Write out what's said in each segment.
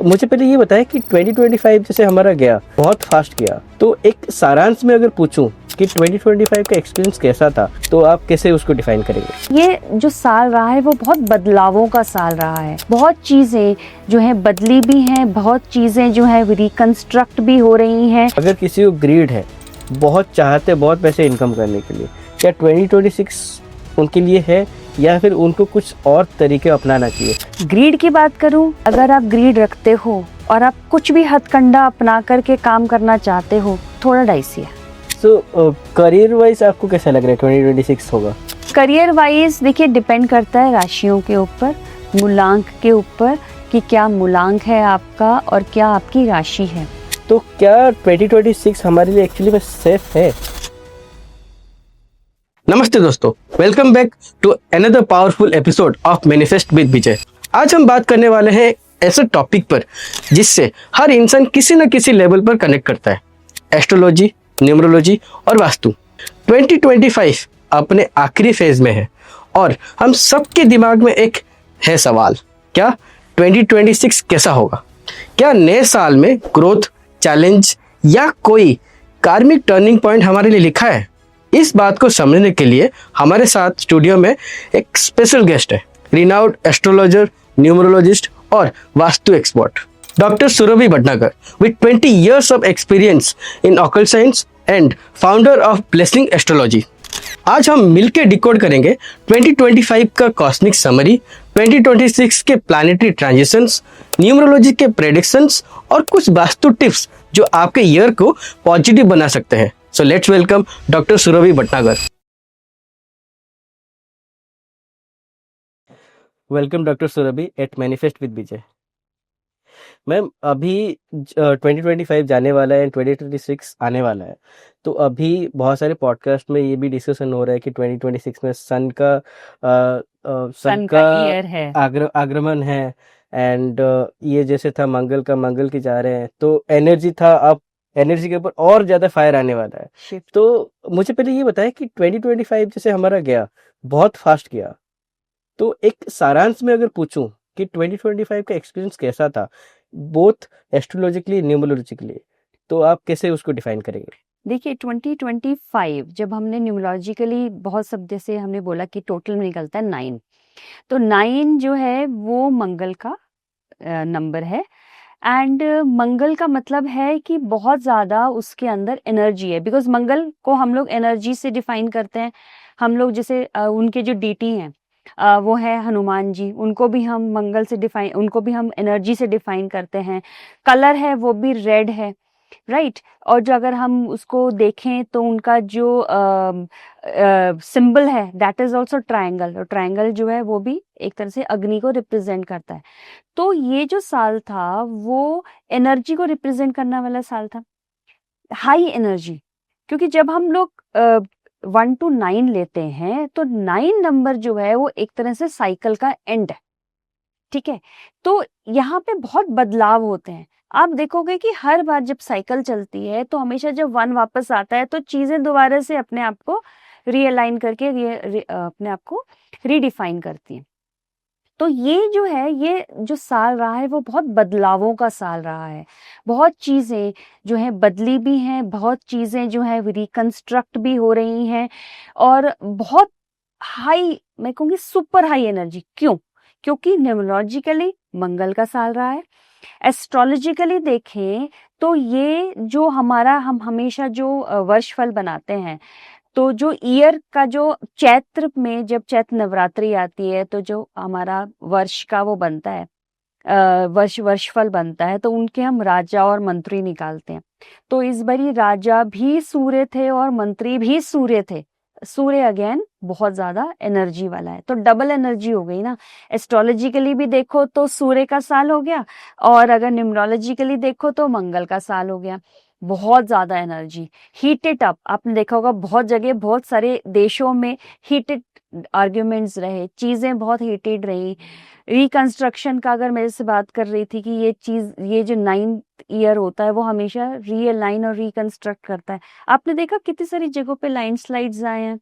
मुझे पहले ये बताया कि 2025 जैसे हमारा गया बहुत फास्ट गया, तो एक सारांश में अगर पूछूं कि 2025 का एक्सपीरियंस कैसा था, तो आप कैसे उसको डिफाइन करेंगे? ये जो साल रहा है वो बहुत बदलावों का साल रहा है। बहुत चीजें जो है बदली भी हैं, बहुत चीजें जो है रिकंस्ट्रक्ट भी हो रही हैं। अगर किसी को ग्रीड है, बहुत चाहते बहुत पैसे इनकम करने के लिए, क्या 2026 उनके लिए है या फिर उनको कुछ और तरीके अपनाना चाहिए? ग्रीड की बात करूं, अगर आप ग्रीड रखते हो और आप कुछ भी हथकंडा अपना करके काम करना चाहते हो, थोड़ा डाइसी है। सो करियर वाइज आपको कैसा लग रहा है 2026 होगा? करियर वाइज देखिए, डिपेंड करता है राशियों के ऊपर, मूलांक के ऊपर, कि क्या मूलांक है आपका और क्या आपकी राशि है। तो क्या 2026 हमारे लिए एक्चुअली में सेफ है? नमस्ते दोस्तों, welcome back to another powerful episode of manifest with Vijay. आज हम बात करने वाले हैं ऐसे टॉपिक पर जिससे हर इंसान किसी न किसी लेवल पर कनेक्ट करता है, एस्ट्रोलॉजी, न्यूमरोलॉजी और वास्तु। 2025 अपने आखिरी फेज में है और हम सबके दिमाग में एक है सवाल, क्या 2026 कैसा होगा? क्या नए साल में ग्रोथ, चैलेंज या कोई कार्मिक टर्निंग पॉइंट हमारे लिए लिखा है? इस बात को समझने के लिए हमारे साथ स्टूडियो में एक स्पेशल गेस्ट है, रिनाउंड एस्ट्रोलॉजर, न्यूमरोलॉजिस्ट और vastu expert doctor Surbhi Bhatnagar with 20 years of experience in occult science and founder of blessing astrology. आज हम मिलकर डिकोड करेंगे 2025 का कॉस्मिक समरी, 2026 के प्लैनेटरी ट्रांजिशंस, न्यूमरोलॉजी के प्रेडिक्शंस और कुछ वास्तु टिप्स जो आपके ईयर को पॉजिटिव बना सकते हैं। So let's welcome Dr. Surabhi Bhatnagar. Welcome Dr. Surabhi at Manifest with Vijay. Ma'am, अभी 2025 जाने वाला है, 2026 आने वाला है, तो अभी बहुत सारे पॉडकास्ट में ये भी डिस्कशन हो रहा है कि 2026 में सन का ईयर है, आगमन है एंड ये जैसे था मंगल की जा रहे हैं, तो एनर्जी था, अब एनर्जी के ऊपर और ज्यादा फायर आने वाला है। शिफ्ट। तो मुझे पहले ये बताया कि 2025 जैसे हमारा गया बहुत फास्ट गया, तो एक सारांश में अगर पूछूं कि 2025 का एक्सपीरियंस कैसा था, बोथ एस्ट्रोलॉजिकली न्यूमरोलॉजिकली, तो आप कैसे उसको डिफाइन करेंगे? देखिए 2025 जब हमने न्यूमरोलॉजिकली बहुत सब, जैसे हमने बोला कि टोटल में निकलता है 9, तो 9 जो है वो मंगल का नंबर है। एंड मंगल का मतलब है कि बहुत ज़्यादा उसके अंदर एनर्जी है, बिकॉज मंगल को हम लोग एनर्जी से डिफाइन करते हैं। हम लोग जैसे उनके जो डीटी हैं वो है हनुमान जी, उनको भी हम मंगल से डिफाइन, उनको भी हम एनर्जी से डिफाइन करते हैं। कलर है वो भी रेड है, राइट। और जो अगर हम उसको देखें तो उनका जो सिंबल है दैट इज ऑल्सो ट्रायंगल, और ट्रायंगल जो है वो भी एक तरह से अग्नि को रिप्रेजेंट करता है। तो ये जो साल था वो एनर्जी को रिप्रेजेंट करने वाला साल था, हाई एनर्जी। क्योंकि जब हम लोग 1 to 9 लेते हैं तो 9 नंबर जो है वो एक तरह से साइकिल का एंड है, ठीक है। तो यहाँ पे बहुत बदलाव होते हैं। आप देखोगे कि हर बार जब साइकिल चलती है तो हमेशा जब 1 वापस आता है तो चीजें दोबारा से अपने आप को रीअलाइन करके अपने आप को रीडिफाइन करती हैं। तो ये जो है, ये जो साल रहा है वो बहुत बदलावों का साल रहा है। बहुत चीज़ें जो हैं बदली भी हैं, बहुत चीज़ें जो हैं रिकंस्ट्रक्ट भी हो रही हैं, और बहुत हाई, मैं कहूँगी सुपर हाई एनर्जी। क्यों? क्योंकि न्यूमरोलॉजिकली मंगल का साल रहा है। एस्ट्रोलॉजिकली देखें तो ये जो हमारा, हम हमेशा जो वर्षफल बनाते हैं, तो जो ईयर का जो चैत्र में जब चैत्र नवरात्रि आती है तो जो हमारा वर्ष का वो बनता है, वर्षफल बनता है, तो उनके हम राजा और मंत्री निकालते हैं। तो इस बारी राजा भी सूर्य थे और मंत्री भी सूर्य थे। सूर्य अगेन बहुत ज्यादा एनर्जी वाला है, तो डबल एनर्जी हो गई ना। एस्ट्रोलॉजिकली भी देखो तो सूर्य का साल हो गया, और अगर न्यूमरोलॉजिकली देखो तो मंगल का साल हो गया। बहुत ज्यादा एनर्जी, हीटेड अप। आपने देखा होगा बहुत जगह, बहुत सारे देशों में हीटेड आर्ग्यूमेंट्स रहे, चीजें बहुत हीटेड रही। रिकंस्ट्रक्शन का अगर मेरे से बात कर रही थी कि ये चीज, ये जो 9th ईयर होता है वो हमेशा रियलाइन और रिकंस्ट्रक्ट करता है। आपने देखा कितनी सारी जगहों पे लैंडस्लाइड्स आए हैं,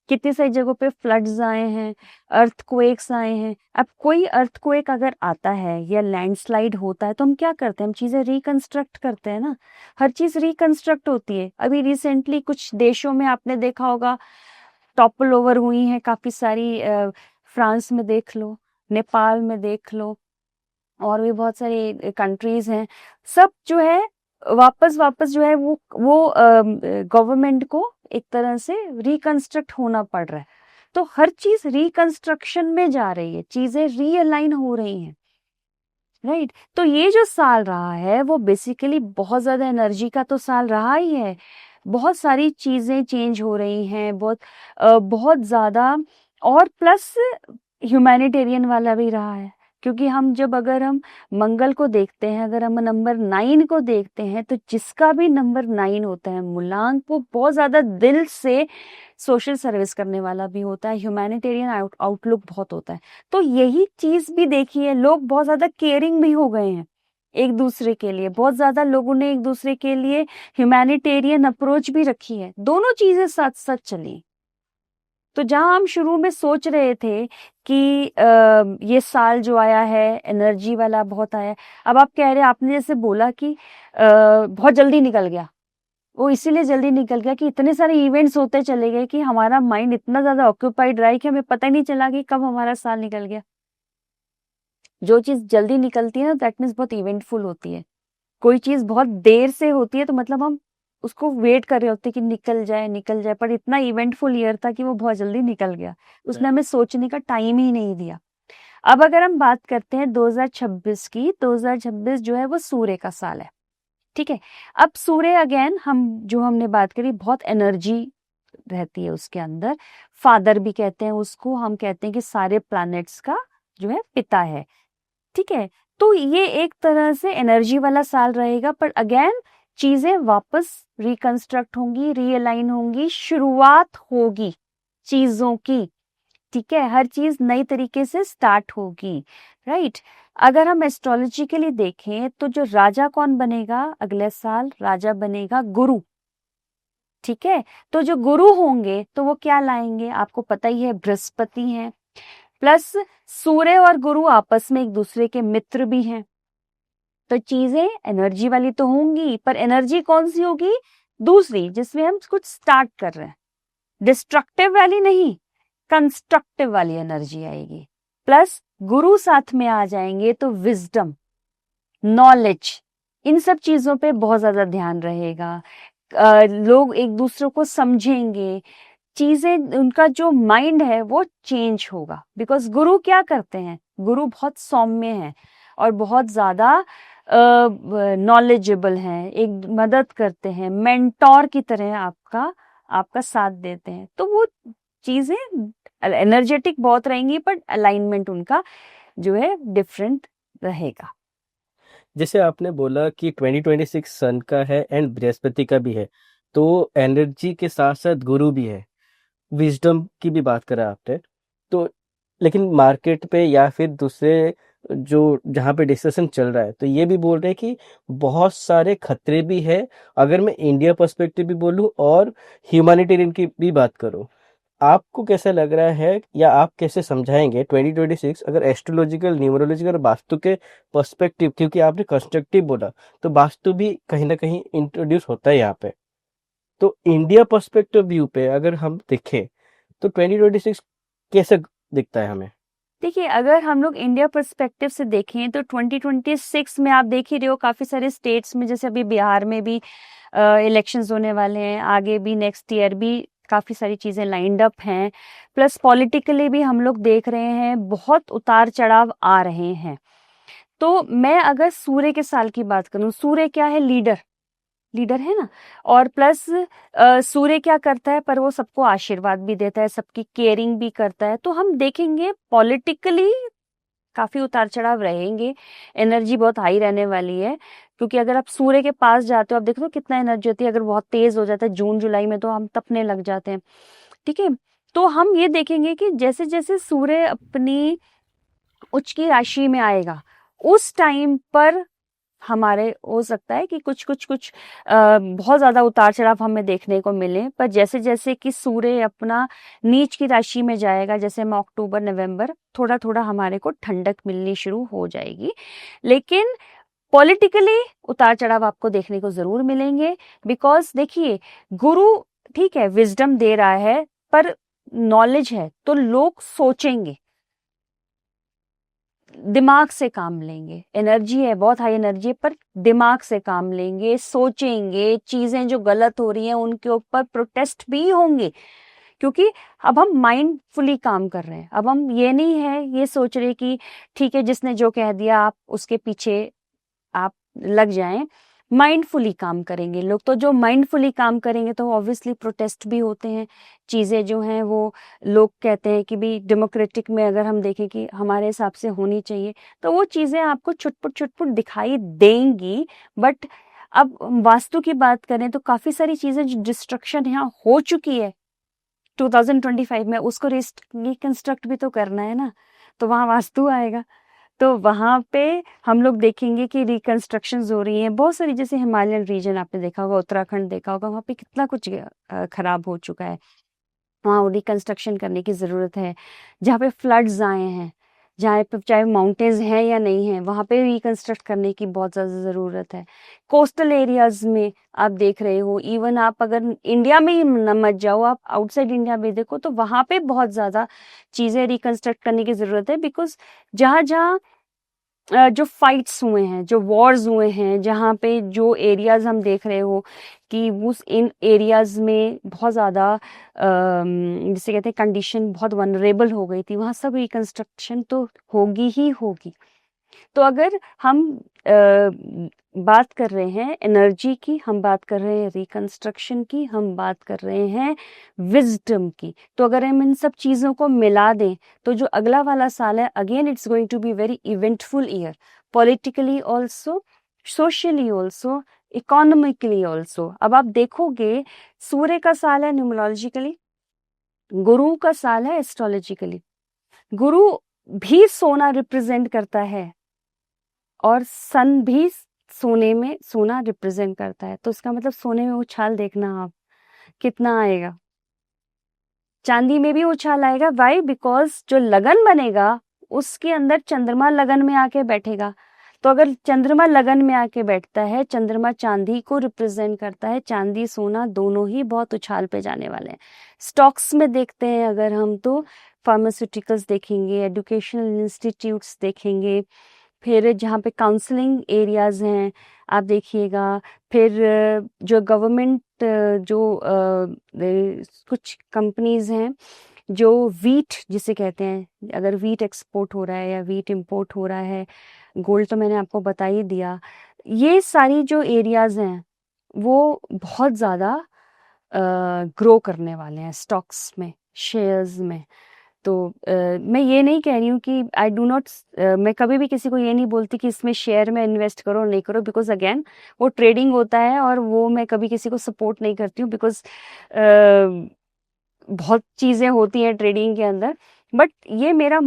कितनी सारी जगहों पे फ्लड्स आए हैं, अर्थक्वेक्स आए हैं। अब कोई अर्थक्वेक अगर आता है या लैंडस्लाइड होता है तो हम क्या करते हैं, हम चीज़ें रिकंस्ट्रक्ट करते हैं ना, हर चीज़ रिकंस्ट्रक्ट होती है। अभी रिसेंटली कुछ देशों में आपने देखा होगा टॉपल ओवर हुई हैं काफ़ी सारी, फ्रांस में देख लो, नेपाल में देख लो, और भी बहुत सारी कंट्रीज हैं। सब जो है वापस वापस जो है वो गवर्नमेंट को एक तरह से रिकंस्ट्रक्ट होना पड़ रहा है। तो हर चीज रिकंस्ट्रक्शन में जा रही है, चीजें रीअलाइन हो रही हैं, राइट। तो ये जो साल रहा है वो बेसिकली बहुत ज्यादा एनर्जी का तो साल रहा ही है। बहुत सारी चीजें चेंज हो रही हैं, बहुत ज्यादा, और प्लस ह्यूमैनिटेरियन वाला भी रहा है। क्योंकि अगर हम मंगल को देखते हैं, अगर हम नंबर 9 को देखते हैं, तो जिसका भी नंबर 9 होता है मूलांक, वो बहुत ज्यादा दिल से सोशल सर्विस करने वाला भी होता है, ह्यूमैनिटेरियन आउटलुक बहुत होता है। तो यही चीज भी देखिए, लोग बहुत ज्यादा केयरिंग भी हो गए हैं एक दूसरे के लिए, बहुत ज्यादा लोगों ने एक दूसरे के लिए ह्यूमैनिटेरियन अप्रोच भी रखी है। दोनों चीजें साथ साथ चली। तो जहां हम शुरू में सोच रहे थे कि ये साल जो आया है एनर्जी वाला बहुत आया है, अब आप कह रहे हैं, आपने जैसे बोला कि बहुत जल्दी निकल गया। वो इसीलिए जल्दी निकल गया कि इतने सारे इवेंट्स होते चले गए कि हमारा माइंड इतना ज्यादा ऑक्यूपाइड रहा है कि हमें पता ही नहीं चला कि कब हमारा साल निकल गया। जो चीज जल्दी निकलती है ना, दैट मीन्स बहुत इवेंटफुल होती है। कोई चीज बहुत देर से होती है तो मतलब हम उसको वेट कर रहे होते कि निकल जाए निकल जाए, पर इतना इवेंटफुल ईयर था कि वो बहुत जल्दी निकल गया, उसने हमें सोचने का टाइम ही नहीं दिया। अब अगर हम बात करते हैं 2026 की, 2026 जो है वो सूर्य का साल है, ठीक है। अब सूर्य अगेन हमने बात करी, बहुत एनर्जी रहती है उसके अंदर, फादर भी कहते हैं उसको, हम कहते हैं कि सारे प्लैनेट्स का जो है पिता है, ठीक है। तो ये एक तरह से एनर्जी वाला साल रहेगा, पर अगेन चीजें वापस रिकंस्ट्रक्ट होंगी, रीअलाइन होंगी, शुरुआत होगी चीजों की, ठीक है। हर चीज नई तरीके से स्टार्ट होगी, राइट। अगर हम एस्ट्रोलॉजिकली देखें तो जो राजा कौन बनेगा अगले साल, राजा बनेगा गुरु, ठीक है। तो जो गुरु होंगे तो वो क्या लाएंगे, आपको पता ही है, बृहस्पति हैं, प्लस सूर्य और गुरु आपस में एक दूसरे के मित्र भी हैं। तो चीजें एनर्जी वाली तो होंगी, पर एनर्जी कौन सी होगी, दूसरी, जिसमें हम कुछ स्टार्ट कर रहे हैं, डिस्ट्रक्टिव वाली नहीं, कंस्ट्रक्टिव वाली एनर्जी आएगी। प्लस गुरु साथ में आ जाएंगे तो विजडम, नॉलेज, इन सब चीजों पे बहुत ज्यादा ध्यान रहेगा। लोग एक दूसरे को समझेंगे, चीजें, उनका जो माइंड है वो चेंज होगा। बिकॉज गुरु क्या करते हैं, गुरु बहुत सौम्य है और बहुत ज्यादा नॉलेजेबल हैं, एक मदद करते हैं, मेंटोर की तरह आपका साथ देते हैं। तो वो चीजें एनर्जेटिक बहुत रहेंगी, पर अलाइनमेंट उनका जो है डिफरेंट रहेगा। जैसे आपने बोला कि 2026 सन का है एंड बृहस्पति का भी है, तो एनर्जी के साथ साथ गुरु भी है, विजडम की भी बात करा आपने। तो लेकिन मार्केट पे या फिर दूसरे जो जहाँ पे डिस्कशन चल रहा है, तो ये भी बोल रहे हैं कि बहुत सारे खतरे भी है, अगर मैं इंडिया पर्सपेक्टिव भी बोलूँ और ह्यूमैनिटेरियन की भी बात करूँ। आपको कैसा लग रहा है या आप कैसे समझाएंगे 2026 अगर एस्ट्रोलॉजिकल, न्यूमरोलॉजिकल, वास्तु के पर्सपेक्टिव, क्योंकि आपने कंस्ट्रक्टिव बोला, तो वास्तु भी कहीं ना कहीं इंट्रोड्यूस होता है यहाँ पे। तो इंडिया पर्सपेक्टिव व्यू पे अगर हम देखें तो 2026 कैसे दिखता है हमें? देखिए, अगर हम लोग इंडिया पर्सपेक्टिव से देखें तो 2026 में आप देख ही रहे हो, काफी सारे स्टेट्स में, जैसे अभी बिहार में भी इलेक्शंस होने वाले हैं, आगे भी नेक्स्ट ईयर भी काफी सारी चीजें लाइंड अप हैं। प्लस पॉलिटिकली भी हम लोग देख रहे हैं, बहुत उतार चढ़ाव आ रहे हैं। तो मैं अगर सूर्य के साल की बात करूं, सूर्य क्या है, लीडर है ना, और प्लस सूर्य क्या करता है, पर वो सबको आशीर्वाद भी देता है, सबकी केयरिंग भी करता है। तो हम देखेंगे पॉलिटिकली काफी उतार चढ़ाव रहेंगे, एनर्जी बहुत हाई रहने वाली है। क्योंकि अगर आप सूर्य के पास जाते हो, आप देखो कितना एनर्जी होती है, अगर बहुत तेज हो जाता है जून जुलाई में तो हम तपने लग जाते हैं, ठीक है। तो हम ये देखेंगे कि जैसे जैसे सूर्य अपनी उच्च की राशि में आएगा, उस टाइम पर हमारे हो सकता है कि कुछ बहुत ज़्यादा उतार-चढ़ाव हमें देखने को मिले, पर जैसे-जैसे कि सूर्य अपना नीच की राशि में जाएगा, जैसे में अक्टूबर, नवंबर, थोड़ा-थोड़ा हमारे को ठंडक मिलनी शुरू हो जाएगी। लेकिन पॉलिटिकली उतार-चढ़ाव आपको देखने को ज़रूर मिलेंगे, बिकॉज़ देखिए, गुरु ठीक है, विज़डम दे रहा है, पर नॉलेज है, तो लोग सोचेंगे। दिमाग से काम लेंगे, एनर्जी है, बहुत हाई एनर्जी है, पर दिमाग से काम लेंगे, सोचेंगे, चीज़ें जो गलत हो रही हैं उनके ऊपर प्रोटेस्ट भी होंगे, क्योंकि अब हम माइंडफुली काम कर रहे हैं। अब हम ये नहीं है ये सोच रहे कि ठीक है, जिसने जो कह दिया आप उसके पीछे आप लग जाएं। माइंडफुली काम करेंगे लोग, तो जो माइंडफुली काम करेंगे तो ऑब्वियसली प्रोटेस्ट भी होते हैं। चीज़ें जो हैं वो लोग कहते हैं कि भी डेमोक्रेटिक में अगर हम देखें कि हमारे हिसाब से होनी चाहिए, तो वो चीज़ें आपको छुटपुट दिखाई देंगी। बट अब वास्तु की बात करें तो काफ़ी सारी चीज़ें जो डिस्ट्रक्शन यहाँ हो चुकी है 2025 में, उसको रिकंस्ट्रक्ट भी तो करना है ना, तो वहाँ वास्तु आएगा। तो वहाँ पे हम लोग देखेंगे कि रिकंस्ट्रक्शंस हो रही हैं बहुत सारी, जैसे हिमालयन रीजन आपने देखा होगा, उत्तराखंड देखा होगा, वहाँ पे कितना कुछ खराब हो चुका है। वहाँ रिकंस्ट्रक्शन करने की ज़रूरत है। जहाँ पे फ्लड्स आए हैं, जहाँ पे चाहे माउंटेन्स हैं या नहीं हैं, वहाँ पे रिकंस्ट्रक्ट करने की बहुत ज़्यादा ज़रूरत है। कोस्टल एरियाज़ में आप देख रहे हो, इवन आप अगर इंडिया में ही न मत जाओ, आप आउटसाइड इंडिया में देखो, तो वहाँ पे बहुत ज़्यादा चीज़ें रिकंस्ट्रक्ट करने की ज़रूरत है। बिकॉज़ जहाँ-जहाँ जो फाइट्स हुए हैं, जो वॉर्स हुए हैं, जहाँ पे जो एरियाज़ हम देख रहे हो कि उस इन एरियाज़ में बहुत ज़्यादा जिसे कहते हैं कंडीशन बहुत वल्नरेबल हो गई थी, वहाँ सब रिकंस्ट्रक्शन तो होगी ही होगी। तो अगर हम बात कर रहे हैं एनर्जी की, हम बात कर रहे हैं रिकंस्ट्रक्शन की, हम बात कर रहे हैं विज़डम की, तो अगर हम इन सब चीज़ों को मिला दें, तो जो अगला वाला साल है, again it's going to be very eventful year, politically also, socially also, economically also. अब आप देखोगे, सूर्य का साल है न्यूमरोलॉजिकली, गुरु का साल है एस्ट्रोलॉजिकली। गुरु भी सोना रिप्रेजेंट करता है और सन भी सोने में सोना रिप्रेजेंट करता है, तो इसका मतलब सोने में उछाल देखना आप कितना आएगा। चांदी में भी उछाल आएगा। वाई? बिकॉज जो लगन बनेगा उसके अंदर चंद्रमा लगन में आके बैठेगा। तो अगर चंद्रमा लगन में आके बैठता है, चंद्रमा चांदी को रिप्रेजेंट करता है, चांदी सोना दोनों ही बहुत उछाल पे जाने वाले हैं। स्टॉक्स में देखते हैं अगर हम, तो फार्मास्यूटिकल्स देखेंगे, एजुकेशनल इंस्टीट्यूट्स देखेंगे, फिर जहाँ पे काउंसलिंग एरियाज़ हैं आप देखिएगा, फिर जो गवर्नमेंट कुछ कंपनीज़ हैं जो वीट जिसे कहते हैं, अगर वीट एक्सपोर्ट हो रहा है या वीट इंपोर्ट हो रहा है, गोल्ड तो मैंने आपको बता ही दिया। ये सारी जो एरियाज़ हैं वो बहुत ज़्यादा ग्रो करने वाले हैं स्टॉक्स में, शेयर्स में। तो मैं ये नहीं कह रही हूँ कि आई डू नॉट, मैं कभी भी किसी को ये नहीं बोलती कि इसमें शेयर में इन्वेस्ट करो नहीं करो, बिकॉज अगेन वो ट्रेडिंग होता है और वो मैं कभी किसी को सपोर्ट नहीं करती हूँ, बिकॉज बहुत चीज़ें होती हैं ट्रेडिंग के अंदर। बट ये मेरा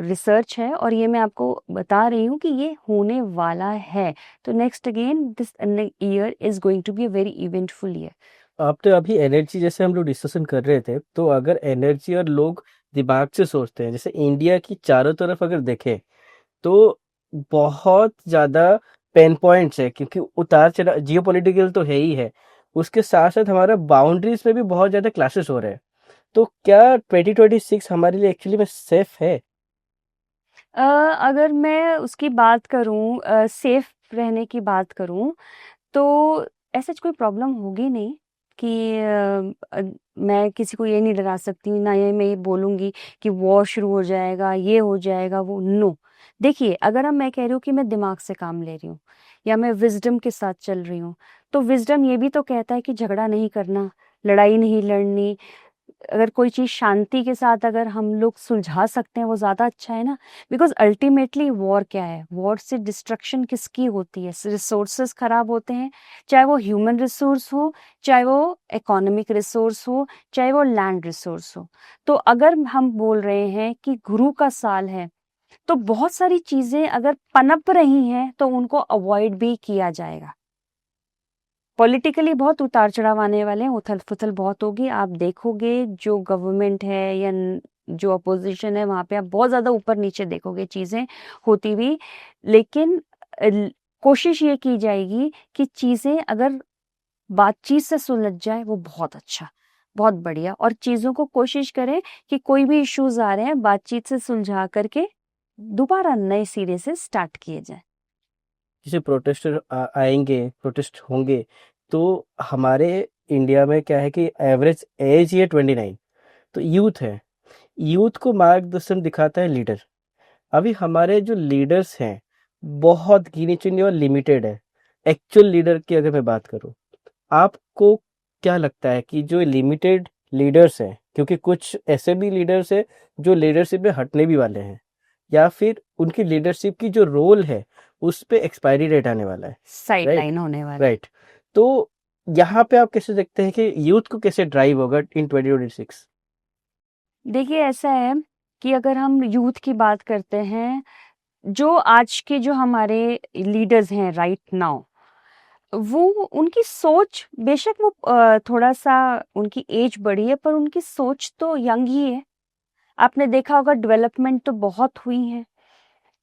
रिसर्च है और ये मैं आपको बता रही हूँ कि ये होने वाला है। तो next again this year is going to be a very eventful year. आपने अभी एनर्जी जैसे हम लोग डिस्कशन कर रहे थे, तो अगर एनर्जी और लोग दिमाग से सोचते हैं, जैसे इंडिया की चारों तरफ अगर देखें तो बहुत ज़्यादा पेन पॉइंट्स है, क्योंकि उतार चढ़ाव जियोपॉलिटिकल तो है ही है, उसके साथ साथ हमारा बाउंड्रीज में भी बहुत ज़्यादा क्लासेस हो रहे हैं। तो क्या 2026 हमारे लिए एक्चुअली में सेफ है? अगर मैं उसकी बात करूँ, सेफ रहने की बात करूँ, तो ऐसा कोई प्रॉब्लम होगी नहीं कि मैं किसी को ये नहीं डरा सकती, ना ये मैं ये बोलूँगी कि वॉर शुरू हो जाएगा, ये हो जाएगा, वो नो। देखिए, अगर मैं कह रही हूँ कि मैं दिमाग से काम ले रही हूँ या मैं विज़डम के साथ चल रही हूँ, तो विज़डम ये भी तो कहता है कि झगड़ा नहीं करना, लड़ाई नहीं लड़नी। अगर कोई चीज़ शांति के साथ अगर हम लोग सुलझा सकते हैं, वो ज़्यादा अच्छा है ना। बिकॉज़ अल्टीमेटली वॉर क्या है? वॉर से डिस्ट्रक्शन किसकी होती है? रिसोर्सेज खराब होते हैं, चाहे वो ह्यूमन रिसोर्स हो, चाहे वो इकोनॉमिक रिसोर्स हो, चाहे वो लैंड रिसोर्स हो। तो अगर हम बोल रहे हैं कि गुरु का साल है, तो बहुत सारी चीजें अगर पनप रही हैं तो उनको अवॉइड भी किया जाएगा। पॉलिटिकली बहुत उतार चढ़ाव आने वाले हैं, उथल पुथल बहुत होगी। आप देखोगे जो गवर्नमेंट है या जो अपोजिशन है वहां पे आप बहुत ज्यादा ऊपर नीचे देखोगे चीजें होती हुई, लेकिन कोशिश ये की जाएगी कि चीजें अगर बातचीत से सुलझ जाए वो बहुत अच्छा, बहुत बढ़िया। और चीजों को कोशिश करें कि कोई भी इश्यूज आ रहे हैं बातचीत से सुलझा करके दोबारा नए सिरे से स्टार्ट किए जाए। जैसे प्रोटेस्टर आएंगे, प्रोटेस्ट होंगे, तो हमारे इंडिया में क्या है कि एवरेज एज ये 29, तो यूथ है। यूथ को मार्गदर्शन दिखाता है लीडर। अभी हमारे जो लीडर्स हैं बहुत गिनी चुनी और लिमिटेड है। एक्चुअल लीडर की अगर मैं बात करूं, आपको क्या लगता है कि जो लिमिटेड लीडर्स हैं, क्योंकि कुछ ऐसे भी लीडर्स हैं जो लीडरशिप में हटने भी वाले हैं, या फिर उनकी लीडरशिप की जो रोल है उस पे एक्सपायरी डेट आने वाला है, साइड राइट लाइन होने वाला। राइट। तो यहाँ पे आप कैसे देखते हैं कि यूथ को कैसे ड्राइव होगा इन 2026? देखिए ऐसा है कि अगर हम यूथ की बात करते हैं, जो आज के जो हमारे लीडर्स हैं राइट नाउ, वो उनकी सोच बेशक वो थोड़ा सा उनकी एज बड़ी है पर उनकी सोच तो यंग ही है। आपने देखा होगा डेवलपमेंट तो बहुत हुई है,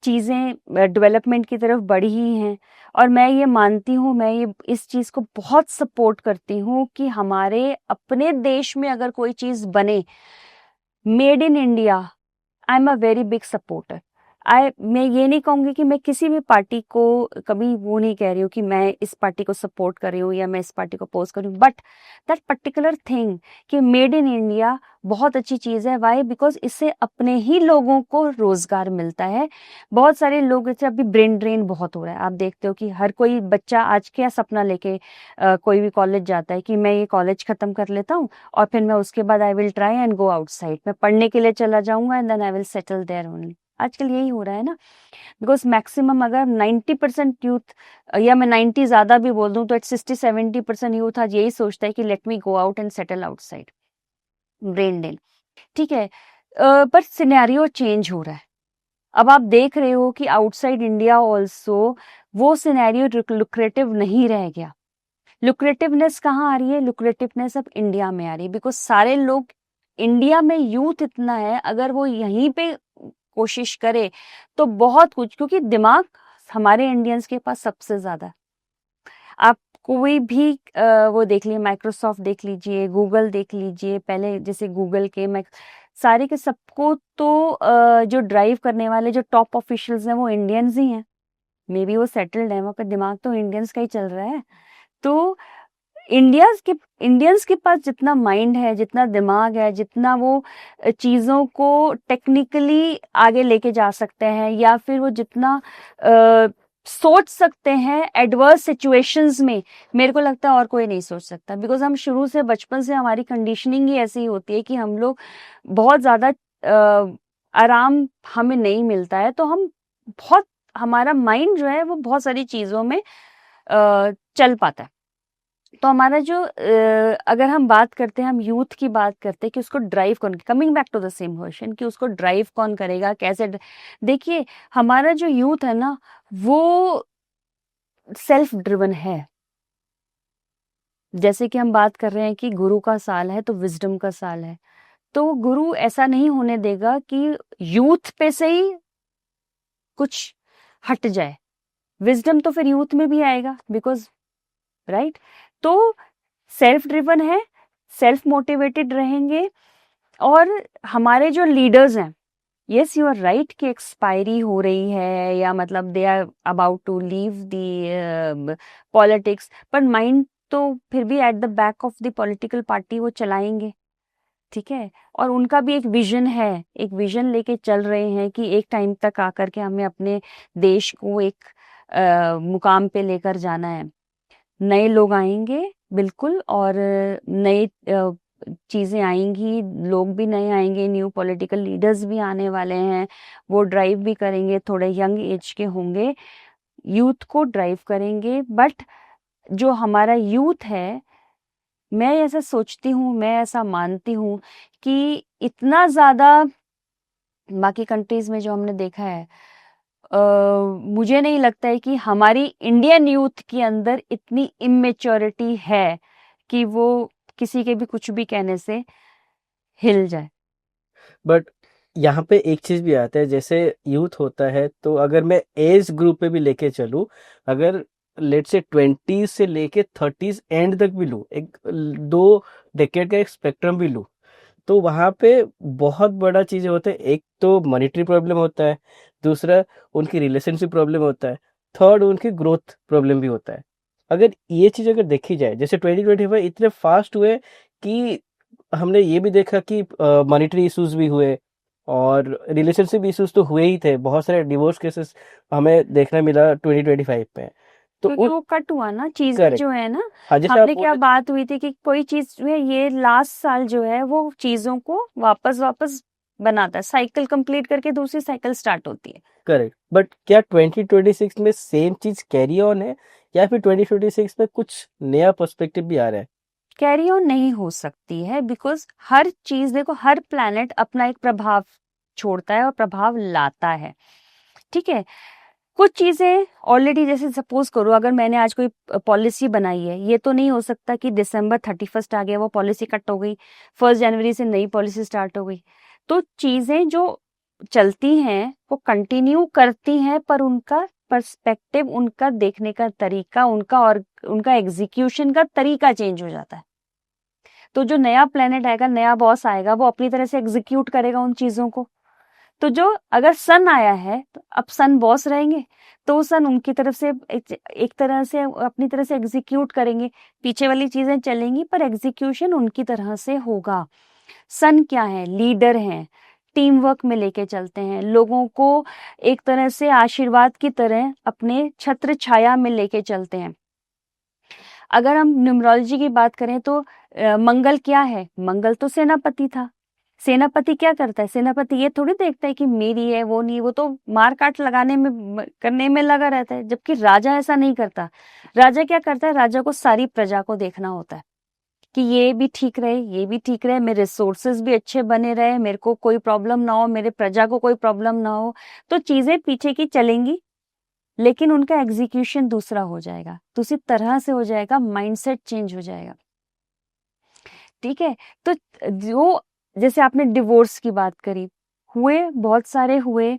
चीज़ें डेवलपमेंट की तरफ बढ़ी ही हैं। और मैं ये मानती हूँ, मैं ये इस चीज़ को बहुत सपोर्ट करती हूँ कि हमारे अपने देश में अगर कोई चीज़ बने made in India, I am a very big supporter. मैं ये नहीं कहूंगी कि मैं किसी भी पार्टी को कभी वो नहीं कह रही हूँ कि मैं इस पार्टी को सपोर्ट कर रही हूँ या मैं इस पार्टी को अपोज कर रही हूँ, बट दैट पर्टिकुलर थिंग कि मेड इन इंडिया बहुत अच्छी चीज़ है। वाई? बिकॉज इससे अपने ही लोगों को रोजगार मिलता है। बहुत सारे लोग, जैसे अभी ब्रेन ड्रेन बहुत हो रहा है, आप देखते हो कि हर कोई बच्चा आज क्या सपना लेके कोई भी कॉलेज जाता है कि मैं ये कॉलेज खत्म कर लेता हूँ और फिर मैं उसके बाद I will try and go outside, मैं पढ़ने के लिए चला जाऊंगा and then I will settle there only. आजकल यही हो रहा है ना, बिकॉज मैक्सिमम अगर 90% यूथ, या मैं 90 ज्यादा भी बोल दूं तो 60-70% यूथ आज यही सोचता है कि let me go out and settle outside. Brain drain, ठीक है। पर सिनेरियो चेंज हो रहा है। अब आप देख रहे हो कि आउटसाइड इंडिया ऑल्सो वो सिनेरियो लुक्रेटिव नहीं रह गया। लुक्रेटिवनेस कहाँ आ रही है? लुक्रेटिवनेस अब इंडिया में आ रही है, बिकॉज सारे लोग, इंडिया में यूथ इतना है, अगर वो यहीं पे कोशिश करे तो बहुत कुछ, क्योंकि दिमाग हमारे इंडियंस के पास सबसे ज्यादा है। आप कोई भी वो देख लीजिए, माइक्रोसॉफ्ट देख लीजिए, गूगल देख लीजिए, पहले जैसे गूगल के सारे के सबको तो जो ड्राइव करने वाले जो टॉप ऑफिशियल्स हैं वो इंडियंस ही हैं। मे बी वो सेटल्ड है, वहाँ पे दिमाग तो इंडियंस का ही चल रहा है। तो इंडियंस के पास जितना माइंड है, जितना दिमाग है, जितना वो चीज़ों को टेक्निकली आगे लेके जा सकते हैं, या फिर वो जितना सोच सकते हैं एडवर्स सिचुएशंस में, मेरे को लगता है और कोई नहीं सोच सकता। बिकॉज हम शुरू से, बचपन से हमारी कंडीशनिंग ही ऐसी होती है कि हम लोग बहुत ज़्यादा आराम हमें नहीं मिलता है, तो हम बहुत, हमारा माइंड जो है वो बहुत सारी चीज़ों में चल पाता है। तो हमारा जो अगर हम बात करते हैं, हम यूथ की बात करते हैं कि उसको ड्राइव कौन, coming back to the same question कि उसको ड्राइव कौन करेगा, कैसे देखिए हमारा जो यूथ है ना वो सेल्फ ड्रिवन है। जैसे कि हम बात कर रहे हैं कि गुरु का साल है तो विजडम का साल है, तो गुरु ऐसा नहीं होने देगा कि यूथ पे से ही कुछ हट जाए। विजडम तो फिर यूथ में भी आएगा, बिकॉज राइट। तो सेल्फ ड्रिवन है, सेल्फ मोटिवेटेड रहेंगे। और हमारे जो लीडर्स हैं, यस यू आर राइट कि एक्सपायरी हो रही है, या मतलब they are about to leave the politics, पर माइंड तो फिर भी at the back of the political party वो चलाएंगे, ठीक है। और उनका भी एक विजन है, एक विजन लेके चल रहे हैं कि एक टाइम तक आकर के हमें अपने देश को एक मुकाम पे लेकर जाना है। नए लोग आएंगे बिल्कुल, और नए चीज़ें आएंगी, लोग भी नए आएंगे, न्यू पॉलिटिकल लीडर्स भी आने वाले हैं, वो ड्राइव भी करेंगे, थोड़े यंग एज के होंगे, यूथ को ड्राइव करेंगे। बट जो हमारा यूथ है, मैं ऐसा सोचती हूँ, मैं ऐसा मानती हूँ कि इतना ज़्यादा बाकी कंट्रीज में जो हमने देखा है, मुझे नहीं लगता है कि हमारी इंडियन यूथ के अंदर इतनी इमेच्योरिटी है कि वो किसी के भी कुछ भी कहने से हिल जाए। बट यहाँ पे एक चीज भी आता है, जैसे यूथ होता है तो अगर मैं एज ग्रुप पे भी लेके चलूँ, अगर लेट से 20 से लेके 30 एंड तक भी लूँ, एक 2 डेकेड का एक स्पेक्ट्रम भी लूँ, तो वहाँ पे बहुत बड़ा चीज़ें होते हैं। एक तो मॉनेटरी प्रॉब्लम होता है, दूसरा उनकी रिलेशनशिप प्रॉब्लम होता है, थर्ड उनकी ग्रोथ प्रॉब्लम भी होता है। अगर ये चीज़ अगर देखी जाए, जैसे 2025 इतने फास्ट हुए कि हमने ये भी देखा कि मॉनेटरी इश्यूज भी हुए और रिलेशनशिप इश्यूज तो हुए ही थे, बहुत सारे डिवोर्स केसेस हमें देखना मिला 2025 में। तो क्योंकि उस वो कट हुआ ना, चीजें करेक्ट, जो है ना, हाँ जैसे आप हमने बोल क्या रहे थे, बात हुई थी कि कोई चीज जो है ये लास्ट साल जो है वो चीजों को वापस वापस बनाता है, साइकिल कंप्लीट करके दूसरी साइकिल स्टार्ट होती है। करेक्ट, बट क्या 2026 में सेम चीज कैरी ऑन है या फिर 2026 में कुछ नया पर्सपेक्टिव भी आ रहा है? कैरी ऑन नहीं हो सकती है, बिकॉज हर चीज देखो, हर प्लैनेट अपना एक प्रभाव छोड़ता है और प्रभाव लाता है, ठीक है। कुछ चीजें ऑलरेडी, जैसे सपोज करो अगर मैंने आज कोई पॉलिसी बनाई है, ये तो नहीं हो सकता कि दिसंबर 31 आ गया वो पॉलिसी कट हो गई, 1 जनवरी से नई पॉलिसी स्टार्ट हो गई। तो चीजें जो चलती हैं वो कंटिन्यू करती हैं, पर उनका पर्सपेक्टिव, उनका देखने का तरीका, उनका एग्जीक्यूशन का तरीका चेंज हो जाता है। तो जो नया प्लेनेट आएगा, नया बॉस आएगा, वो अपनी तरह से एग्जीक्यूट करेगा उन चीजों को। तो जो अगर सन आया है तो अब सन बॉस रहेंगे, तो सन उनकी तरफ से एक तरह से अपनी तरह से एग्जीक्यूट करेंगे, पीछे वाली चीजें चलेंगी पर एग्जीक्यूशन उनकी तरह से होगा। सन क्या है? लीडर हैं, टीम वर्क में लेके चलते हैं, लोगों को एक तरह से आशीर्वाद की तरह अपने छत्र छाया में लेके चलते हैं। अगर हम न्यूमरोलॉजी की बात करें तो मंगल क्या है? मंगल तो सेनापति था। सेनापति क्या करता है? सेनापति ये थोड़ी देखता है कि मेरी है वो नहीं, वो तो मार काट लगाने में करने में लगा रहता है। जबकि राजा ऐसा नहीं करता। राजा क्या करता है? राजा को सारी प्रजा को देखना होता है कि ये भी ठीक रहे, ये भी ठीक रहे, मेरे रिसोर्सेज भी अच्छे बने रहे, मेरे को कोई प्रॉब्लम ना हो, मेरे प्रजा को कोई प्रॉब्लम ना हो। तो चीजें पीछे की चलेंगी, लेकिन उनका एग्जीक्यूशन दूसरा हो जाएगा, दूसरी तरह से हो जाएगा, माइंडसेट चेंज हो जाएगा, ठीक है। तो जो, जैसे आपने डिवोर्स की बात करी, हुए बहुत सारे हुए,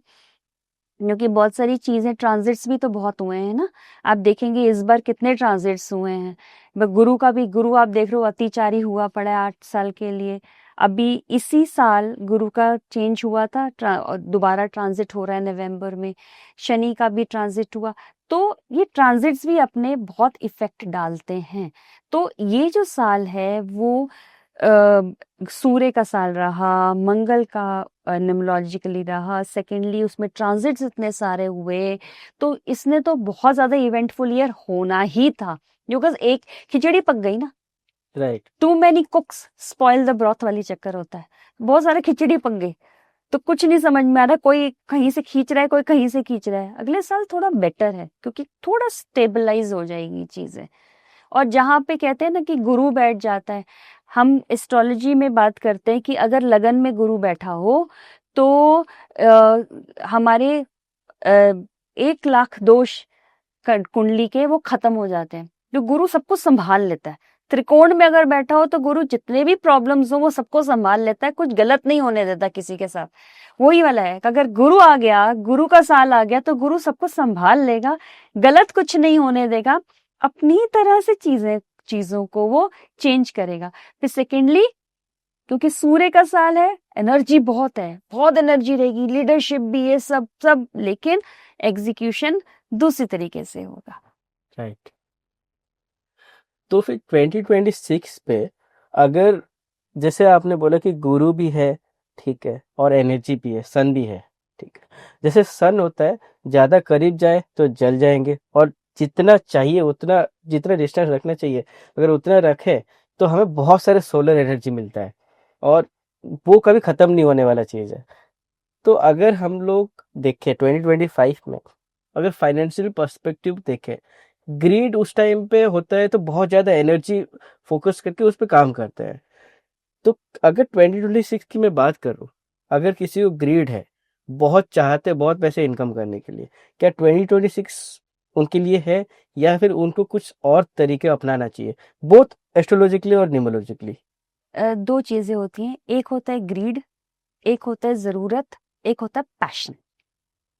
क्योंकि बहुत सारी चीजें, ट्रांजिट्स भी तो बहुत हुए हैं ना। आप देखेंगे इस बार कितने ट्रांजिट्स हुए हैं। गुरु का भी, गुरु आप देख रहे हो अतिचारी हुआ पड़ा है 8 साल के लिए। अभी इसी साल गुरु का चेंज हुआ था, दोबारा ट्रांजिट हो रहा है नवंबर में। शनि का भी ट्रांजिट हुआ। तो ये ट्रांजिट्स भी अपने बहुत इफेक्ट डालते हैं। तो ये जो साल है वो सूर्य का साल रहा, मंगल का न्यूमरोलॉजिकली रहा, सेकेंडली उसमें ट्रांजिट्स इतने सारे हुए, तो इसने तो बहुत ज्यादा इवेंटफुल ईयर होना ही था। बिकॉज एक खिचड़ी पक गई ना, right, too many cooks spoil the broth वाली चक्कर होता है। बहुत सारे खिचड़ी पक गई तो कुछ नहीं समझ में आ रहा, कोई कहीं से खींच रहा है, कोई कहीं से खींच रहा है। अगले साल थोड़ा बेटर है क्योंकि थोड़ा स्टेबलाइज हो जाएगी चीजें। और जहाँ पे कहते हैं ना कि गुरु बैठ जाता है, हम एस्ट्रोलॉजी में बात करते हैं कि अगर लगन में गुरु बैठा हो तो हमारे 1 लाख दोष कुंडली के वो खत्म हो जाते हैं। जो गुरु सबको संभाल लेता है। त्रिकोण में अगर बैठा हो तो गुरु जितने भी प्रॉब्लम्स हो वो सबको संभाल लेता है, कुछ गलत नहीं होने देता किसी के साथ। वही वाला है कि अगर गुरु आ गया, गुरु का साल आ गया, तो गुरु सबको संभाल लेगा, गलत कुछ नहीं होने देगा, अपनी तरह से चीजों को वो चेंज करेगा। फिर सेकेंडली, क्योंकि सूर्य का साल है, एनर्जी बहुत है, बहुत एनर्जी रहेगी, लीडरशिप भी, ये सब सब, लेकिन एग्जीक्यूशन दूसरी तरीके से होगा। राइट। तो फिर 2026 पे अगर, जैसे आपने बोला कि गुरु भी है, ठीक है, और एनर्जी भी है, सन भी है, ठीक है। जैसे सन होता है, ज़्यादा करीब जाए तो जल जाएंगे, और जितना चाहिए उतना, जितना डिस्टेंस रखना चाहिए अगर उतना रखें तो हमें बहुत सारे सोलर एनर्जी मिलता है, और वो कभी ख़त्म नहीं होने वाला चीज़ है। तो अगर हम लोग देखें 2025 में, अगर फाइनेंशियल पर्सपेक्टिव देखें, ग्रीड उस टाइम पे होता है तो बहुत ज़्यादा एनर्जी फोकस करके उस पर काम करता है। तो अगर 2026 की मैं बात करूँ, अगर किसी को ग्रीड है बहुत चाहते हैं बहुत पैसे इनकम करने के लिए, क्या 2026 उनके लिए है, या फिर उनको कुछ और तरीके अपनाना चाहिए, बोथ एस्ट्रोलॉजिकली और न्यूमरोलॉजिकली? दो चीजें होती हैं, एक होता है ग्रीड, एक होता है जरूरत, एक होता है पैशन।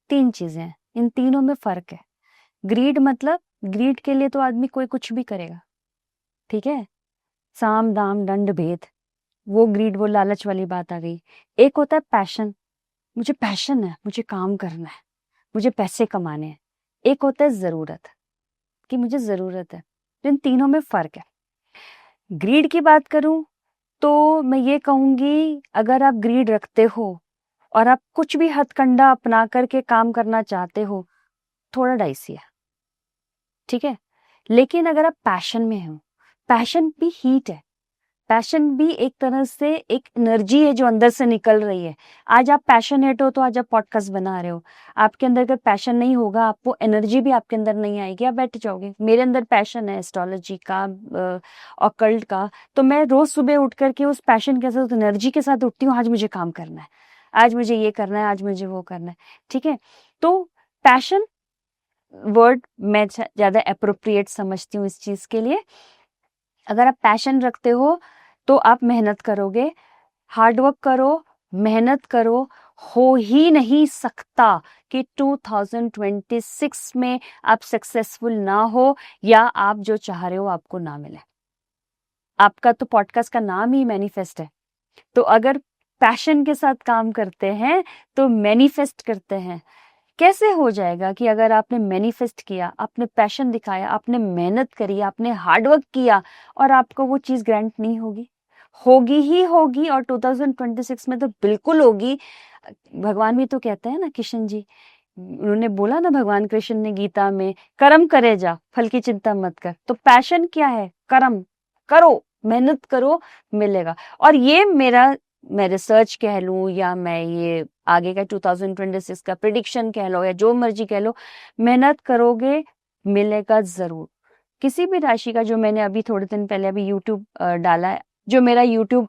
तीन चीजें हैं, इन तीनों में फर्क है। ग्रीड मतलब ग्रीड के लिए तो आदमी कोई कुछ भी करेगा, ठीक है, साम दाम दंड भेद, वो ग्रीड, वो लालच वाली बात आ गई। एक होता है पैशन, मुझे पैशन है, मुझे काम करना है, मुझे पैसे कमाने हैं। एक होता है जरूरत, कि मुझे जरूरत है। तो इन तीनों में फर्क है। ग्रीड की बात करूं तो मैं ये कहूंगी, अगर आप ग्रीड रखते हो और आप कुछ भी हथकंडा अपना करके काम करना चाहते हो, थोड़ा डाइसी है, ठीक है। लेकिन अगर आप पैशन में हो, पैशन भी हीट है, पैशन भी एक तरह से एक एनर्जी है जो अंदर से निकल रही है। आज आप पैशनेट हो तो आज आप पॉडकास्ट बना रहे हो। आपके अंदर अगर पैशन नहीं होगा, आपको एनर्जी भी आपके अंदर नहीं आएगी, आप बैठ जाओगे। मेरे अंदर पैशन है एस्ट्रोलॉजी का, ऑकल्ट का, तो मैं रोज सुबह उठ करके उस पैशन के साथ, एनर्जी के साथ उठती हूँ। आज मुझे काम करना है, आज मुझे ये करना है, आज मुझे वो करना है, ठीक है। तो पैशन वर्ड मैं ज्यादा अप्रोप्रिएट समझती हूँ इस चीज के लिए। अगर आप पैशन रखते हो तो आप मेहनत करोगे, हार्डवर्क करो, मेहनत करो। हो ही नहीं सकता कि 2026 में आप सक्सेसफुल ना हो, या आप जो चाह रहे हो आपको ना मिले। आपका तो पॉडकास्ट का नाम ही मैनिफेस्ट है, तो अगर पैशन के साथ काम करते हैं तो मैनिफेस्ट करते हैं। कैसे हो जाएगा कि अगर आपने मैनिफेस्ट किया, आपने पैशन दिखाया, आपने मेहनत करी, आपने हार्डवर्क किया, और आपको वो चीज ग्रांट नहीं होगी? होगी ही होगी, और 2026 में तो बिल्कुल होगी। भगवान भी तो कहते हैं ना, किशन जी, उन्होंने बोला ना, भगवान कृष्ण ने गीता में, कर्म करे जा, फल की चिंता मत कर। तो पैशन क्या है? कर्म करो, मेहनत करो, मिलेगा। और ये मेरा, मैं रिसर्च कह लूं, या मैं ये आगे का 2026 का प्रिडिक्शन कह लो, या जो मर्जी कह लो, मेहनत करोगे मिलेगा जरूर। किसी भी राशि का, जो मैंने अभी थोड़े दिन पहले अभी यूट्यूब डाला है, जो मेरा यूट्यूब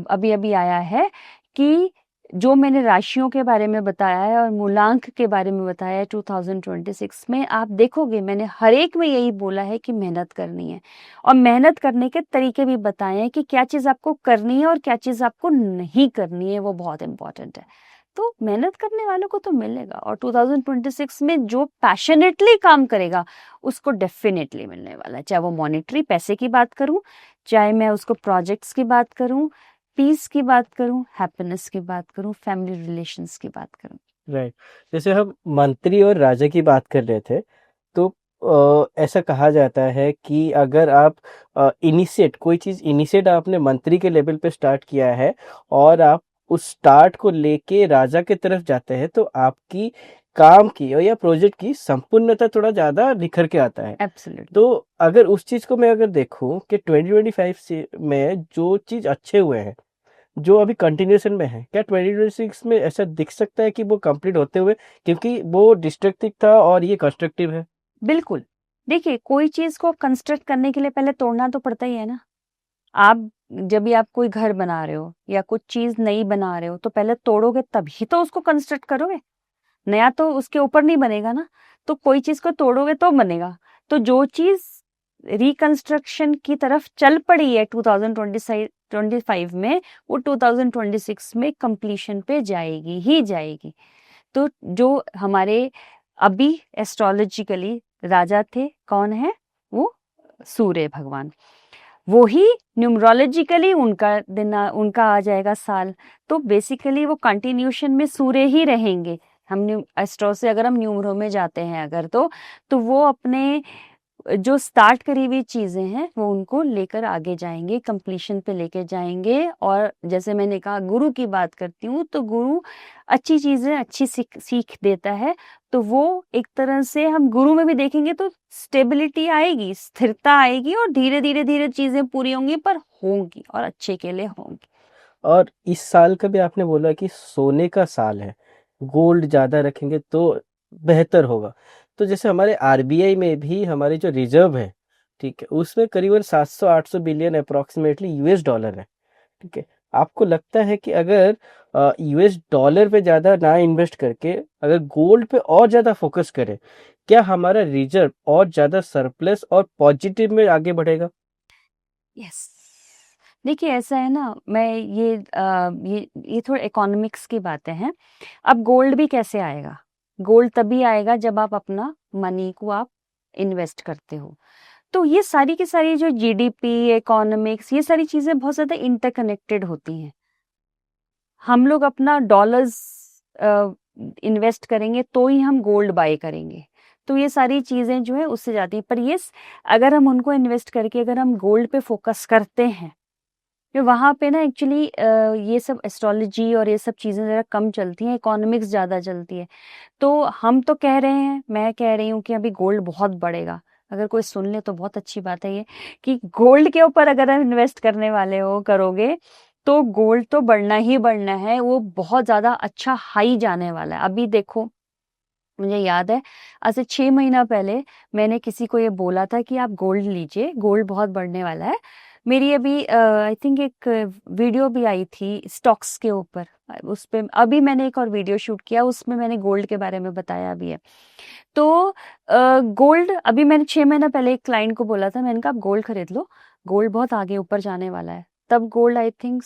अभी अभी आया है, कि जो मैंने राशियों के बारे में बताया है और मूलांक के बारे में बताया है 2026 में, आप देखोगे मैंने हर एक में यही बोला है कि मेहनत करनी है, और मेहनत करने के तरीके भी बताए हैं कि क्या चीज आपको करनी है और क्या चीज आपको नहीं करनी है, वो बहुत इंपॉर्टेंट है। तो मेहनत करने वालों को तो मिलेगा, और 2026 में जो पैशनेटली काम करेगा उसको डेफिनेटली मिलने वाला है। चाहे वो मॉनेटरी पैसे की बात करूं, चाहे मैं उसको प्रोजेक्ट्स की बात करूं, पीस की बात करूं, हैप्पीनेस की बात करूं, फैमिली रिलेशंस की बात करूं। राइट। जैसे हम मंत्री और राजा की बात कर रहे थे, तो ऐसा कहा जाता है कि अगर आप इनिशिएट कोई चीज़, इनिशिएट आपने मंत्री के लेवल पे स्टार्ट किया है और आप उस स्टार्ट को लेके राजा की तरफ जाते हैं, तो आपकी काम की और या प्रोजेक्ट की संपूर्णता थोड़ा ज़्यादा निखर के आता है। एब्सोल्युटली। तो अगर उस चीज़ को मैं अगर देखूं कि 2025 से में जो चीज़ अच्छे हुए हैं, जो अभी कंटिन्यूएशन में है, क्या 2026 में ऐसा दिख सकता है कि वो कंप्लीट होते हुए, क्योंकि वो डिस्ट्रक्टिव था और ये कंस्ट्रक्टिव है? बिल्कुल। देखिए, कोई चीज को कंस्ट्रक्ट करने के लिए पहले तोड़ना तो पड़ता ही है ना। आप जब भी आप कोई घर बना रहे हो या कुछ चीज नई बना रहे हो, तो पहले तोड़ोगे तभी तो उसको कंस्ट्रक्ट करोगे। नया तो उसके ऊपर नहीं बनेगा ना। तो कोई चीज को तोड़ोगे तो बनेगा। तो जो चीज रिकंस्ट्रक्शन की तरफ चल पड़ी है 2025 में, वो 2026 में कंप्लीशन पे जाएगी ही जाएगी। तो जो हमारे अभी एस्ट्रोलॉजिकली राजा थे, कौन है वो? सूर्य भगवान। वो ही न्यूमरोलॉजिकली उनका दिन उनका आ जाएगा साल। तो बेसिकली वो कंटिन्यूशन में सूर्य ही रहेंगे। हम एस्ट्रो से अगर हम न्यूमरो में जाते हैं अगर, तो वो अपने जो स्टार्ट करी हुई चीजें हैं वो उनको लेकर आगे जाएंगे, कंप्लीशन पे लेके जाएंगे। और जैसे मैंने कहा, गुरु की बात करती हूँ, तो गुरु अच्छी चीजें, अच्छी सीख देता है। तो वो एक तरह से हम गुरु में भी देखेंगे तो स्टेबिलिटी आएगी, स्थिरता आएगी, और धीरे धीरे धीरे चीजें पूरी होंगी, पर होंगी और अच्छे के लिए होंगी। और इस साल का भी आपने बोला कि सोने का साल है, गोल्ड ज़्यादा रखेंगे तो बेहतर होगा। तो जैसे हमारे आरबीआई में भी हमारे जो रिजर्व है, ठीक है, उसमें करीबन 700-800 बिलियन अप्रॉक्सीमेटली यूएस डॉलर है, ठीक है। आपको लगता है कि अगर यूएस डॉलर पे ज़्यादा ना इन्वेस्ट करके अगर गोल्ड पे और ज़्यादा फोकस करें, क्या हमारा रिजर्व और ज़्यादा सरप्लस और पॉजिटिव में आगे बढ़ेगा? यस। देखिए ऐसा है ना, मैं ये थोड़ा इकोनॉमिक्स की बातें हैं। अब गोल्ड भी कैसे आएगा? गोल्ड तभी आएगा जब आप अपना मनी को आप इन्वेस्ट करते हो। तो ये सारी की सारी जो जीडीपी, इकोनॉमिक्स, ये सारी चीज़ें बहुत ज़्यादा इंटरकनेक्टेड होती हैं। हम लोग अपना डॉलर्स इन्वेस्ट करेंगे तो ही हम गोल्ड बाय करेंगे। तो ये सारी चीज़ें जो है उससे जाती हैं। पर येस, अगर हम उनको इन्वेस्ट करके अगर हम गोल्ड पे फोकस करते हैं, तो वहाँ पे ना एक्चुअली ये सब एस्ट्रोलॉजी और ये सब चीज़ें ज़रा कम चलती हैं, इकोनॉमिक्स ज़्यादा चलती है। तो हम तो कह रहे हैं, मैं कह रही हूँ कि अभी गोल्ड बहुत बढ़ेगा। अगर कोई सुन ले तो बहुत अच्छी बात है ये, कि गोल्ड के ऊपर अगर आप इन्वेस्ट करने वाले हो, करोगे, तो गोल्ड तो बढ़ना ही बढ़ना है, वो बहुत ज़्यादा अच्छा हाई जाने वाला है। अभी देखो, मुझे याद है आज से 6 महीना पहले मैंने किसी को ये बोला था कि आप गोल्ड लीजिए, गोल्ड बहुत बढ़ने वाला है। मेरी अभी आई थिंक एक वीडियो भी आई थी स्टॉक्स के ऊपर। उस पे अभी मैंने एक और वीडियो शूट किया, उसमें मैंने गोल्ड के बारे में बताया भी है। तो गोल्ड अभी मैंने 6 महीना पहले एक क्लाइंट को बोला था, मैंने कहा आप गोल्ड खरीद लो, गोल्ड बहुत आगे ऊपर जाने वाला है। तब गोल्ड आई थिंक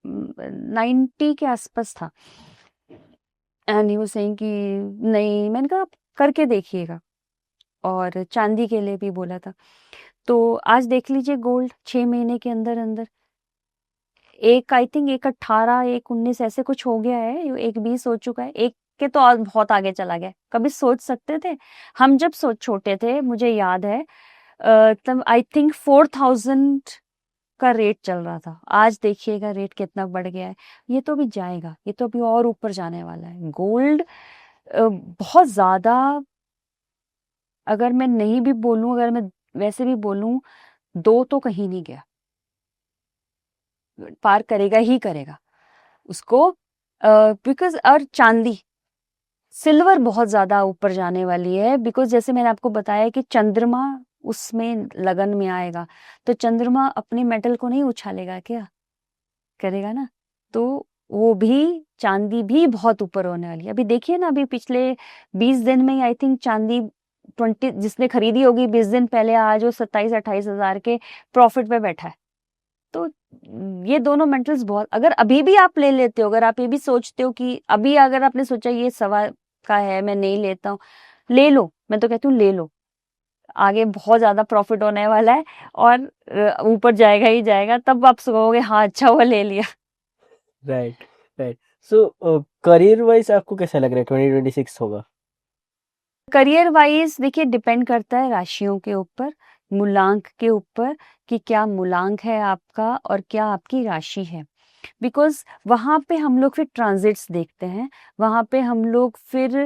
90 के आसपास था। एंड ही वाज सेइंग कि नहीं, मैंने कहा आप करके देखिएगा। और चांदी के लिए भी बोला था। तो आज देख लीजिए गोल्ड 6 महीने के अंदर-अंदर एक आई थिंक एक 18, एक 19 ऐसे कुछ हो गया है, एक 20 हो चुका है, एक के तो और बहुत आगे चला गया। कभी सोच सकते थे? हम जब छोटे थे, मुझे याद है तब आई थिंक 4000 का रेट चल रहा था। आज देखिएगा रेट कितना बढ़ गया है। ये तो अभी जाएगा, ये तो अभी और ऊपर जाने वाला है। गोल्ड बहुत ज़्यादा, अगर मैं नहीं भी बोलूँ, अगर मैं वैसे भी बोलूँ, 2 तो कहीं नहीं गया। पार करेगा ही करेगा उसको, बिकॉज़ और चांदी, सिल्वर बहुत ज़्यादा ऊपर जाने वाली है, बिकॉज़ जैसे मैंने आपको बताया कि चंद्रमा उसमें लगन में आएगा, तो चंद्रमा अपने मेटल को नहीं उछालेगा क्या? करेगा ना। तो वो भी, चांदी भी बहुत ऊपर होने वाली है। अभी देखिए ना, अभी पिछले 20 दिन में ही आई थिंक चांदी 20 जिसने खरीदी होगी 20 दिन पहले, आज वो 27-28 हज़ार के प्रॉफिट पे बैठा है। तो ये दोनों मेटल्स बहुत, अगर अभी भी आप ले लेते हो, अगर आप ये भी सोचते हो कि अभी अगर आपने सोचा ये सवा का है, मैं नहीं लेता हूँ, ले लो। मैं तो कहती हूँ ले लो। आगे बहुत ज़्यादा प्रॉफिट होने वाला है और ऊपर जाएगा ही जाएगा, तब आप कहोगे हाँ अच्छा हुआ ले लिया। Right, right. सो करियर वाइज़ आपको कैसा लग रहा है 2026 होगा? करियर वाइज देखिए, डिपेंड करता है राशियों के ऊपर, मूलांक के ऊपर, कि क्या मूलांक है आपका और क्या आपकी राशि है। बिकॉज़ वहाँ पे हम लोग फिर ट्रांजिट्स देखते हैं, वहाँ पे हम लोग फिर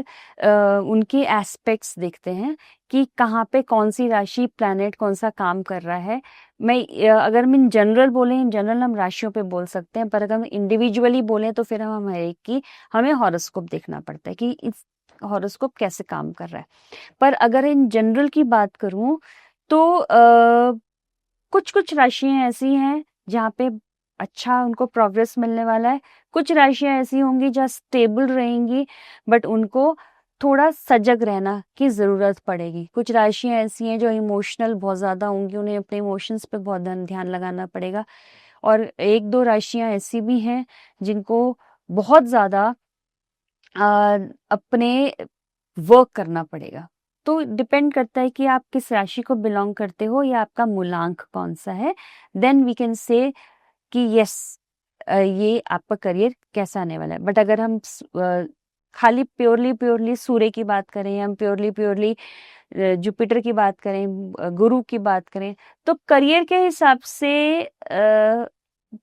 उनके एस्पेक्ट्स देखते हैं कि कहाँ पे कौन-सी राशि, प्लैनेट कौन-सा काम कर रहा है। अगर हम इन जनरल बोलें, इन जनरल हम राशियों पे बोल सकते हैं, पर अगर हम इंडिविजुअली बोलें तो फिर हम हर एक की, हमें हॉरोस्कोप देखना पड़ता है कि इस हॉरोस्कोप कैसे काम कर रहा है। पर अगर इन जनरल की बात करूँ तो कुछ-कुछ राशियाँ ऐसी हैं जहाँ पे अच्छा उनको प्रोग्रेस मिलने वाला है। कुछ राशियाँ ऐसी होंगी जहाँ स्टेबल रहेंगी, बट उनको थोड़ा सजग रहना की ज़रूरत पड़ेगी। कुछ राशियाँ ऐसी हैं जो इमोशनल बहुत ज़्यादा होंगी, उन्हें अपने इमोशंस पे बहुत ध्यान लगाना पड़ेगा। और 1-2 राशियाँ ऐसी भी हैं जिनको बहुत ज़्यादा अपने वर्क करना पड़ेगा। तो डिपेंड करता है कि आप किस राशि को बिलॉन्ग करते हो या आपका मूलांक कौन-सा है। देन वी कैन से कि यस, ये आपका करियर कैसा आने वाला है। बट अगर हम खाली प्योरली सूर्य की बात करें, हम प्योरली जुपिटर की बात करें, गुरु की बात करें, तो करियर के हिसाब से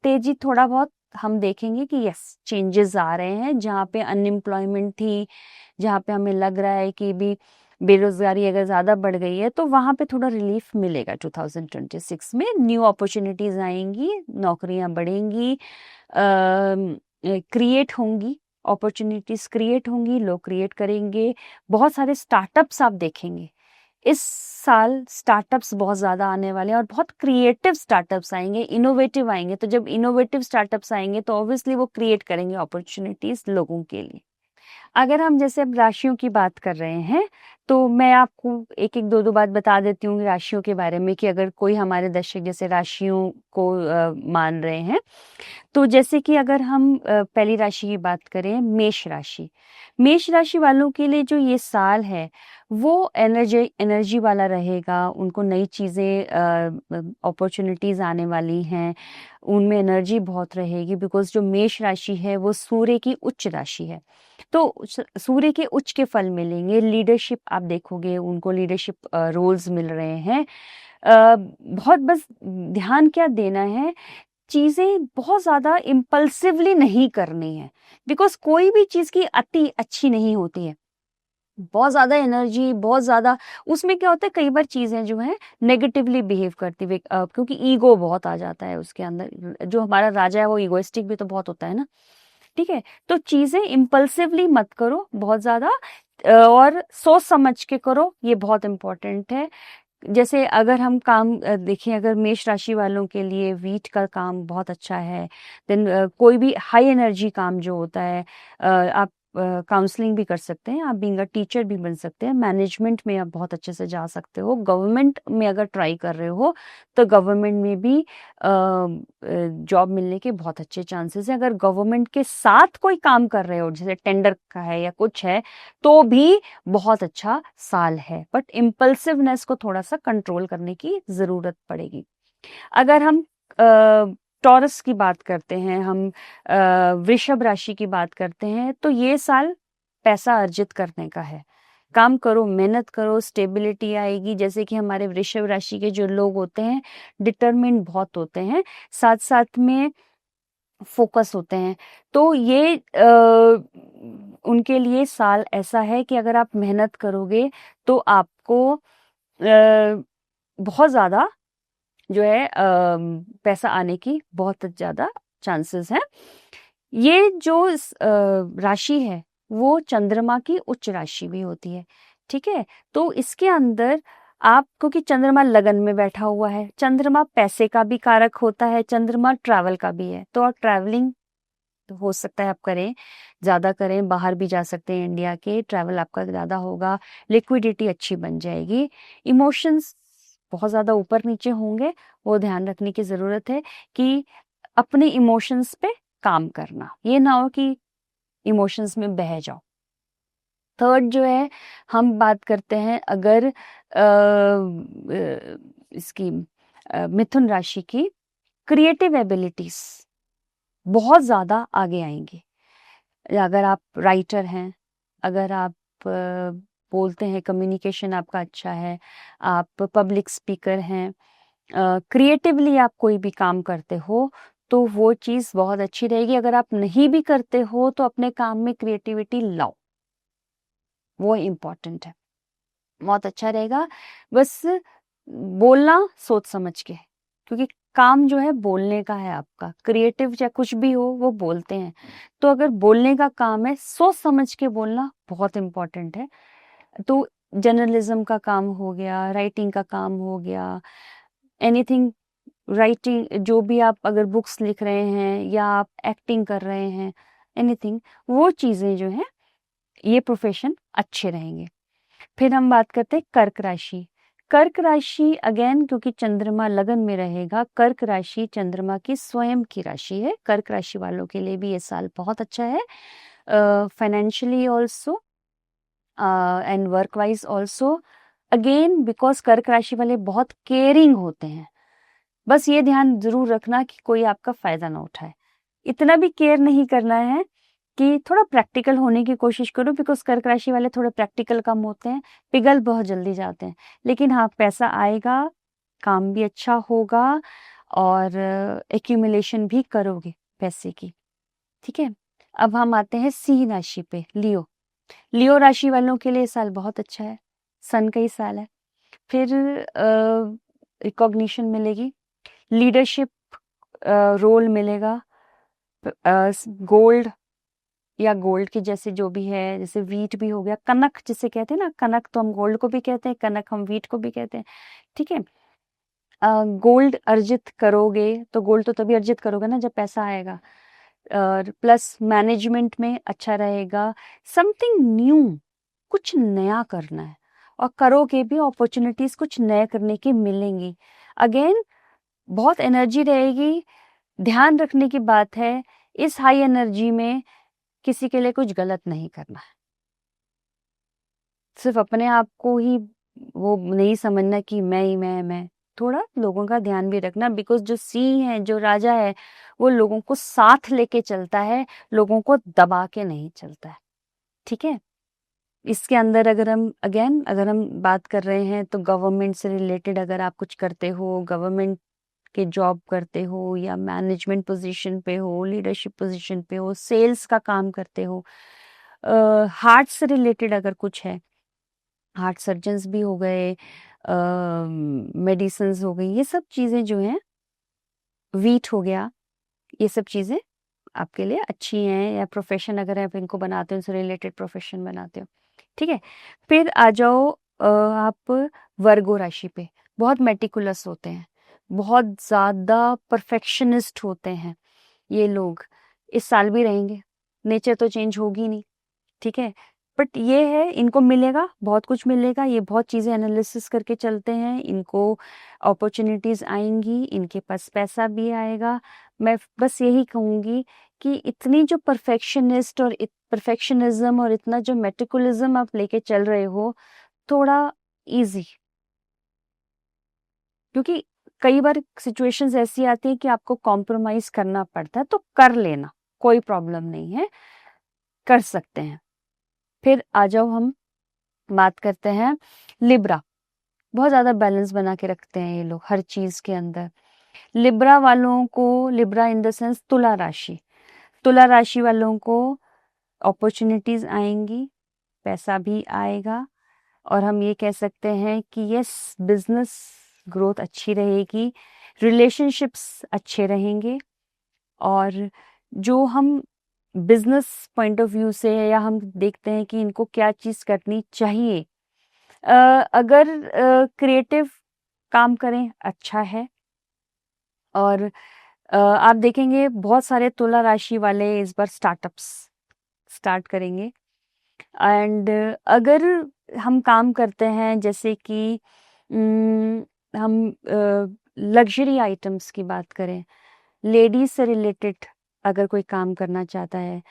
तेजी थोड़ा बहुत हम देखेंगे कि यस, चेंजेस आ रहे हैं। जहाँ पे अनएम्प्लॉयमेंट थी, जहाँ पे हमें लग रहा है कि भी बेरोज़गारी अगर ज़्यादा बढ़ गई है, तो वहाँ पे थोड़ा रिलीफ मिलेगा 2026 में। न्यू अपॉर्च्युनिटीज़ आएँगी, नौकरियाँ बढ़ेंगी, क्रिएट होंगी, अपॉर्च्युनिटीज़ क्रिएट होंगी, लोग क्रिएट करेंगे। बहुत सारे स्टार्टअप्स आप देखेंगे इस साल स्टार्टअप्स बहुत ज़्यादा आने वाले हैं और बहुत क्रिएटिव स्टार्टअप्स आएंगे, इनोवेटिव आएंगे। तो जब इनोवेटिव स्टार्टअप्स आएंगे तो ऑब्वियसली वो क्रिएट करेंगे अपॉर्चुनिटीज लोगों के लिए। अगर हम जैसे अब राशियों की बात कर रहे हैं तो मैं आपको एक एक दो दो बात बता देती हूँ राशियों के बारे में, कि अगर कोई हमारे दर्शक जैसे राशियों को मान रहे हैं, तो जैसे कि अगर हम पहली राशि की बात करें, मेष राशि। मेष राशि वालों के लिए जो ये साल है वो एनर्जी वाला रहेगा। उनको नई चीज़ें, अपॉर्चुनिटीज़ आने वाली हैं, उनमें एनर्जी बहुत रहेगी। बिकॉज जो मेष राशि है वो सूर्य की उच्च राशि है, तो सूर्य के उच्च के फल मिलेंगे। लीडरशिप आप देखोगे, उनको लीडरशिप रोल्स मिल रहे हैं। बहुत बस ध्यान क्या देना है, चीज़ें बहुत ज़्यादा इम्पल्सिवली नहीं करनी है। बिकॉज कोई भी चीज़ की अति अच्छी नहीं होती है। बहुत ज़्यादा एनर्जी, बहुत ज़्यादा उसमें क्या होता है, कई बार चीज़ें जो हैं नेगेटिवली बिहेव करती हुई, क्योंकि ईगो बहुत आ जाता है उसके अंदर। जो हमारा राजा है वो ईगोइस्टिक भी तो बहुत होता है ना, ठीक है। तो चीज़ें इम्पल्सिवली मत करो बहुत ज़्यादा, और सोच समझ के करो, ये बहुत इम्पोर्टेंट है। जैसे अगर हम काम देखें, अगर मेष राशि वालों के लिए वीट का काम बहुत अच्छा है। देन कोई भी हाई एनर्जी काम जो होता है, आप काउंसलिंग भी कर सकते हैं, आप बीइंग अ टीचर भी बन सकते हैं, मैनेजमेंट में आप बहुत अच्छे से जा सकते हो। गवर्नमेंट में अगर ट्राई कर रहे हो तो गवर्नमेंट में भी जॉब मिलने के बहुत अच्छे चांसेस हैं। अगर गवर्नमेंट के साथ कोई काम कर रहे हो, जैसे टेंडर का है या कुछ है, तो भी बहुत अच्छा साल है। बट इम्पल्सिवनेस को थोड़ा सा कंट्रोल करने की ज़रूरत पड़ेगी। अगर हम टॉरस की बात करते हैं, हम वृषभ राशि की बात करते हैं, तो ये साल पैसा अर्जित करने का है। काम करो, मेहनत करो, स्टेबिलिटी आएगी। जैसे कि हमारे वृषभ राशि के जो लोग होते हैं डिटरमिन्ड बहुत होते हैं, साथ साथ में फोकस होते हैं। तो ये उनके लिए साल ऐसा है कि अगर आप मेहनत करोगे तो आपको बहुत ज़्यादा जो है पैसा आने की बहुत ज़्यादा चांसेस हैं। ये जो राशि है वो चंद्रमा की उच्च राशि भी होती है, ठीक है। तो इसके अंदर आप, क्योंकि चंद्रमा लगन में बैठा हुआ है, चंद्रमा पैसे का भी कारक होता है, चंद्रमा ट्रैवल का भी है। तो ट्रैवलिंग तो हो सकता है आप करें, ज़्यादा करें, बाहर भी जा सकते हैं इंडिया के, ट्रैवल आपका ज़्यादा होगा, लिक्विडिटी अच्छी बन जाएगी। इमोशंस बहुत ज़्यादा ऊपर नीचे होंगे, वो ध्यान रखने की ज़रूरत है कि अपने इमोशंस पे काम करना, ये ना हो कि इमोशंस में बह जाओ। थर्ड जो है, हम बात करते हैं अगर इसकी मिथुन राशि की, क्रिएटिव एबिलिटीज बहुत ज़्यादा आगे आएंगी। अगर आप राइटर हैं, अगर आप बोलते हैं, कम्युनिकेशन आपका अच्छा है, आप पब्लिक स्पीकर हैं, क्रिएटिवली आप कोई भी काम करते हो, तो वो चीज़ बहुत अच्छी रहेगी। अगर आप नहीं भी करते हो तो अपने काम में क्रिएटिविटी लाओ, वो इम्पॉर्टेंट है, बहुत अच्छा रहेगा। बस बोलना सोच समझ के, क्योंकि काम जो है बोलने का है आपका, क्रिएटिव या कुछ भी हो वो बोलते हैं। तो अगर बोलने का काम है, सोच समझ के बोलना बहुत इम्पोर्टेंट है। तो जर्नलिज्म का काम हो गया, राइटिंग का काम हो गया, एनीथिंग, राइटिंग, जो भी आप अगर बुक्स लिख रहे हैं या आप एक्टिंग कर रहे हैं, एनीथिंग, वो चीज़ें जो हैं, ये प्रोफेशन अच्छे रहेंगे। फिर हम बात करते हैं कर्क राशि। कर्क राशि अगेन, क्योंकि चंद्रमा लगन में रहेगा, कर्क राशि चंद्रमा की स्वयं की राशि है। कर्क राशि वालों के लिए भी ये साल बहुत अच्छा है, financially also and work wise also. Again because कर्क राशि वाले बहुत केयरिंग होते हैं। बस ये ध्यान जरूर रखना कि कोई आपका फायदा ना उठाए। इतना भी केयर नहीं करना है कि थोड़ा प्रैक्टिकल होने की कोशिश करो, बिकॉज कर्क राशि वाले थोड़े प्रैक्टिकल कम होते हैं, पिघल बहुत जल्दी जाते हैं। लेकिन हाँ, पैसा आएगा, काम भी अच्छा होगा और एक्यूमुलेशन भी करोगे पैसे की, ठीक है। अब हम आते हैं सिंह राशि पे, लियो। लियो राशि वालों के लिए साल बहुत अच्छा है, सन का ही साल है। फिर रिकॉग्निशन मिलेगी, लीडरशिप रोल मिलेगा, गोल्ड या गोल्ड के जैसे जो भी है, जैसे वीट भी हो गया, कनक जिसे कहते हैं ना, कनक तो हम गोल्ड को भी कहते हैं, कनक हम वीट को भी कहते हैं, ठीक है। गोल्ड अर्जित करोगे तो गोल्ड तो तभी अर्जित करोगे ना जब पैसा आएगा, और प्लस मैनेजमेंट में अच्छा रहेगा, समथिंग न्यू, कुछ नया करना है, और करोगे भी, अपॉर्चुनिटीज कुछ नए करने की मिलेंगी। अगेन बहुत एनर्जी रहेगी। ध्यान रखने की बात है, इस हाई एनर्जी में किसी के लिए कुछ गलत नहीं करना है। सिर्फ अपने आप को ही वो नहीं समझना कि मैं ही मैं, थोड़ा लोगों का ध्यान भी रखना, बिकॉज जो सिंह है, जो राजा है, वो लोगों को साथ लेके चलता है, लोगों को दबा के नहीं चलता है, ठीक है। इसके अंदर अगर हम बात कर रहे हैं तो गवर्नमेंट से रिलेटेड अगर आप कुछ करते हो, गवर्नमेंट के जॉब करते हो, या मैनेजमेंट पोजीशन पे हो, लीडरशिप पोजीशन पे हो, सेल्स का काम करते हो, हार्ट से रिलेटेड अगर कुछ है, हार्ट सर्जन्स भी हो गए, मेडिसिन्स हो गई, ये सब चीज़ें जो हैं, वीट हो गया, ये सब चीज़ें आपके लिए अच्छी हैं, या प्रोफेशन अगर आप इनको बनाते हो, इनसे रिलेटेड प्रोफेशन बनाते हो, ठीक है। फिर आ जाओ आप वर्गो राशि पे। बहुत मेटिकुलस होते हैं, बहुत ज़्यादा परफेक्शनिस्ट होते हैं ये लोग। इस साल भी रहेंगे, नेचर तो चेंज होगी नहीं, ठीक है। बट ये है, इनको मिलेगा, बहुत कुछ मिलेगा, ये बहुत चीज़ें एनालिसिस करके चलते हैं, इनको अपॉर्चुनिटीज़ आएंगी, इनके पास पैसा भी आएगा। मैं बस यही कहूँगी कि इतनी जो परफेक्शनिस्ट और परफेक्शनिज्म और इतना जो मेटिकुलिज्म आप लेके चल रहे हो, थोड़ा इजी, क्योंकि कई बार सिचुएशंस ऐसी आती है कि आपको कॉम्प्रोमाइज करना पड़ता है, तो कर लेना, कोई प्रॉब्लम नहीं है, कर सकते हैं। फिर आ जाओ, हम बात करते हैं लिब्रा। बहुत ज़्यादा बैलेंस बना के रखते हैं ये लोग हर चीज़ के अंदर। लिब्रा वालों को, लिब्रा इन द सेंस तुला राशि वालों को अपॉर्चुनिटीज़ आएंगी, पैसा भी आएगा, और हम ये कह सकते हैं कि यस, बिजनेस ग्रोथ अच्छी रहेगी, रिलेशनशिप्स अच्छे रहेंगे, और जो हम बिजनेस पॉइंट ऑफ व्यू से, या हम देखते हैं कि इनको क्या चीज़ करनी चाहिए, अगर क्रिएटिव काम करें अच्छा है। और आप देखेंगे बहुत सारे तुला राशि वाले इस बार स्टार्टअप्स स्टार्ट करेंगे। एंड अगर हम काम करते हैं, जैसे कि हम लग्जरी आइटम्स की बात करें, लेडीज से रिलेटेड अगर कोई काम करना चाहता है,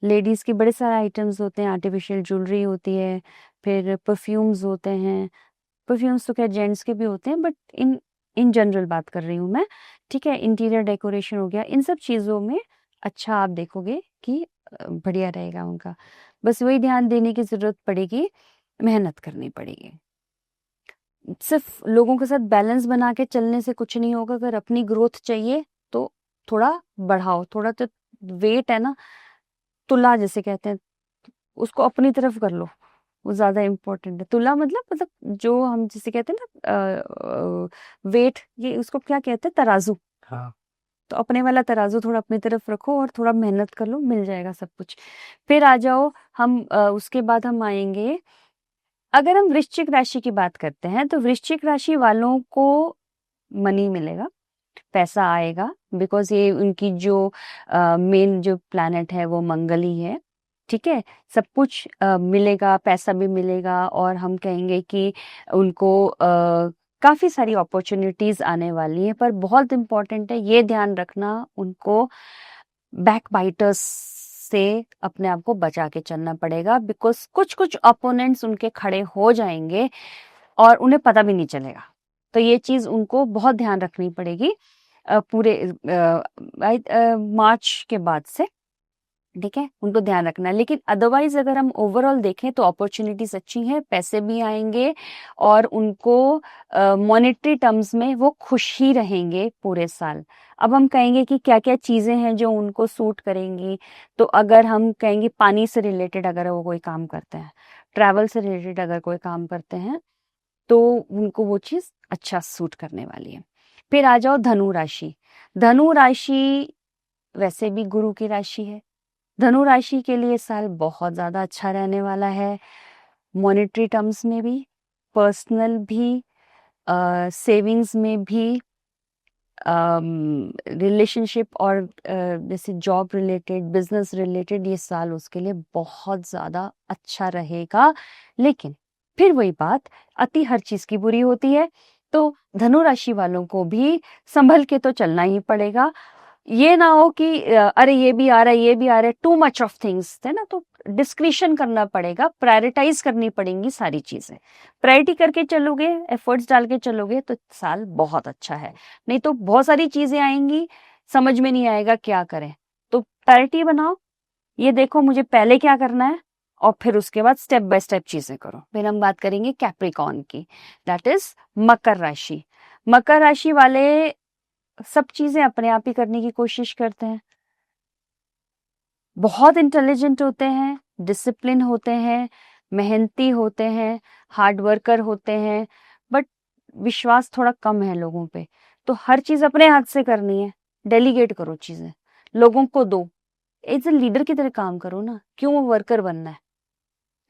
लेडीज़ के बड़े सारे आइटम्स होते हैं, आर्टिफिशियल ज्वेलरी होती है, फिर परफ्यूम्स होते हैं। परफ्यूम्स तो खैर जेंट्स के भी होते हैं, बट इन जनरल बात कर रही हूँ मैं, ठीक है। इंटीरियर डेकोरेशन हो गया, इन सब चीज़ों में अच्छा आप देखोगे कि बढ़िया रहेगा उनका। बस वही ध्यान देने की ज़रूरत पड़ेगी, मेहनत करनी पड़ेगी। सिर्फ लोगों के साथ बैलेंस बना के चलने से कुछ नहीं होगा। अगर अपनी ग्रोथ चाहिए तो थोड़ा बढ़ाओ, थोड़ा तो वेट है ना, तुला जिसे कहते हैं, उसको अपनी तरफ कर लो, वो ज़्यादा इम्पोर्टेंट है। तुला मतलब जो हम जिसे कहते हैं ना वेट, ये उसको क्या कहते हैं, तराजू। हाँ। तो अपने वाला तराजू थोड़ा अपनी तरफ रखो और थोड़ा मेहनत कर लो, मिल जाएगा सब कुछ। फिर आ जाओ, हम उसके बाद हम आएंगे, अगर हम वृश्चिक राशि की बात करते हैं, तो वृश्चिक राशि वालों को मनी मिलेगा, पैसा आएगा, बिकॉज ये उनकी जो मेन जो प्लैनेट है वो मंगल ही है, ठीक है। सब कुछ मिलेगा, पैसा भी मिलेगा, और हम कहेंगे कि उनको काफ़ी सारी अपॉर्चुनिटीज़ आने वाली हैं। पर बहुत इम्पॉर्टेंट है ये ध्यान रखना, उनको बैक बाइटर्स से अपने आप को बचा के चलना पड़ेगा, बिकॉज कुछ कुछ अपोनेंट्स उनके खड़े हो जाएंगे और उन्हें पता भी नहीं चलेगा। तो ये चीज़ उनको बहुत ध्यान रखनी पड़ेगी पूरे मार्च के बाद से, ठीक है, उनको ध्यान रखना है। लेकिन अदरवाइज अगर हम ओवरऑल देखें तो अपॉर्चुनिटीज अच्छी हैं, पैसे भी आएंगे, और उनको मॉनेटरी टर्म्स में वो खुश ही रहेंगे पूरे साल। अब हम कहेंगे कि क्या क्या चीज़ें हैं जो उनको सूट करेंगी, तो अगर हम कहेंगे पानी से रिलेटेड अगर वो कोई काम करते हैं, ट्रैवल से रिलेटेड अगर कोई काम करते हैं, तो उनको वो चीज़ अच्छा सूट करने वाली है। फिर आ जाओ धनु राशि। धनु राशि वैसे भी गुरु की राशि है, धनु राशि के लिए साल बहुत ज़्यादा अच्छा रहने वाला है, मॉनेटरी टर्म्स में भी, पर्सनल भी, सेविंग्स में भी, रिलेशनशिप और जैसे जॉब रिलेटेड, बिजनेस रिलेटेड, ये साल उसके लिए बहुत ज़्यादा अच्छा रहेगा। लेकिन फिर वही बात, अति हर चीज़ की बुरी होती है, तो धनु राशि वालों को भी संभल के तो चलना ही पड़ेगा। ये ना हो कि अरे ये भी आ रहा है, ये भी आ रहा है, टू मच ऑफ थिंग्स है ना, तो डिस्क्रिशन करना पड़ेगा, प्रायोरिटाइज करनी पड़ेंगी सारी चीजें। प्रायोरिटी करके चलोगे, एफर्ट्स डाल के चलोगे तो साल बहुत अच्छा है। नहीं तो बहुत सारी चीजें आएंगी, समझ में नहीं आएगा क्या करें। तो प्रायोरिटी बनाओ, ये देखो मुझे पहले क्या करना है, और फिर उसके बाद स्टेप बाय स्टेप चीजें करो। फिर हम बात करेंगे कैप्रिकॉर्न की, दैट इज मकर राशि। मकर राशि वाले सब चीजें अपने आप ही करने की कोशिश करते हैं, बहुत इंटेलिजेंट होते हैं, डिसिप्लिन होते हैं, मेहनती होते हैं, हार्ड वर्कर होते हैं, बट विश्वास थोड़ा कम है लोगों पे। तो हर चीज अपने हाथ से करनी है, डेलीगेट करो चीजें, लोगों को दो, एज ए लीडर की तरह काम करो ना, क्यों वर्कर बनना है।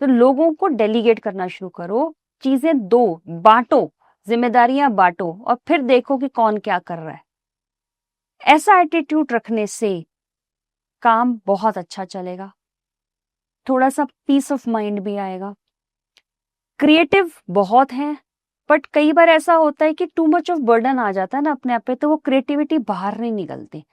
तो लोगों को डेलीगेट करना शुरू करो, चीजें दो, बांटो, जिम्मेदारियां बांटो, और फिर देखो कि कौन क्या कर रहा है। ऐसा एटीट्यूड रखने से काम बहुत अच्छा चलेगा, थोड़ा सा पीस ऑफ माइंड भी आएगा। क्रिएटिव बहुत हैं, बट कई बार ऐसा होता है कि टू मच ऑफ बर्डन आ जाता है ना अपने आप पे, तो वो क्रिएटिविटी बाहर नहीं निकलती।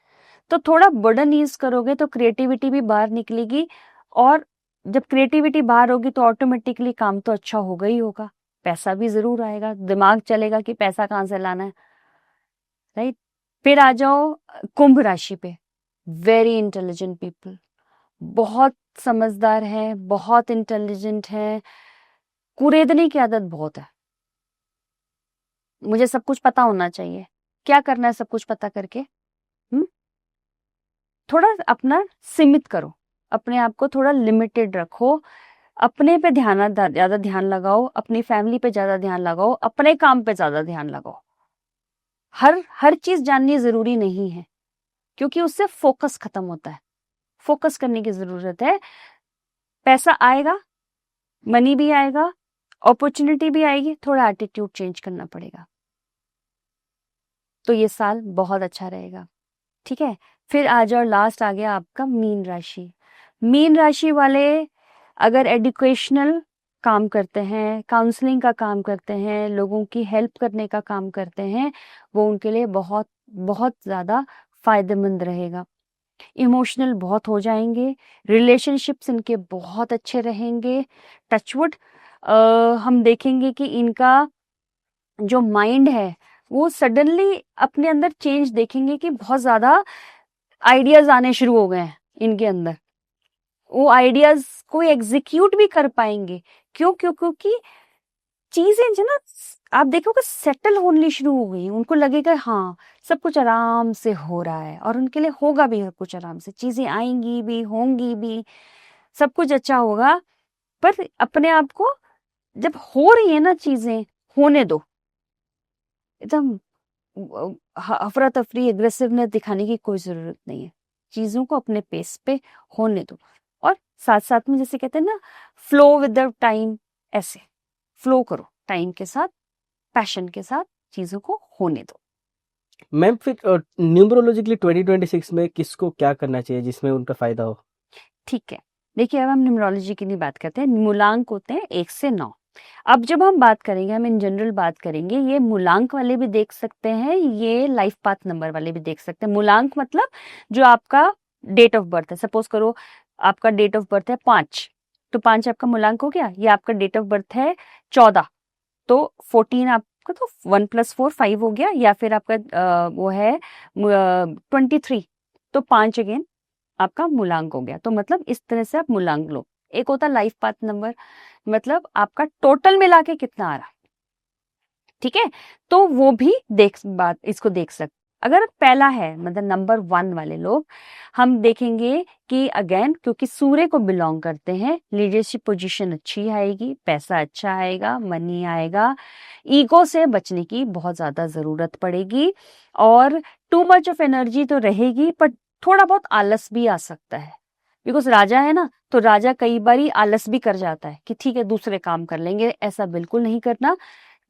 तो थोड़ा बर्डन ईज करोगे तो क्रिएटिविटी भी बाहर निकलेगी, और जब क्रिएटिविटी बाहर होगी तो ऑटोमेटिकली काम तो अच्छा होगा ही होगा, पैसा भी जरूर आएगा, दिमाग चलेगा कि पैसा कहाँ से लाना है, राइट। फिर आ जाओ कुंभ राशि पे, वेरी इंटेलिजेंट पीपल, बहुत समझदार हैं, बहुत इंटेलिजेंट हैं, कुरेदने की आदत बहुत है, मुझे सब कुछ पता होना चाहिए, क्या करना है सब कुछ पता करके। थोड़ा अपना सीमित करो, अपने आप को थोड़ा लिमिटेड रखो, अपने पे ज्यादा ध्यान लगाओ, अपनी फैमिली पे ज्यादा ध्यान लगाओ, अपने काम पे ज्यादा ध्यान लगाओ। हर चीज जाननी जरूरी नहीं है, क्योंकि उससे फोकस खत्म होता है। फोकस करने की जरूरत है, पैसा आएगा, मनी भी आएगा, अपॉर्चुनिटी भी आएगी, थोड़ा एटीट्यूड चेंज करना पड़ेगा। तो ये साल बहुत अच्छा रहेगा, ठीक है। फिर आ जाओ, लास्ट आ गया आपका मीन राशि। मीन राशि वाले अगर एजुकेशनल काम करते हैं, काउंसलिंग का काम करते हैं, लोगों की हेल्प करने का काम करते हैं, वो उनके लिए बहुत बहुत ज़्यादा फायदेमंद रहेगा। इमोशनल बहुत हो जाएंगे, रिलेशनशिप्स इनके बहुत अच्छे रहेंगे, टचवुड। हम देखेंगे कि इनका जो माइंड है वो सडनली अपने अंदर चेंज देखेंगे कि बहुत ज़्यादा आइडियाज आने शुरू हो गए हैं इनके अंदर, वो आइडियाज को एग्जीक्यूट भी कर पाएंगे। क्यों क्यों क्योंकि चीजें जो ना, आप देखोगे सेटल होने शुरू हो गई, उनको लगेगा हाँ सब कुछ आराम से हो रहा है, और उनके लिए होगा भी सब कुछ आराम से, चीजें आएंगी भी, होंगी भी, सब कुछ अच्छा होगा। पर अपने आप को जब हो रही है ना चीजें, होने दो, एकदम अफरा तफरी एग्रेसिवनेस दिखाने की कोई जरूरत नहीं है, चीजों को अपने पेस पे होने दो। और साथ साथ में जैसे कहते हैं ना, फ्लो विद द टाइम, ऐसे फ्लो करो टाइम के साथ, पैशन के साथ, चीजों को होने दो। मैम फिर न्यूमरोलॉजिकली 2026 में किसको क्या करना चाहिए जिसमें उनका फायदा हो? ठीक है, देखिए अब हम न्यूमरोलॉजी की नहीं बात करते हैं, मूलांक होते हैं 1 से 9। अब जब हम बात करेंगे, हम इन जनरल बात करेंगे, ये मूलांक वाले भी देख सकते हैं, ये लाइफ पाथ नंबर वाले भी देख सकते हैं। मूलांक मतलब जो आपका डेट ऑफ बर्थ है, सपोज करो आपका डेट ऑफ बर्थ है 5, तो 5 आपका मूलांक हो गया। ये आपका डेट ऑफ बर्थ है 14, तो 14 आपका, तो 1 + 4 5 हो गया। या फिर आपका वो है 23, तो 5 अगेन आपका मूलांक हो गया। तो मतलब इस तरह से आप मूलांक लो। एक होता है लाइफ पाथ नंबर, मतलब आपका टोटल मिला के कितना आ रहा, ठीक है। तो वो भी इसको देख सकते। अगर पहला है मतलब नंबर 1 वाले लोग, हम देखेंगे कि अगेन क्योंकि सूर्य को बिलोंग करते हैं, लीडरशिप पोजीशन अच्छी आएगी, पैसा अच्छा आएगा, मनी आएगा, ईगो से बचने की बहुत ज्यादा जरूरत पड़ेगी, और टू मच ऑफ एनर्जी तो रहेगी, पर थोड़ा बहुत आलस भी आ सकता है, बिकॉज राजा है ना, तो राजा कई बार आलस भी कर जाता है कि ठीक है दूसरे काम कर लेंगे। ऐसा बिल्कुल नहीं करना।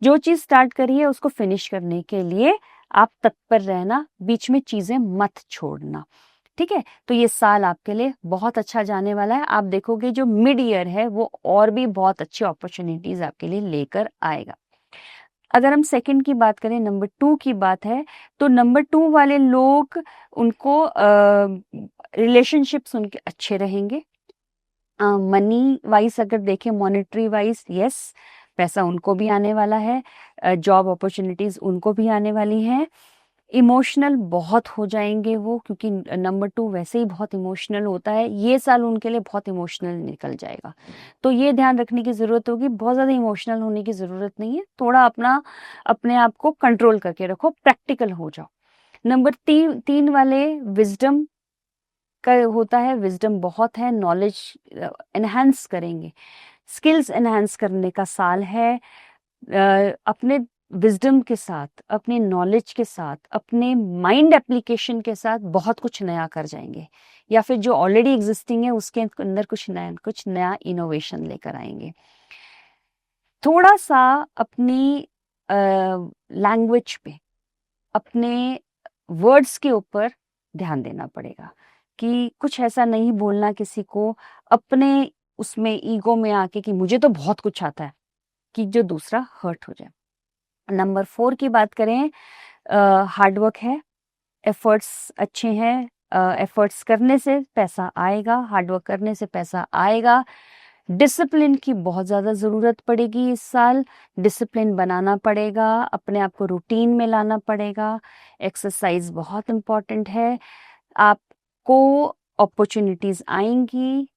जो चीज स्टार्ट करी है उसको फिनिश करने के लिए आप तत्पर रहना, बीच में चीजें मत छोड़ना। ठीक है, तो ये साल आपके लिए बहुत अच्छा जाने वाला है। आप देखोगे जो मिड ईयर है वो और भी बहुत अच्छी अपॉर्चुनिटीज आपके लिए लेकर आएगा। अगर हम सेकंड की बात करें, नंबर 2 की बात है, तो नंबर 2 वाले लोग, उनको रिलेशनशिप्स उनके अच्छे रहेंगे। मनी वाइज अगर देखें, मॉनेटरी वाइज, यस, पैसा उनको भी आने वाला है, जॉब अपॉर्चुनिटीज उनको भी आने वाली हैं। इमोशनल बहुत हो जाएंगे वो, क्योंकि नंबर 2 वैसे ही बहुत इमोशनल होता है। ये साल उनके लिए बहुत इमोशनल निकल जाएगा, तो ये ध्यान रखने की जरूरत होगी। बहुत ज्यादा इमोशनल होने की जरूरत नहीं है, थोड़ा अपने आप को कंट्रोल करके रखो, प्रैक्टिकल हो जाओ। नंबर 3 वाले विजडम का होता है, विजडम बहुत है, नॉलेज एनहांस करेंगे, स्किल्स एनहांस करने का साल है। अपने विजडम के साथ, अपने नॉलेज के साथ, अपने माइंड एप्लीकेशन के साथ बहुत कुछ नया कर जाएंगे, या फिर जो ऑलरेडी एग्जिस्टिंग है उसके अंदर कुछ नया इनोवेशन लेकर आएंगे। थोड़ा सा अपनी लैंग्वेज पे, अपने वर्ड्स के ऊपर ध्यान देना पड़ेगा कि कुछ ऐसा नहीं बोलना किसी को अपने उसमें ईगो में आके कि मुझे तो बहुत कुछ आता है, कि जो दूसरा हर्ट हो जाए। नंबर 4 की बात करें, हार्डवर्क है, एफर्ट्स अच्छे हैं, एफर्ट्स करने से पैसा आएगा, हार्डवर्क करने से पैसा आएगा। डिसिप्लिन की बहुत ज़्यादा ज़रूरत पड़ेगी इस साल, डिसिप्लिन बनाना पड़ेगा, अपने आप को रूटीन में लाना पड़ेगा। एक्सरसाइज बहुत इम्पॉर्टेंट है। आपको अपॉर्चुनिटीज़ आएंगी,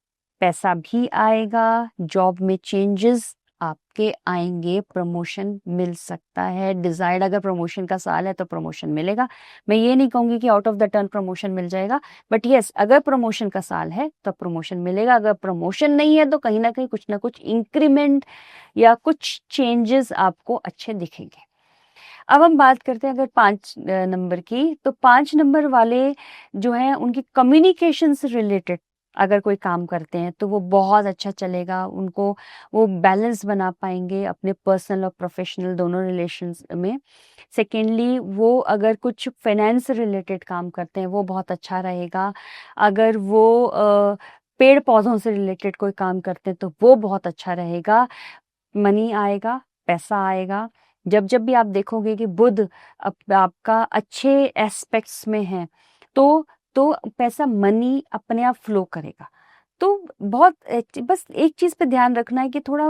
पैसा भी आएगा, जॉब में चेंजेस आपके आएंगे, प्रमोशन मिल सकता है। डिजायर्ड अगर प्रमोशन का साल है तो प्रमोशन मिलेगा। मैं ये नहीं कहूंगी कि out of the turn promotion मिल जाएगा, बट यस, अगर प्रमोशन का साल है तो प्रमोशन मिलेगा। अगर प्रमोशन नहीं है तो कहीं ना कहीं कुछ ना कुछ इंक्रीमेंट या कुछ चेंजेस आपको अच्छे दिखेंगे। अब हम बात करते हैं अगर 5 नंबर की, तो 5 नंबर वाले जो है उनकी कम्युनिकेशन से रिलेटेड अगर कोई काम करते हैं तो वो बहुत अच्छा चलेगा। उनको वो बैलेंस बना पाएंगे अपने पर्सनल और प्रोफेशनल दोनों रिलेशंस में। सेकेंडली, वो अगर कुछ फाइनेंस रिलेटेड काम करते हैं वो बहुत अच्छा रहेगा। अगर वो पेड़ पौधों से रिलेटेड कोई काम करते हैं तो वो बहुत अच्छा रहेगा। मनी आएगा, पैसा आएगा। जब जब भी आप देखोगे कि बुध आपका अच्छे एस्पेक्ट्स में है, तो पैसा, मनी अपने आप फ्लो करेगा। तो बहुत बस एक चीज पे ध्यान रखना है कि थोड़ा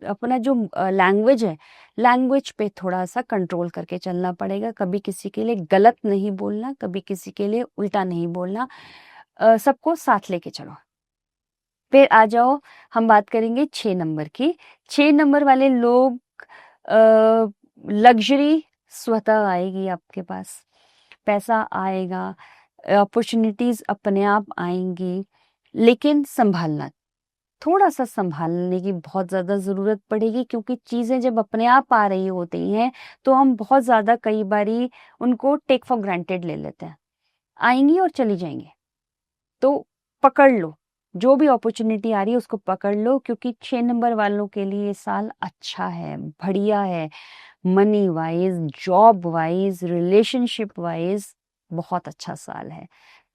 अपना जो लैंग्वेज है, लैंग्वेज पे थोड़ा सा कंट्रोल करके चलना पड़ेगा। कभी किसी के लिए गलत नहीं बोलना, कभी किसी के लिए उल्टा नहीं बोलना, सबको साथ लेके चलो। फिर आ जाओ, हम बात करेंगे 6 नंबर की। 6 नंबर वाले लोग, लग्जरी स्वतः आएगी आपके पास, पैसा आएगा, अपॉर्चुनिटीज अपने आप आएंगी, लेकिन संभालना, थोड़ा सा संभालने की बहुत ज़्यादा ज़रूरत पड़ेगी, क्योंकि चीज़ें जब अपने आप आ रही होती हैं तो हम बहुत ज़्यादा कई बारी उनको टेक फॉर ग्रांटेड ले लेते हैं। आएंगी और चली जाएंगी, तो पकड़ लो, जो भी अपॉर्चुनिटी आ रही है उसको पकड़ लो, क्योंकि 6 नंबर वालों के लिए ये साल अच्छा है, बढ़िया है। Money wise, job wise, relationship wise बहुत अच्छा साल है।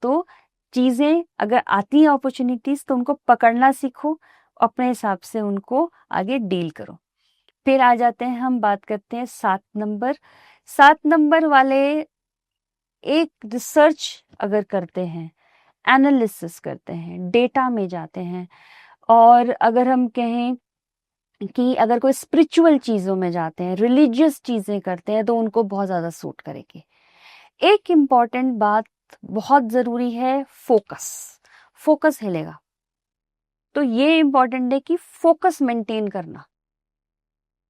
तो चीजें अगर आती हैं अपॉर्चुनिटीज तो उनको पकड़ना सीखो, अपने हिसाब से उनको आगे डील करो। फिर आ जाते हैं, हम बात करते हैं 7 नंबर। 7 नंबर वाले एक रिसर्च अगर करते हैं, एनालिसिस करते हैं, डेटा में जाते हैं, और अगर हम कहें कि अगर कोई स्पिरिचुअल चीजों में जाते हैं, रिलीजियस चीजें करते हैं, तो उनको बहुत ज्यादा सूट करेगी। एक इम्पॉर्टेंट बात बहुत जरूरी है, फोकस। फोकस हिलेगा, तो ये इम्पॉर्टेंट है कि फोकस मेंटेन करना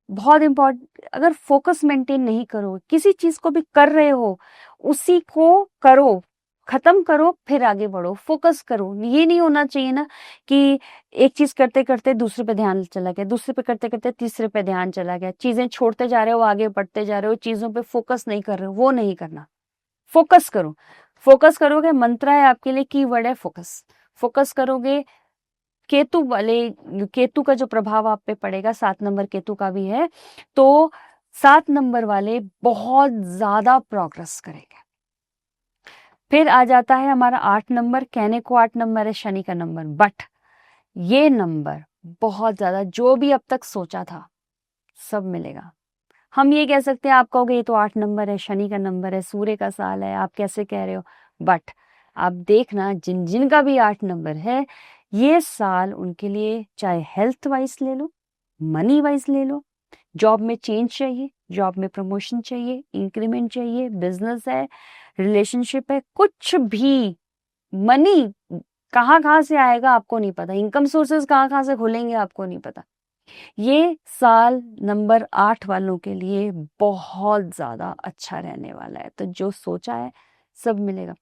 बहुत इम्पोर्टेंट। अगर फोकस मेंटेन नहीं करो, किसी चीज को भी कर रहे हो उसी को करो, खत्म करो, फिर आगे बढ़ो, फोकस करो। ये नहीं होना चाहिए ना कि एक चीज करते करते दूसरे पे ध्यान चला गया, दूसरे पे करते करते तीसरे पे ध्यान चला गया, चीजें छोड़ते जा रहे हो, आगे बढ़ते जा रहे हो, चीजों पे फोकस नहीं कर रहे हो, वो नहीं करना। फोकस करो। फोकस करोगे, मंत्र है आपके लिए, कीवर्ड है फोकस। फोकस करोगे केतु का जो प्रभाव आप पे पड़ेगा, 7 नंबर केतु का भी है, तो 7 नंबर वाले बहुत ज्यादा प्रोग्रेस करेंगे। फिर आ जाता है हमारा 8 नंबर। कहने को 8 नंबर है शनि का नंबर, बट ये नंबर बहुत ज्यादा जो भी अब तक सोचा था सब मिलेगा। हम ये कह सकते हैं, आप कहोगे ये तो 8 नंबर है, शनि का नंबर है, सूर्य का साल है, आप कैसे कह रहे हो, बट आप देखना जिन जिन का भी 8 नंबर है, ये साल उनके लिए, चाहे हेल्थ वाइज ले लो, मनी वाइज ले लो, जॉब में चेंज चाहिए, जॉब में प्रमोशन चाहिए, इंक्रीमेंट चाहिए, बिजनेस है, रिलेशनशिप है, कुछ भी, मनी कहाँ कहाँ से आएगा आपको नहीं पता, इनकम सोर्सेज कहाँ कहाँ से खुलेंगे आपको नहीं पता। ये साल नंबर 8 वालों के लिए बहुत ज्यादा अच्छा रहने वाला है। तो जो सोचा है सब मिलेगा।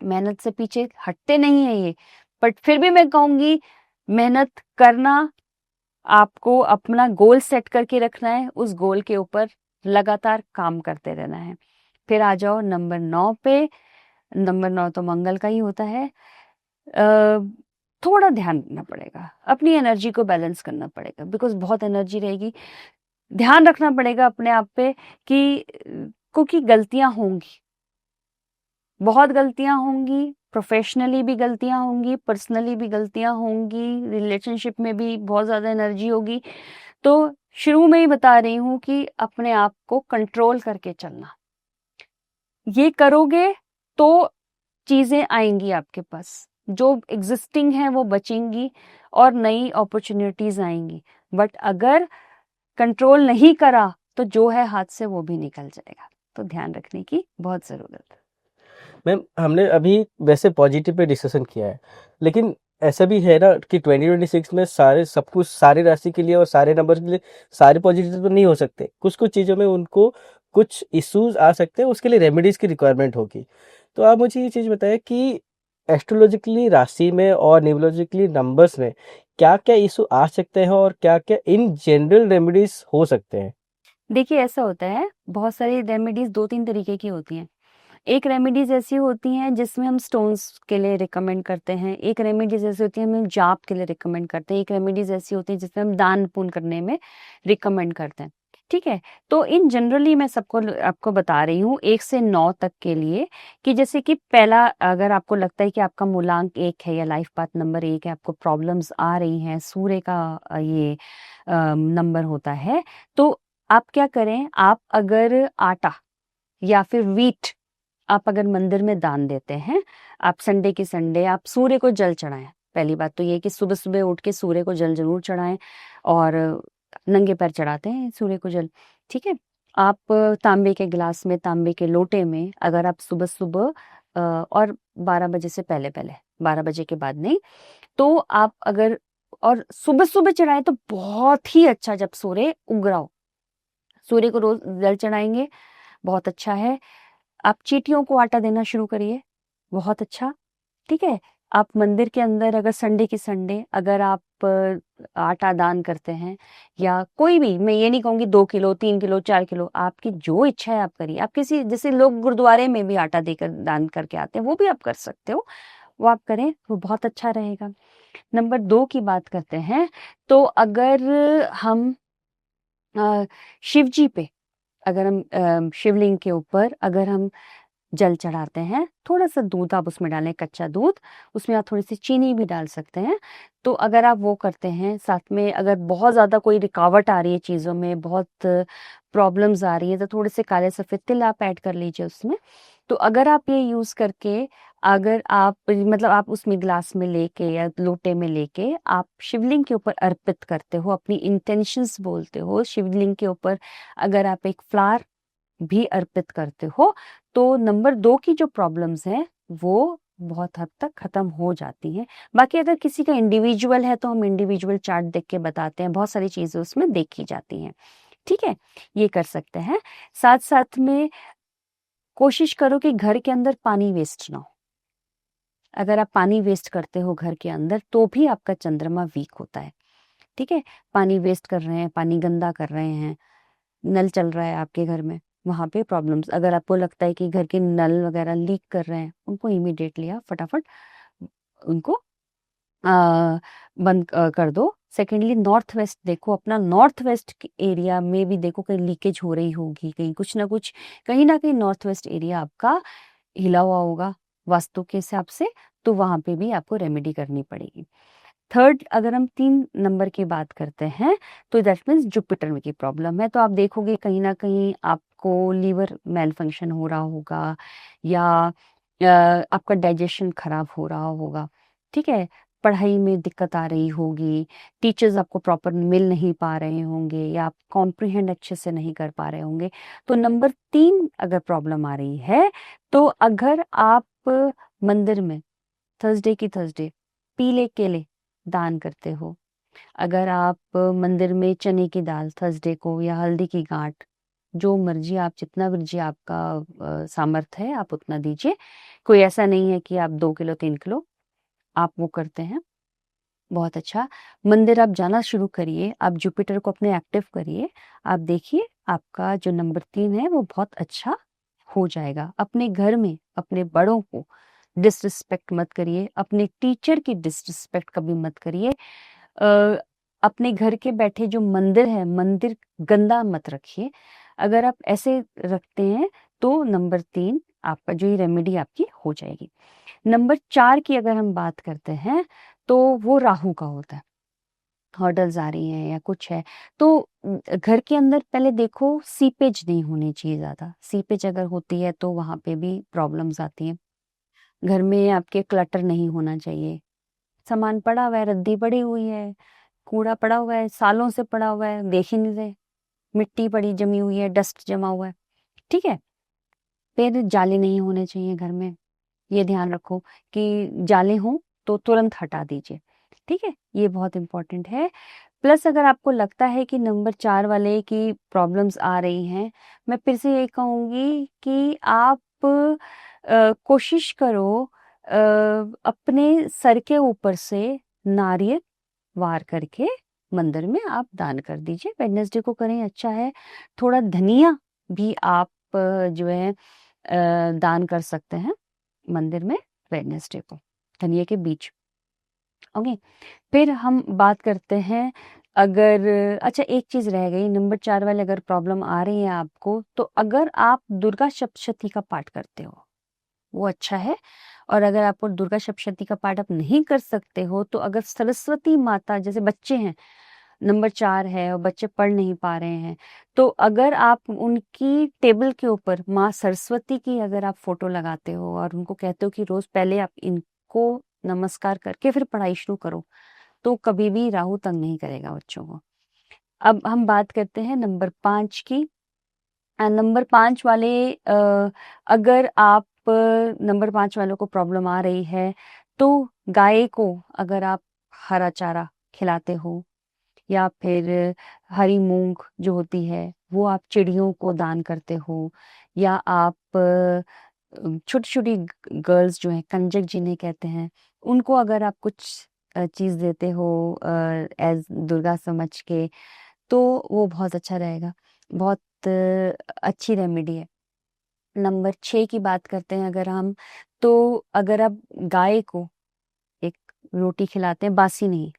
मेहनत से पीछे हटते नहीं है ये, बट फिर भी मैं कहूंगी मेहनत करना, आपको अपना गोल सेट करके रखना है, उस गोल के ऊपर लगातार काम करते रहना है। फिर आ जाओ नंबर 9 पे। नंबर 9 तो मंगल का ही होता है। थोड़ा ध्यान रखना पड़ेगा, अपनी एनर्जी को बैलेंस करना पड़ेगा, बिकॉज बहुत एनर्जी रहेगी। ध्यान रखना पड़ेगा अपने आप पे कि क्योंकि गलतियां होंगी, बहुत गलतियां होंगी, प्रोफेशनली भी गलतियां होंगी, पर्सनली भी गलतियां होंगी, रिलेशनशिप में भी बहुत ज़्यादा एनर्जी होगी। तो शुरू में ही बता रही हूँ कि अपने आप को कंट्रोल करके चलना, ये करोगे तो चीज़ें आएंगी आपके पास, जो एग्जिस्टिंग है वो बचेंगी और नई अपॉर्चुनिटीज आएंगी। बट अगर कंट्रोल नहीं करा तो जो है हाथ से वो भी निकल जाएगा। तो ध्यान रखने की बहुत ज़रूरत है। मैम हमने अभी वैसे पॉजिटिव पे डिस्कशन किया है, लेकिन ऐसा भी है ना कि 2026 में सारे सब कुछ सारे राशि के लिए और सारे नंबर के लिए सारे पॉजिटिव तो नहीं हो सकते। कुछ कुछ चीज़ों में उनको कुछ इश्यूज आ सकते हैं, उसके लिए रेमेडीज की रिक्वायरमेंट होगी। तो आप मुझे ये चीज़ बताएं कि एस्ट्रोलॉजिकली राशि में और न्यूमरोलॉजिकली नंबर्स में क्या क्या इशू आ सकते हैं और क्या क्या इन जनरल रेमेडीज हो सकते हैं। देखिए ऐसा होता है, बहुत सारी रेमेडीज 2-3 तरीके की होती हैं। एक रेमेडीज ऐसी होती हैं जिसमें हम स्टोन्स के लिए रिकमेंड करते हैं, एक रेमेडीज ऐसी होती है हम जाप के लिए रिकमेंड करते हैं, एक रेमेडीज ऐसी होती है जिसमें हम दान पुण्य करने में रिकमेंड करते हैं। ठीक है, तो इन जनरली मैं सबको आपको बता रही हूँ 1 से 9 तक के लिए, कि जैसे कि पहला, अगर आपको लगता है कि आपका मूलांक 1 है या लाइफ पाथ नंबर 1 है, आपको प्रॉब्लम्स आ रही हैं, सूर्य का ये नंबर होता है, तो आप क्या करें, आप अगर आटा या फिर व्हीट आप अगर मंदिर में दान देते हैं, आप संडे के संडे आप सूर्य को जल चढ़ाएं। पहली बात तो ये कि सुबह सुबह उठ के सूर्य को जल जरूर चढ़ाएं, और नंगे पैर चढ़ाते हैं सूर्य को जल। ठीक है, आप तांबे के गिलास में, तांबे के लोटे में, अगर आप सुबह सुबह और 12 बजे से पहले पहले, 12 बजे के बाद नहीं, तो आप अगर और सुबह सुबह चढ़ाएं तो बहुत ही अच्छा, जब सूर्य उग रहा हो सूर्य को रोज जल चढ़ाएंगे, बहुत अच्छा है। आप चींटियों को आटा देना शुरू करिए, बहुत अच्छा। ठीक है, आप मंदिर के अंदर अगर संडे की संडे अगर आप आटा दान करते हैं, या कोई भी, मैं ये नहीं कहूँगी 2 किलो 3 किलो 4 किलो, आपकी जो इच्छा है आप करिए। आप किसी, जैसे लोग गुरुद्वारे में भी आटा देकर दान करके आते हैं, वो भी आप कर सकते हो, वो आप करें, वो बहुत अच्छा रहेगा। नंबर 2 की बात करते हैं, तो अगर हम शिव जी पे, अगर हम शिवलिंग के ऊपर अगर हम जल चढ़ाते हैं, थोड़ा सा दूध आप उसमें डालें, कच्चा दूध, उसमें आप थोड़ी सी चीनी भी डाल सकते हैं। तो अगर आप वो करते हैं, साथ में अगर बहुत ज़्यादा कोई रुकावट आ रही है चीज़ों में, बहुत प्रॉब्लम्स आ रही है, तो थोड़े से काले सफ़ेद तिल आप ऐड कर लीजिए उसमें। तो अगर आप ये यूज़ करके, अगर आप मतलब आप उसमें ग्लास में लेके या लोटे में लेके आप शिवलिंग के ऊपर अर्पित करते हो, अपनी इंटेंशंस बोलते हो शिवलिंग के ऊपर, अगर आप एक फ्लावर भी अर्पित करते हो, तो नंबर 2 की जो प्रॉब्लम्स हैं वो बहुत हद तक खत्म हो जाती हैं। बाकी अगर किसी का इंडिविजुअल है तो हम इंडिविजुअल चार्ट देख के बताते हैं, बहुत सारी चीजें उसमें देखी जाती हैं। ठीक है, ये कर सकते हैं। साथ साथ में कोशिश करो कि घर के अंदर पानी वेस्ट ना हो। अगर आप पानी वेस्ट करते हो घर के अंदर, तो भी आपका चंद्रमा वीक होता है। ठीक है, पानी वेस्ट कर रहे हैं, पानी गंदा कर रहे हैं, नल चल रहा है आपके घर में, वहाँ पे प्रॉब्लम्स। अगर आपको लगता है कि घर के नल वगैरह लीक कर रहे हैं, उनको इमीडिएटली आप फटाफट उनको बंद कर दो। सेकेंडली नॉर्थ वेस्ट देखो, अपना नॉर्थ वेस्ट एरिया में भी देखो कहीं लीकेज हो रही होगी, कहीं कुछ ना कुछ, कहीं ना कहीं नॉर्थ वेस्ट एरिया आपका हिला हुआ होगा वास्तु के हिसाब से, तो वहां पे भी आपको रेमेडी करनी पड़ेगी। थर्ड, अगर हम 3 नंबर की बात करते हैं तो दैट मीन्स जुपिटर में की प्रॉब्लम है, तो आप देखोगे कहीं ना कहीं आपको लीवर मेल फंक्शन हो रहा होगा, या आपका डाइजेशन खराब हो रहा होगा, ठीक है, पढ़ाई में दिक्कत आ रही होगी, टीचर्स आपको प्रॉपर मिल नहीं पा रहे होंगे, या आप कॉम्प्रिहेंड अच्छे से नहीं कर पा रहे होंगे। तो नंबर 3 अगर प्रॉब्लम आ रही है, तो अगर आप मंदिर में थर्सडे की थर्सडे पीले केले दान करते हो, अगर आप मंदिर में चने की दाल थर्सडे को, या हल्दी की गांठ, जो मर्जी आप, जितना मर्जी आपका सामर्थ्य है आप उतना दीजिए। कोई ऐसा नहीं है कि आप 2 किलो 3 किलो आप वो करते हैं, बहुत अच्छा। मंदिर आप जाना शुरू करिए, आप जुपिटर को अपने एक्टिव करिए, आप देखिए आपका जो नंबर 3 है वो बहुत अच्छा हो जाएगा। अपने घर में अपने बड़ों को डिसरिस्पेक्ट मत करिए, अपने टीचर की डिसरिस्पेक्ट कभी मत करिए। अपने घर के बैठे जो मंदिर है, मंदिर गंदा मत रखिए। अगर आप ऐसे रखते हैं तो नंबर 3 आपका जो ये रेमेडी आपकी हो जाएगी। नंबर 4 की अगर हम बात करते हैं तो वो राहु का होता है। हॉर्डल्स आ रही हैं या कुछ है, तो घर के अंदर पहले देखो सीपेज नहीं होनी चाहिए ज़्यादा। सीपेज अगर होती है तो वहाँ पे भी प्रॉब्लम्स आती हैं। घर में आपके क्लटर नहीं होना चाहिए। सामान पड़ा हुआ है, रद्दी पड़ी हुई है, कूड़ा पड़ा हुआ है, सालों से पड़ा हुआ है, देख ही नहीं रहे, मिट्टी पड़ी जमी हुई है, डस्ट जमा हुआ है, ठीक है? फिर जाले नहीं होने चाहिए घर में। ये ध्यान रखो कि जाले हों तो तुरंत हटा दीजिए, ठीक है? ये बहुत इम्पोर्टेंट है। प्लस अगर आपको लगता है कि नंबर 4 वाले की प्रॉब्लम्स आ रही हैं, मैं फिर से यही कहूँगी कि आप कोशिश करो अपने सर के ऊपर से नारियल वार करके मंदिर में आप दान कर दीजिए। वेडनेसडे को करें अच्छा है। थोड़ा धनिया भी आप जो है दान कर सकते हैं मंदिर में वेडनेसडे को, धनिया के बीज। ओके, फिर हम बात करते हैं, अगर अच्छा एक चीज रह गई, नंबर 4 वाले अगर प्रॉब्लम आ रही है आपको, तो अगर आप दुर्गा सप्तशती का पाठ करते हो वो अच्छा है। और अगर आपको दुर्गा सप्तशती का पाठ आप नहीं कर सकते हो, तो अगर सरस्वती माता, जैसे बच्चे हैं, नंबर 4 है और बच्चे पढ़ नहीं पा रहे हैं, तो अगर आप उनकी टेबल के ऊपर माँ सरस्वती की अगर आप फोटो लगाते हो और उनको कहते हो कि रोज पहले आप इनको नमस्कार करके फिर पढ़ाई शुरू करो, तो कभी भी राहु तंग नहीं करेगा बच्चों को। अब हम बात करते हैं नंबर 5 की। नंबर 5 वाले अगर आप नंबर 5 वालों को प्रॉब्लम आ रही है, तो गाय को अगर आप हरा चारा खिलाते हो, या फिर हरी मूंग जो होती है वो आप चिड़ियों को दान करते हो, या आप छोटी छोटी गर्ल्स जो हैं, कंजक जिन्हें कहते हैं, उनको अगर आप कुछ चीज देते हो एज दुर्गा समझ के, तो वो बहुत अच्छा रहेगा। बहुत अच्छी रेमेडी है। नंबर 6 की बात करते हैं अगर हम, तो अगर आप गाय को एक रोटी खिलाते हैं, बासी नहीं,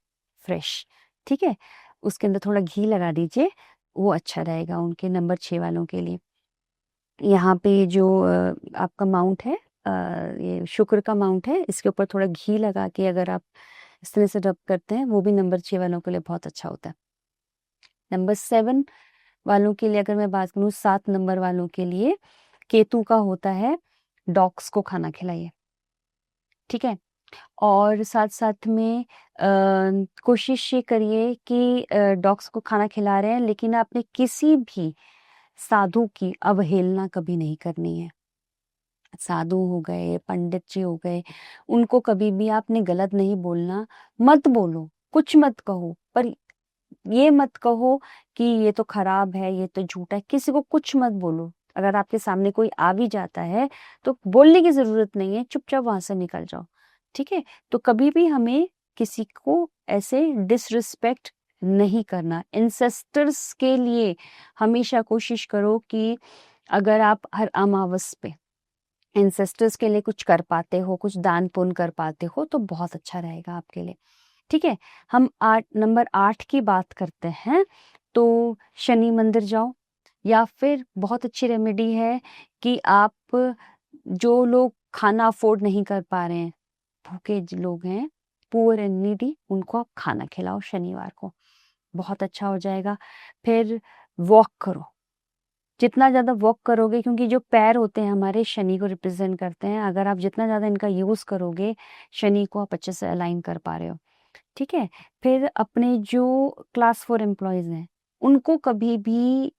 फ्रेश, ठीक है, उसके अंदर थोड़ा घी लगा दीजिए, वो अच्छा रहेगा उनके नंबर 6 वालों के लिए। यहाँ पे जो आपका माउंट है, ये शुक्र का माउंट है, इसके ऊपर थोड़ा घी लगा के अगर आप इस तरह से रब करते हैं, वो भी नंबर 6 वालों के लिए बहुत अच्छा होता है। नंबर 7 वालों के लिए अगर मैं बात करूँ, 7 नंबर वालों के लिए केतु का होता है, डॉग्स को खाना खिलाइए, ठीक है? और साथ-साथ में कोशिश ये करिए कि डॉग्स को खाना खिला रहे हैं, लेकिन आपने किसी भी साधु की अवहेलना कभी नहीं करनी है। साधु हो गए, पंडित जी हो गए, उनको कभी भी आपने गलत नहीं बोलना। मत बोलो, कुछ मत कहो, पर ये मत कहो कि ये तो खराब है, ये तो झूठा है, किसी को कुछ मत बोलो। अगर आपके सामने कोई आ भी जाता है, तो बोलने की ज़रूरत नहीं है, चुपचाप वहाँ से निकल जाओ, ठीक है? तो कभी भी हमें किसी को ऐसे डिसरिस्पेक्ट नहीं करना। एंसेस्टर्स के लिए हमेशा कोशिश करो कि अगर आप हर अमावस पे एंसेस्टर्स के लिए कुछ कर पाते हो, कुछ दान पुण्य कर पाते हो, तो बहुत अच्छा रहेगा आपके लिए। ठीक है, हम नंबर 8 की बात करते हैं, तो शनि मंदिर जाओ, या फिर बहुत अच्छी रेमेडी है कि आप, जो लोग खाना अफोर्ड नहीं कर पा रहे हैं, भूखे लोग हैं, पुअर एंड नीडी, उनको आप खाना खिलाओ शनिवार को, बहुत अच्छा हो जाएगा। फिर वॉक करो, जितना ज़्यादा वॉक करोगे, क्योंकि जो पैर होते हैं हमारे शनि को रिप्रेजेंट करते हैं, अगर आप जितना ज़्यादा इनका यूज़ करोगे, शनि को आप अच्छे से अलाइन कर पा रहे हो। ठीक है, फिर अपने जो क्लास 4 एम्प्लॉयज़ हैं, उनको कभी भी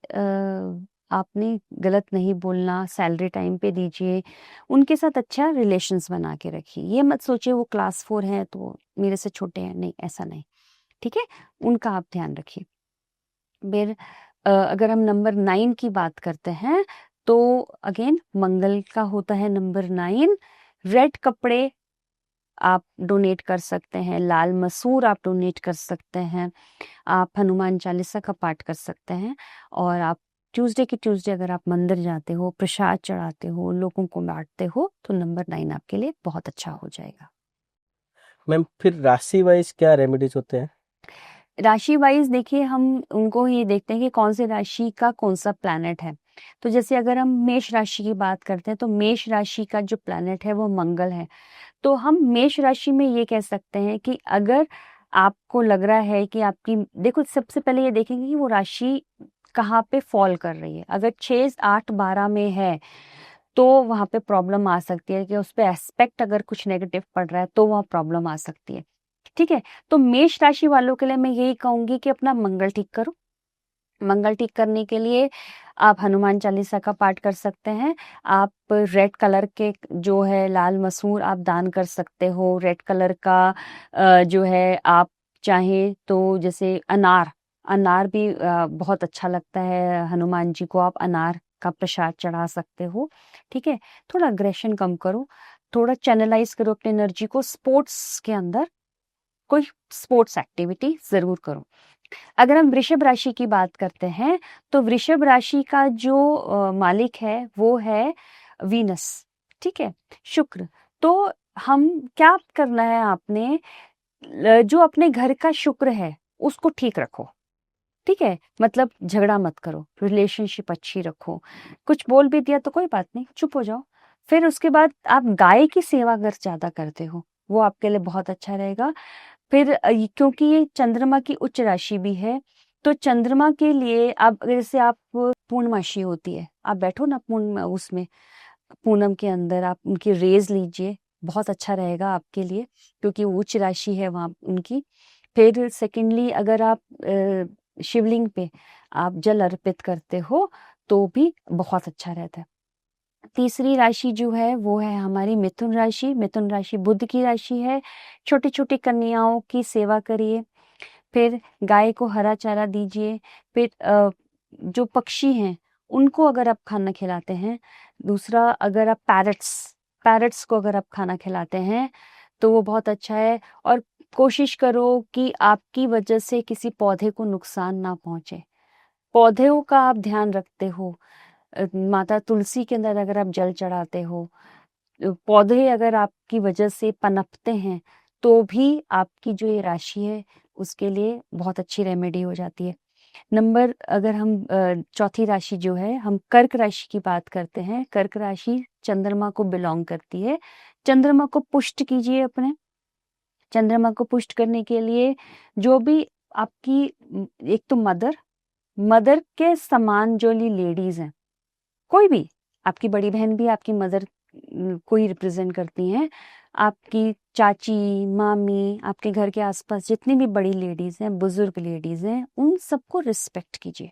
आपने गलत नहीं बोलना, सैलरी टाइम पे दीजिए, उनके साथ अच्छा रिलेशंस बना के रखिए। ये मत सोचिए वो क्लास 4 हैं तो मेरे से छोटे हैं, नहीं, ऐसा नहीं। ठीक है, उनका आप ध्यान रखिए। फिर अगर हम नंबर 9 की बात करते हैं, तो अगेन मंगल का होता है नंबर 9। रेड कपड़े आप डोनेट कर सकते हैं, लाल मसूर आप डोनेट कर सकते हैं, आप हनुमान चालीसा का पाठ कर सकते हैं, और आप ट्यूसडे की ट्यूसडे अगर आप मंदिर जाते हो, प्रसाद चढ़ाते हो, लोगों को बांटते हो, तो नंबर 9 आपके लिए बहुत अच्छा हो जाएगा। मैम फिर राशि वाइज क्या रेमेडीज होते हैं? राशि वाइज देखिए, हम उनको ये देखते हैं कि कौन सी राशि का कौन सा प्लैनेट है। तो जैसे अगर हम मेष राशि की बात करते हैं, तो मेष राशि का जो प्लैनेट है वो मंगल है। तो हम मेष राशि में ये कह सकते हैं कि अगर आपको लग रहा है कि आपकी, देखो सबसे पहले ये देखेंगे कि वो राशि कहाँ पे फॉल कर रही है। अगर 6, 8, 12 में है, तो वहाँ पे प्रॉब्लम आ सकती है कि उस पे एस्पेक्ट अगर कुछ नेगेटिव पड़ रहा है, तो वहाँ प्रॉब्लम आ सकती है। ठीक है, तो मेष राशि वालों के लिए मैं यही कहूंगी कि अपना मंगल ठीक करो। मंगल ठीक करने के लिए आप हनुमान चालीसा का पाठ कर सकते हैं। आप रेड कलर के जो है लाल मसूर आप दान कर सकते हो। रेड कलर का जो है आप चाहें तो, जैसे अनार, अनार भी बहुत अच्छा लगता है हनुमान जी को, आप अनार का प्रसाद चढ़ा सकते हो। ठीक है, थोड़ा अग्रेशन कम करो, थोड़ा चैनलाइज करो अपनी एनर्जी को, स्पोर्ट्स के अंदर कोई स्पोर्ट्स एक्टिविटी जरूर करो। अगर हम वृषभ राशि की बात करते हैं, तो वृषभ राशि का जो मालिक है वो है वीनस। ठीक है, शुक्र। तो हम क्या करना है, आपने जो अपने घर का शुक्र है उसको ठीक रखो। ठीक है, मतलब झगड़ा मत करो, रिलेशनशिप अच्छी रखो। कुछ बोल भी दिया तो कोई बात नहीं, चुप हो जाओ। फिर उसके बाद आप गाय की सेवा अगर ज्यादा करते हो, वो आपके लिए बहुत अच्छा रहेगा। फिर क्योंकि ये चंद्रमा की उच्च राशि भी है, तो चंद्रमा के लिए आप, जैसे आप पूर्णमासी होती है, आप बैठो ना पूर्ण उसमें, पूनम के अंदर आप उनकी रेज लीजिए, बहुत अच्छा रहेगा आपके लिए, क्योंकि वो उच्च राशि है वहाँ उनकी। फिर सेकेंडली, अगर आप शिवलिंग पे आप जल अर्पित करते हो, तो भी बहुत अच्छा रहता है। तीसरी राशि जो है वो है हमारी मिथुन राशि। मिथुन राशि बुध की राशि है। छोटी छोटी कन्याओं की सेवा करिए। फिर गाय को हरा चारा दीजिए। फिर जो पक्षी हैं उनको अगर आप खाना खिलाते हैं, दूसरा अगर आप पैरट्स पैरट्स को अगर आप खाना खिलाते हैं, तो वो बहुत अच्छा है। और कोशिश करो कि आपकी वजह से किसी पौधे को नुकसान ना पहुंचे। पौधों का आप ध्यान रखते हो, माता तुलसी के अंदर अगर आप जल चढ़ाते हो, पौधे अगर आपकी वजह से पनपते हैं, तो भी आपकी जो ये राशि है उसके लिए बहुत अच्छी रेमेडी हो जाती है। नंबर, अगर हम चौथी राशि जो है, हम कर्क राशि की बात करते हैं। कर्क राशि चंद्रमा को बिलोंग करती है। चंद्रमा को पुष्ट कीजिए अपने। चंद्रमा को पुष्ट करने के लिए जो भी आपकी एक तो मदर मदर के समान जो लेडीज हैं, कोई भी, आपकी बड़ी बहन भी आपकी मदर को ही रिप्रेजेंट करती हैं। आपकी चाची, मामी, आपके घर के आसपास जितनी भी बड़ी लेडीज हैं, बुजुर्ग लेडीज हैं, उन सबको रिस्पेक्ट कीजिए।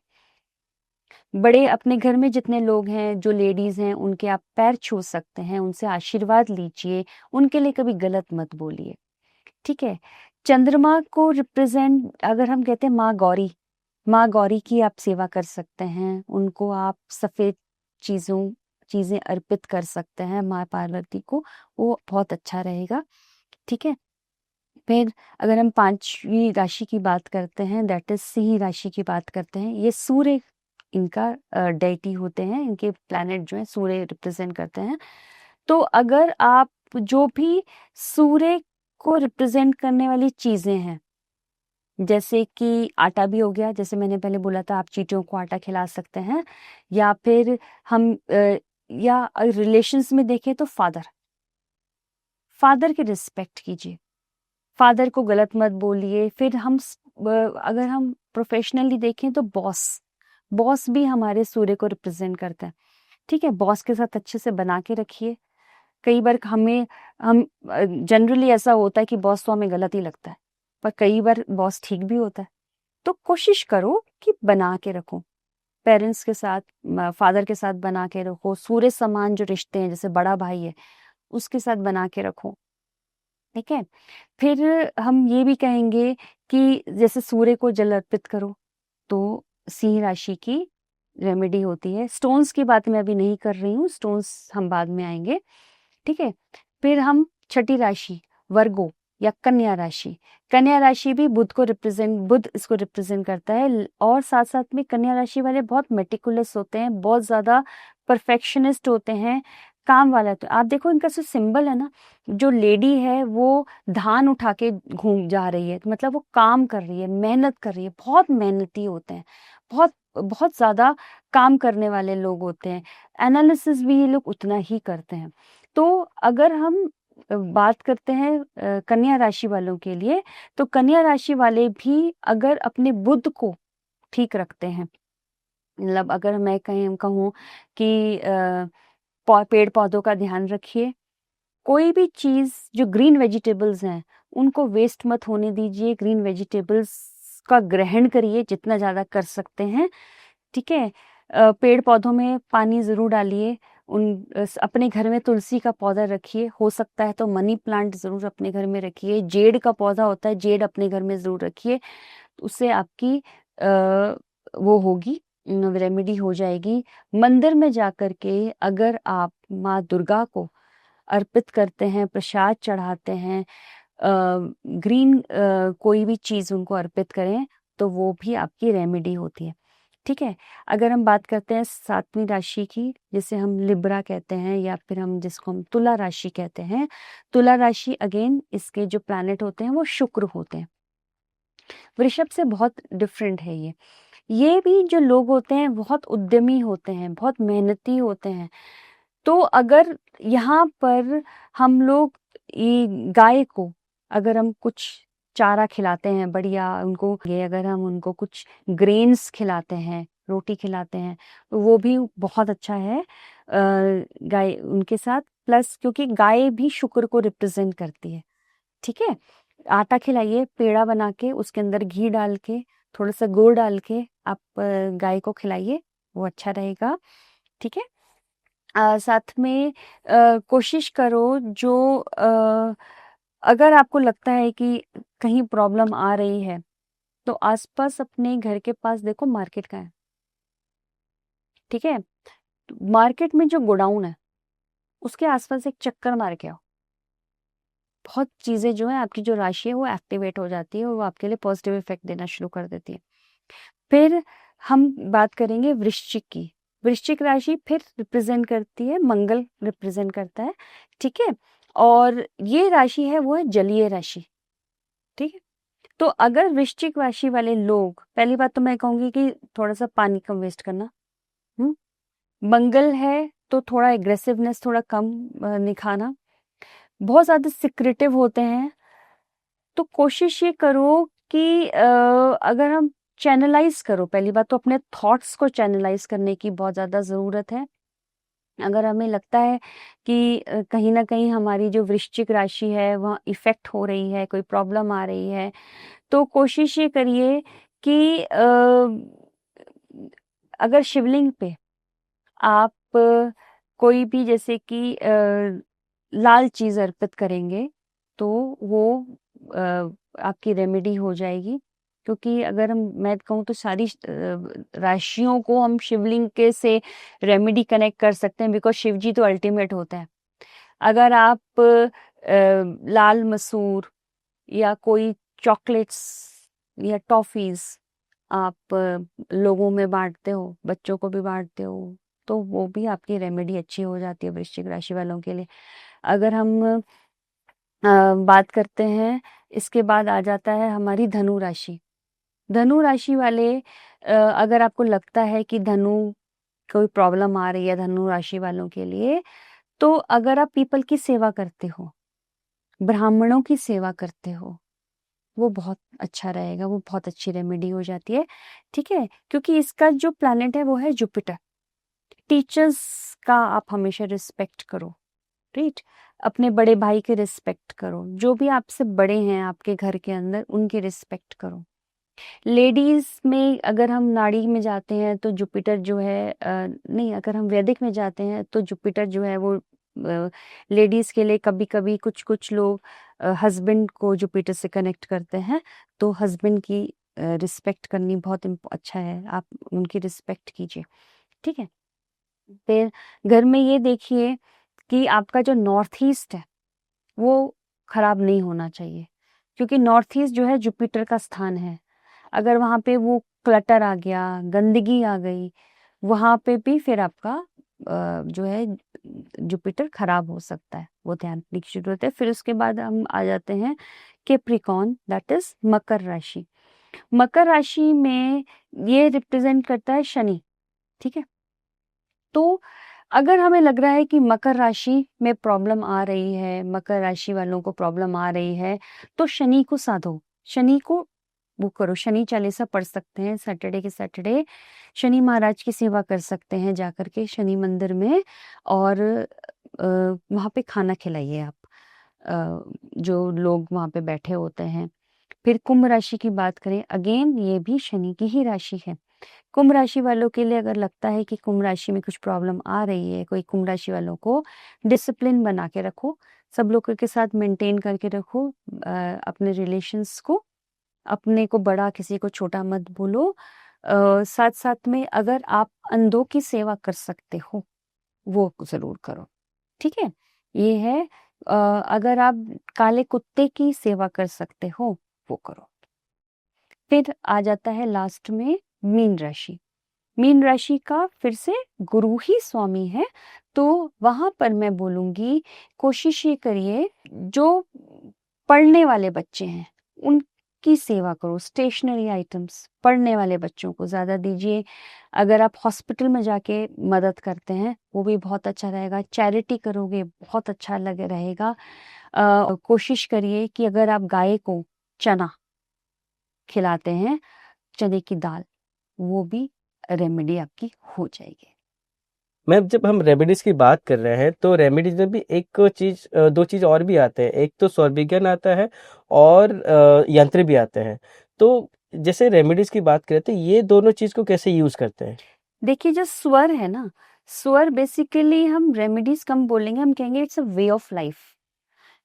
बड़े अपने घर में जितने लोग हैं, जो लेडीज हैं, उनके आप पैर छू सकते हैं, उनसे आशीर्वाद लीजिए, उनके लिए कभी गलत मत बोलिए। ठीक है, चंद्रमा को रिप्रेजेंट अगर हम कहते हैं माँ गौरी की आप सेवा कर सकते हैं। उनको आप सफेद चीजें अर्पित कर सकते हैं माँ पार्वती को, वो बहुत अच्छा रहेगा। ठीक है, फिर अगर हम 5वीं राशि की बात करते हैं, दैट इज सिंह राशि की बात करते हैं, ये सूर्य इनका डेटी होते हैं, इनके प्लैनेट जो है सूर्य रिप्रेजेंट करते हैं। तो अगर आप जो भी सूर्य को रिप्रेजेंट करने वाली चीजें हैं, जैसे कि आटा भी हो गया, जैसे मैंने पहले बोला था आप चींटियों को आटा खिला सकते हैं, या फिर हम या रिलेशंस में देखें तो फादर की रिस्पेक्ट कीजिए, फादर को गलत मत बोलिए। फिर अगर हम प्रोफेशनली देखें तो बॉस भी हमारे सूर्य को रिप्रेजेंट करता है। ठीक है, बॉस के साथ अच्छे से बना के रखिए। कई बार हम जनरली ऐसा होता है कि बॉस तो हमें गलत ही लगता है, पर कई बार बॉस ठीक भी होता है। तो कोशिश करो कि बना के रखो, पेरेंट्स के साथ, फादर के साथ बना के रखो, सूर्य समान जो रिश्ते हैं, जैसे बड़ा भाई है उसके साथ बना के रखो। ठीक है, फिर हम ये भी कहेंगे कि जैसे सूर्य को जल अर्पित करो, तो सिंह राशि की रेमेडी होती है। स्टोन्स की बात मैं अभी नहीं कर रही हूँ, स्टोन्स हम बाद में आएंगे। ठीक है, फिर हम छठी राशि वर्गो या कन्या राशि भी बुध इसको रिप्रेजेंट करता है। और साथ साथ में कन्या राशि वाले बहुत मेटिकुलस होते हैं, बहुत ज्यादा परफेक्शनिस्ट होते हैं, काम वाला। तो आप देखो इनका जो सिंबल है ना, जो लेडी है वो धान उठा के घूम जा रही है, मतलब वो काम कर रही है, मेहनत कर रही है, बहुत मेहनती होते हैं, बहुत बहुत ज्यादा काम करने वाले लोग होते हैं। एनालिसिस भी ये लोग उतना ही करते हैं। तो अगर हम बात करते हैं कन्या राशि वालों के लिए, तो कन्या राशि वाले भी अगर अपने बुध को ठीक रखते हैं, मतलब अगर मैं कहूँ कि पेड़ पौधों का ध्यान रखिए, कोई भी चीज जो ग्रीन वेजिटेबल्स हैं उनको वेस्ट मत होने दीजिए, ग्रीन वेजिटेबल्स का ग्रहण करिए जितना ज्यादा कर सकते हैं। ठीक है, पेड़ पौधों में पानी जरूर डालिए, अपने घर में तुलसी का पौधा रखिए, हो सकता है तो मनी प्लांट जरूर अपने घर में रखिए, जेड का पौधा होता है, जेड अपने घर में जरूर रखिए, उससे आपकी वो होगी, रेमेडी हो जाएगी। मंदिर में जाकर के अगर आप माँ दुर्गा को अर्पित करते हैं, प्रसाद चढ़ाते हैं, ग्रीन कोई भी चीज उनको अर्पित करें, तो वो भी आपकी रेमेडी होती है। ठीक है, अगर हम बात करते हैं 7वीं राशि की, जिसे हम लिब्रा कहते हैं या फिर जिसको हम तुला राशि कहते हैं, तुला राशि अगेन इसके जो प्लैनेट होते हैं वो शुक्र होते हैं। वृषभ से बहुत डिफरेंट है ये भी जो लोग होते हैं बहुत उद्यमी होते हैं, बहुत मेहनती होते हैं। तो अगर यहाँ पर हम लोग ये गाय को अगर हम कुछ चारा खिलाते हैं बढ़िया उनको, ये अगर हम उनको कुछ ग्रेन्स खिलाते हैं, रोटी खिलाते हैं, तो वो भी बहुत अच्छा है गाय उनके साथ। प्लस क्योंकि गाय भी शुक्र को रिप्रेजेंट करती है। ठीक है, आटा खिलाइए, पेड़ा बना के उसके अंदर घी डाल के, थोड़ा सा गुड़ डाल के आप गाय को खिलाइए, वो अच्छा रहेगा। ठीक है, साथ में कोशिश करो जो अगर आपको लगता है कि कहीं प्रॉब्लम आ रही है, तो आसपास अपने घर के पास देखो मार्केट का है। ठीक है, मार्केट में जो गोडाउन है उसके आसपास एक चक्कर मार के आओ, बहुत चीजें जो है आपकी जो राशि है वो एक्टिवेट हो जाती है और वो आपके लिए पॉजिटिव इफेक्ट देना शुरू कर देती है। फिर हम बात करेंगे वृश्चिक की। वृश्चिक राशि फिर रिप्रेजेंट करती है, मंगल रिप्रेजेंट करता है। ठीक है, और ये राशि है वो है जलीय राशि। ठीक है, तो अगर वृश्चिक राशि वाले लोग, पहली बात तो मैं कहूंगी कि थोड़ा सा पानी कम वेस्ट करना। मंगल है तो थोड़ा एग्रेसिवनेस थोड़ा कम दिखाना, बहुत ज्यादा सिक्रेटिव होते हैं। तो कोशिश ये करो कि अगर हम चैनलाइज करो, पहली बात तो अपने थॉट्स को चैनलाइज करने की बहुत ज़्यादा ज़रूरत है। अगर हमें लगता है कि कहीं ना कहीं हमारी जो वृश्चिक राशि है वह इफेक्ट हो रही है, कोई प्रॉब्लम आ रही है, तो कोशिश ये करिए कि अगर शिवलिंग पे आप कोई भी जैसे कि लाल चीज अर्पित करेंगे तो वो आपकी रेमेडी हो जाएगी। क्योंकि अगर मैं कहूँ तो सारी राशियों को हम शिवलिंग के से रेमेडी कनेक्ट कर सकते हैं, बिकॉज शिव जी तो अल्टीमेट होता है। अगर आप लाल मसूर या कोई चॉकलेट्स या टॉफीज आप लोगों में बांटते हो, बच्चों को भी बांटते हो, तो वो भी आपकी रेमेडी अच्छी हो जाती है वृश्चिक राशि वालों के लिए। अगर हम बात करते हैं, इसके बाद आ जाता है हमारी धनु राशि। धनु राशि वाले अगर आपको लगता है कि कोई प्रॉब्लम आ रही है धनु राशि वालों के लिए, तो अगर आप पीपल की सेवा करते हो, ब्राह्मणों की सेवा करते हो, वो बहुत अच्छा रहेगा, वो बहुत अच्छी रेमेडी हो जाती है, ठीक है? क्योंकि इसका जो प्लैनेट है वो है जुपिटर। टीचर्स का आप हमेशा रिस्पेक्ट करो, राइट? अपने बड़े भाई के रिस्पेक्ट करो, जो भी आपसे बड़े हैं आपके घर के अंदर उनकी रिस्पेक्ट करो। लेडीज में अगर हम नाड़ी में जाते हैं तो जुपिटर जो है नहीं, अगर हम वैदिक में जाते हैं तो जुपिटर जो है वो लेडीज के लिए कभी कभी कुछ लोग हस्बैंड को जुपिटर से कनेक्ट करते हैं, तो हस्बैंड की रिस्पेक्ट करनी बहुत अच्छा है, आप उनकी रिस्पेक्ट कीजिए, ठीक है? फिर घर में ये देखिए कि आपका जो नॉर्थ ईस्ट है वो खराब नहीं होना चाहिए, क्योंकि नॉर्थ ईस्ट जो है जुपिटर का स्थान है। अगर वहाँ पे वो क्लटर आ गया, गंदगी आ गई, वहाँ पे भी फिर आपका जो है जुपिटर खराब हो सकता है, वो ध्यान रखने की जरूरत है। फिर उसके बाद हम आ जाते हैं कैप्रिकॉर्न, दैट इज मकर राशि। मकर राशि में ये रिप्रेजेंट करता है शनि, ठीक है? तो अगर हमें लग रहा है कि मकर राशि में प्रॉब्लम आ रही है, मकर राशि वालों को प्रॉब्लम आ रही है, तो शनि को साधो, शनि को वो करो, शनि चालीसा पढ़ सकते हैं सैटरडे के सैटरडे, शनि महाराज की सेवा कर सकते हैं जाकर के शनि मंदिर में, और वहाँ पे खाना खिलाइए आप जो लोग वहाँ पे बैठे होते हैं। फिर कुंभ राशि की बात करें, अगेन ये भी शनि की ही राशि है। कुंभ राशि वालों के लिए अगर लगता है कि कुंभ राशि में कुछ प्रॉब्लम आ रही है, कोई कुंभ राशि वालों को डिसिप्लिन बना के रखो, सब लोगों के साथ मेंटेन करके रखो अपने रिलेशंस को, अपने को बड़ा किसी को छोटा मत बोलो। साथ साथ में अगर आप अंधों की सेवा कर सकते हो वो जरूर करो, ठीक है? ये है अगर आप काले कुत्ते की सेवा कर सकते हो वो करो। फिर आ जाता है लास्ट में मीन राशि। मीन राशि का फिर से गुरु ही स्वामी है, तो वहां पर मैं बोलूंगी कोशिश ये करिए जो पढ़ने वाले बच्चे हैं उनकी सेवा करो, स्टेशनरी आइटम्स पढ़ने वाले बच्चों को ज़्यादा दीजिए। अगर आप हॉस्पिटल में जाके मदद करते हैं वो भी बहुत अच्छा रहेगा, चैरिटी करोगे बहुत अच्छा रहेगा। कोशिश करिए कि अगर आप गाय को चना खिलाते हैं, चने की दाल, वो भी रेमेडी आपकी हो जाएगी। मैम जब हम रेमेडीज की बात कर रहे हैं तो रेमेडीज में भी एक चीज दो चीज और भी आते हैं, एक तो स्वर्विज्ञान आता है और यंत्र भी आते हैं। तो जैसे रेमेडीज की बात करें तो ये दोनों चीज को कैसे यूज करते हैं? देखिए जो स्वर है ना, स्वर बेसिकली हम रेमेडीज कम बोलेंगे, हम कहेंगे it's a way of life.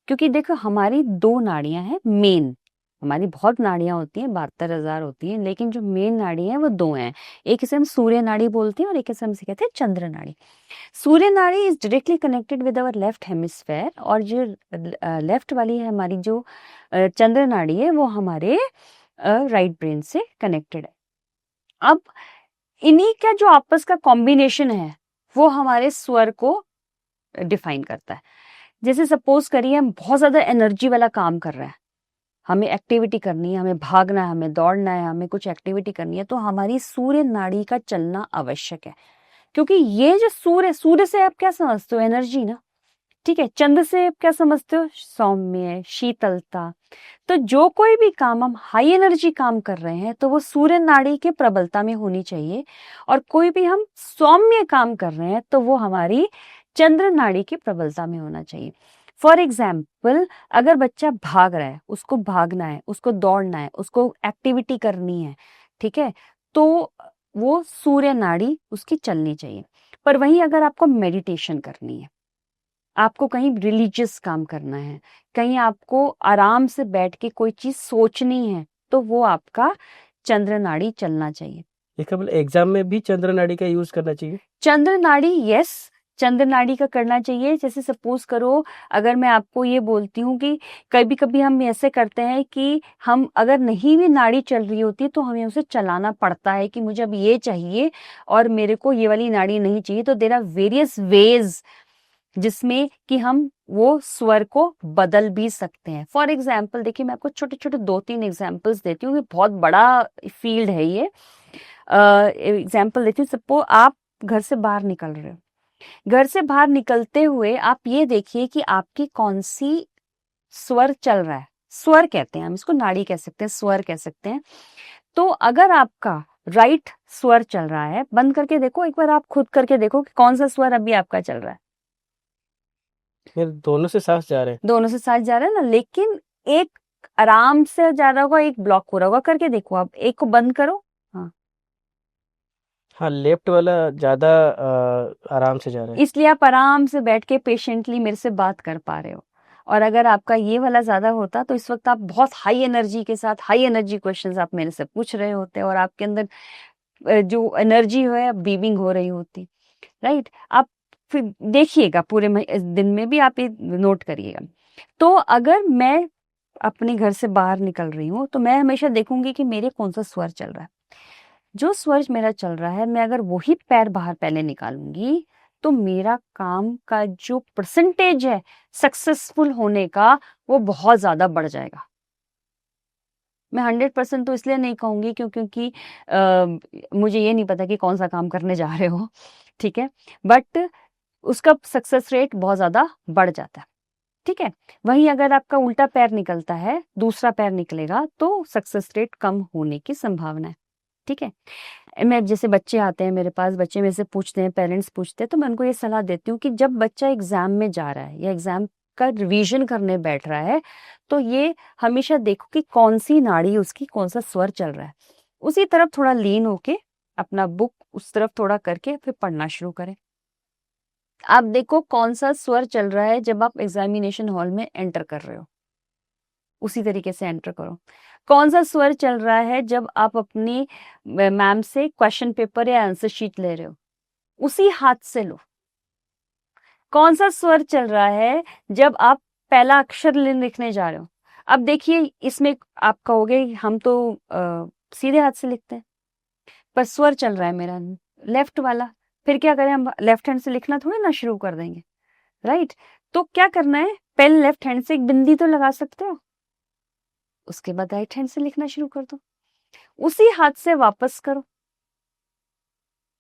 क्योंकि देखो हमारी 2 नाड़ियां हैं मेन, हमारी बहुत नाड़ियां होती हैं, 72,000 होती हैं, लेकिन जो मेन नाड़ी है वो 2 हैं। एक इसे हम सूर्य नाड़ी बोलते हैं और एक इसे हम कहते हैं चंद्र नाड़ी। सूर्य नाड़ी is directly connected with our left hemisphere, और जो लेफ्ट वाली है हमारी जो चंद्र नाड़ी है वो हमारे राइट ब्रेन से कनेक्टेड है। अब इन्हीं का जो आपस का कॉम्बिनेशन है वो हमारे स्वर को डिफाइन करता है। जैसे सपोज करिए हम बहुत ज्यादा एनर्जी वाला काम कर रहे हैं, हमें एक्टिविटी करनी है, हमें भागना है, हमें दौड़ना है, हमें कुछ एक्टिविटी करनी है, तो हमारी सूर्य नाड़ी का चलना आवश्यक है। क्योंकि ये जो सूर्य से आप क्या समझते हो? एनर्जी ना, ठीक है? चंद्र से आप क्या समझते हो? सौम्य, शीतलता। तो जो कोई भी काम हम हाई एनर्जी काम कर रहे हैं तो वो सूर्य नाड़ी के प्रबलता में होनी चाहिए, और कोई भी हम सौम्य काम कर रहे हैं तो वो हमारी चंद्र नाड़ी की प्रबलता में होना चाहिए। फॉर एग्जाम्पल अगर बच्चा भाग रहा है, उसको भागना है, उसको दौड़ना है, उसको एक्टिविटी करनी है, ठीक है, तो वो सूर्य नाड़ी उसकी चलनी चाहिए। पर वहीं अगर आपको मेडिटेशन करनी है, आपको कहीं रिलीजियस काम करना है, कहीं आपको आराम से बैठ के कोई चीज सोचनी है, तो वो आपका चंद्र नाड़ी चलना चाहिए। ये केवल एग्जाम में भी चंद्र नाड़ी का यूज करना चाहिए? चंद्र नाड़ी यस, चंद्र नाड़ी का करना चाहिए। जैसे सपोज करो, अगर मैं आपको ये बोलती हूँ कि कभी कभी हम ऐसे करते हैं कि हम अगर नहीं भी नाड़ी चल रही होती तो हमें उसे चलाना पड़ता है कि मुझे अब ये चाहिए और मेरे को ये वाली नाड़ी नहीं चाहिए। तो देयर आर वेरियस वेज जिसमें कि हम वो स्वर को बदल भी सकते हैं। फॉर एग्जाम्पल देखिए, मैं आपको छोटे छोटे 2-3 एग्जाम्पल्स देती हूँ, बहुत बड़ा फील्ड है ये। एग्जाम्पल देती हूँ, सपोज आप घर से बाहर निकल रहे हो, घर से बाहर निकलते हुए आप ये देखिए कि आपकी कौन सी स्वर चल रहा है। स्वर कहते हैं हम इसको, नाड़ी कह सकते हैं, स्वर कह सकते हैं। तो अगर आपका राइट स्वर चल रहा है, बंद करके देखो एक बार, आप खुद करके देखो कि कौन सा स्वर अभी आपका चल रहा है। मेरे दोनों से सांस जा रहे हैं। दोनों से साथ जा रहा है ना, लेकिन एक आराम से जा रहा होगा, एक ब्लॉक हो रहा होगा। करके देखो आप, एक को बंद करो। हाँ, हाँ, लेफ्ट वाला ज्यादा आराम से जा रहा है। इसलिए आप आराम से बैठ के पेशेंटली मेरे से बात कर पा रहे हो। और अगर आपका ये वाला ज्यादा होता तो इस वक्त आप बहुत हाई एनर्जी के साथ, हाई एनर्जी क्वेश्चंस आप मेरे से पूछ रहे होते और आपके अंदर जो एनर्जी है बीविंग हो रही होती। राइट, आप फिर देखिएगा पूरे इस दिन में भी आप ये नोट करिएगा। तो अगर मैं अपने घर से बाहर निकल रही हूँ तो मैं हमेशा देखूंगी कि मेरे कौन सा स्वर चल रहा है। जो स्वर मेरा चल रहा है, मैं अगर वही पैर बाहर पहले निकालूंगी तो मेरा काम का जो परसेंटेज है सक्सेसफुल होने का, वो बहुत ज्यादा बढ़ जाएगा। मैं 100% तो इसलिए नहीं कहूंगी क्योंकि मुझे ये नहीं पता कि कौन सा काम करने जा रहे हो, ठीक है, बट उसका सक्सेस रेट बहुत ज्यादा बढ़ जाता है। ठीक है, वहीं अगर आपका उल्टा पैर निकलता है, दूसरा पैर निकलेगा, तो सक्सेस रेट कम होने की संभावना है। ठीक है, मैं जैसे बच्चे आते हैं मेरे पास, बच्चे मेरे से पूछते हैं, पेरेंट्स पूछते हैं, तो मैं उनको ये सलाह देती हूँ कि जब बच्चा एग्जाम में जा रहा है या एग्जाम का रिवीजन करने बैठ रहा है, तो ये हमेशा देखो कि कौन सी नाड़ी उसकी, कौन सा स्वर चल रहा है। उसी तरफ थोड़ा लीन होके अपना बुक उस तरफ थोड़ा करके फिर पढ़ना शुरू करें। आप देखो कौन सा स्वर चल रहा है जब आप एग्जामिनेशन हॉल में एंटर कर रहे हो, उसी तरीके से एंटर करो। कौन सा स्वर चल रहा है जब आप अपनी मैम से क्वेश्चन पेपर या आंसर शीट ले रहे हो, उसी हाथ से लो। कौन सा स्वर चल रहा है जब आप पहला अक्षर लिखने जा रहे हो। अब देखिए, इसमें आप कहोगे हम तो सीधे हाथ से लिखते हैं, पर स्वर चल रहा है मेरा लेफ्ट वाला। फिर क्या करें, हम लेफ्ट हैंड से लिखना थोड़ी ना शुरू कर देंगे, राइट। तो क्या करना है, पेन लेफ्ट हैंड से एक बिंदी तो लगा सकते हो, उसके बाद राइट हैंड से लिखना शुरू कर दो, उसी हाथ से वापस करो।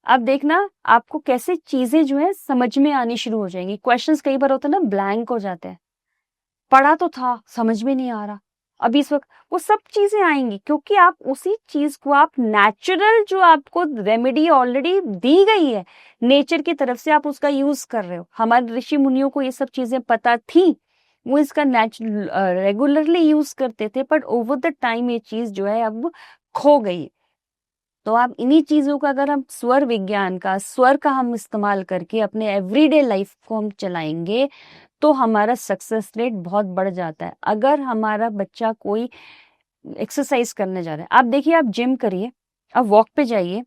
अब देखना आपको कैसे चीजें जो है समझ में आनी शुरू हो जाएंगी। क्वेश्चंस कई बार होता है ना, ब्लैंक हो जाते हैं, पढ़ा तो था समझ में नहीं आ रहा। अभी इस वक्त वो सब चीजें आएंगी क्योंकि आप उसी चीज को, आप नेचुरल जो आपको रेमेडी ऑलरेडी दी गई है नेचर की तरफ से, आप उसका यूज कर रहे हो। हमारे ऋषि मुनियों को ये सब चीजें पता थी, वो इसका नेचुरल रेगुलरली यूज करते थे, बट ओवर द टाइम ये चीज जो है अब खो गई। तो आप इन्हीं चीजों का, अगर हम स्वर विज्ञान का, स्वर का हम इस्तेमाल करके अपने एवरीडे लाइफ को हम चलाएंगे तो हमारा सक्सेस रेट बहुत बढ़ जाता है। अगर हमारा बच्चा कोई एक्सरसाइज करने जा रहा है, आप देखिए, आप जिम करिए, आप वॉक पे जाइए।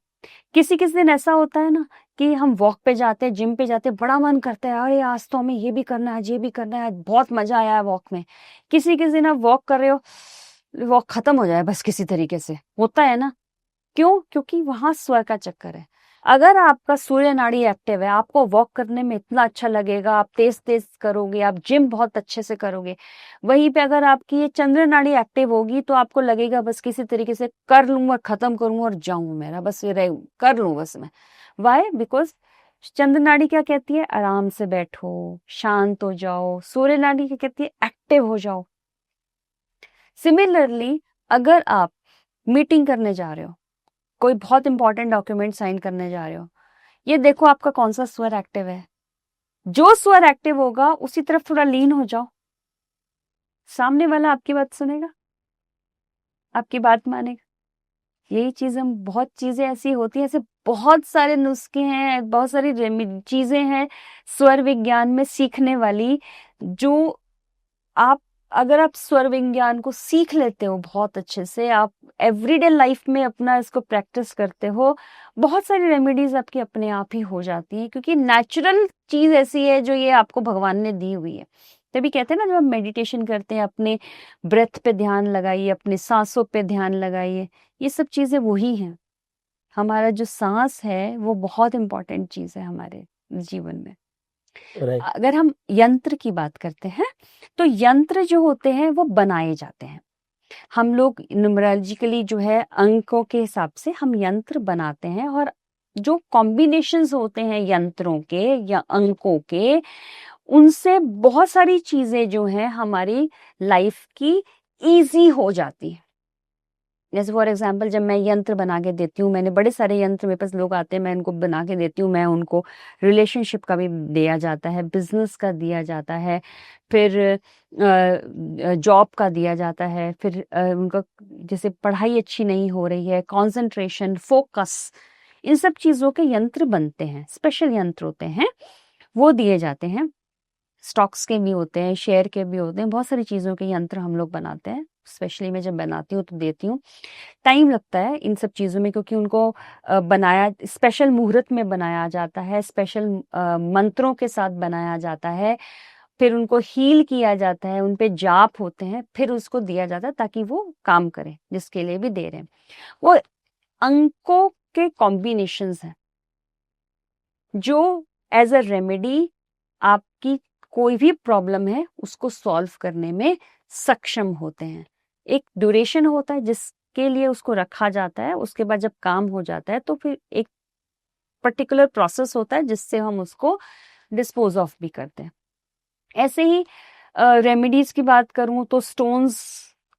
किसी किसी दिन ऐसा होता है ना कि हम वॉक पे जाते हैं, जिम पे जाते हैं, बड़ा मन करता है, अरे आज तो हमें ये भी करना है, आज ये भी करना है, आज बहुत मजा आया है वॉक में। किसी किसी दिन आप वॉक कर रहे हो, वॉक खत्म हो जाए बस किसी तरीके से, होता है ना। क्यों? क्योंकि वहां स्वर का चक्कर है। अगर आपका सूर्य नाड़ी एक्टिव है, आपको वॉक करने में इतना अच्छा लगेगा, आप तेज तेज करोगे, आप जिम बहुत अच्छे से करोगे। वहीं पे अगर आपकी ये चंद्र नाड़ी एक्टिव होगी तो आपको लगेगा बस किसी तरीके से कर लूं और खत्म करूं और जाऊं, मेरा बस ये रह कर लूं बस मैं। वाई? बिकॉज चंद्र नाड़ी क्या कहती है, आराम से बैठो, शांत हो जाओ। सूर्य नाड़ी क्या कहती है, एक्टिव हो जाओ। सिमिलरली अगर आप मीटिंग करने जा रहे हो, कोई बहुत इंपॉर्टेंट डॉक्यूमेंट साइन करने जा रहे हो, ये देखो आपका कौन सा स्वर एक्टिव है। जो स्वर एक्टिव होगा उसी तरफ थोड़ा लीन हो जाओ, सामने वाला आपकी बात सुनेगा, आपकी बात मानेगा। यही चीज, हम बहुत चीजें ऐसी होती हैं, ऐसे बहुत सारे नुस्खे हैं, बहुत सारी चीजें हैं स्वर विज्ञान में सीखने वाली, जो आप अगर आप स्वर विज्ञान को सीख लेते हो बहुत अच्छे से, आप एवरीडे लाइफ में अपना इसको प्रैक्टिस करते हो, बहुत सारी रेमेडीज आपकी अपने आप ही हो जाती हैं, क्योंकि नेचुरल चीज ऐसी है जो ये आपको भगवान ने दी हुई है। तभी कहते हैं ना, जब आप मेडिटेशन करते हैं, अपने ब्रेथ पे ध्यान लगाइए, अपने सांसों पे ध्यान लगाइए, ये सब चीजें वही हैं। हमारा जो सांस है वो बहुत इंपॉर्टेंट चीज है हमारे जीवन में। राइट। अगर हम यंत्र की बात करते हैं, तो यंत्र जो होते हैं वो बनाए जाते हैं। हम लोग न्यूमरोलॉजिकली जो है अंकों के हिसाब से हम यंत्र बनाते हैं, और जो कॉम्बिनेशंस होते हैं यंत्रों के या अंकों के, उनसे बहुत सारी चीजें जो हैं हमारी लाइफ की इजी हो जाती है। जैसे फॉर एग्जाम्पल, जब मैं यंत्र बना के देती हूँ, मैंने बड़े सारे यंत्र, मेरे पास लोग आते हैं, मैं उनको बना के देती हूँ, मैं उनको रिलेशनशिप का भी दिया जाता है, बिजनेस का दिया जाता है, फिर जॉब का दिया जाता है, फिर उनका जैसे पढ़ाई अच्छी नहीं हो रही है, कंसंट्रेशन, फोकस, इन सब चीज़ों के यंत्र बनते हैं, स्पेशल यंत्र होते हैं, वो दिए जाते हैं। स्टॉक्स के भी होते हैं, शेयर के भी होते हैं, बहुत सारी चीज़ों के यंत्र हम लोग बनाते हैं। स्पेशली मैं जब बनाती हूँ तो देती हूँ। टाइम लगता है इन सब चीज़ों में, क्योंकि उनको बनाया स्पेशल मुहूर्त में बनाया जाता है, स्पेशल मंत्रों के साथ बनाया जाता है, फिर उनको हील किया जाता है, उन पे जाप होते हैं, फिर उसको दिया जाता है ताकि वो काम करे, जिसके लिए भी दे रहे हैं। वो अंकों के कॉम्बिनेशंस हैं जो एज अ रेमेडी आपकी कोई भी प्रॉब्लम है उसको सॉल्व करने में सक्षम होते हैं। एक ड्यूरेशन होता है जिसके लिए उसको रखा जाता है, उसके बाद जब काम हो जाता है तो फिर एक पर्टिकुलर प्रोसेस होता है जिससे हम उसको डिस्पोज ऑफ भी करते हैं। ऐसे ही रेमेडीज की बात करूं तो स्टोन्स,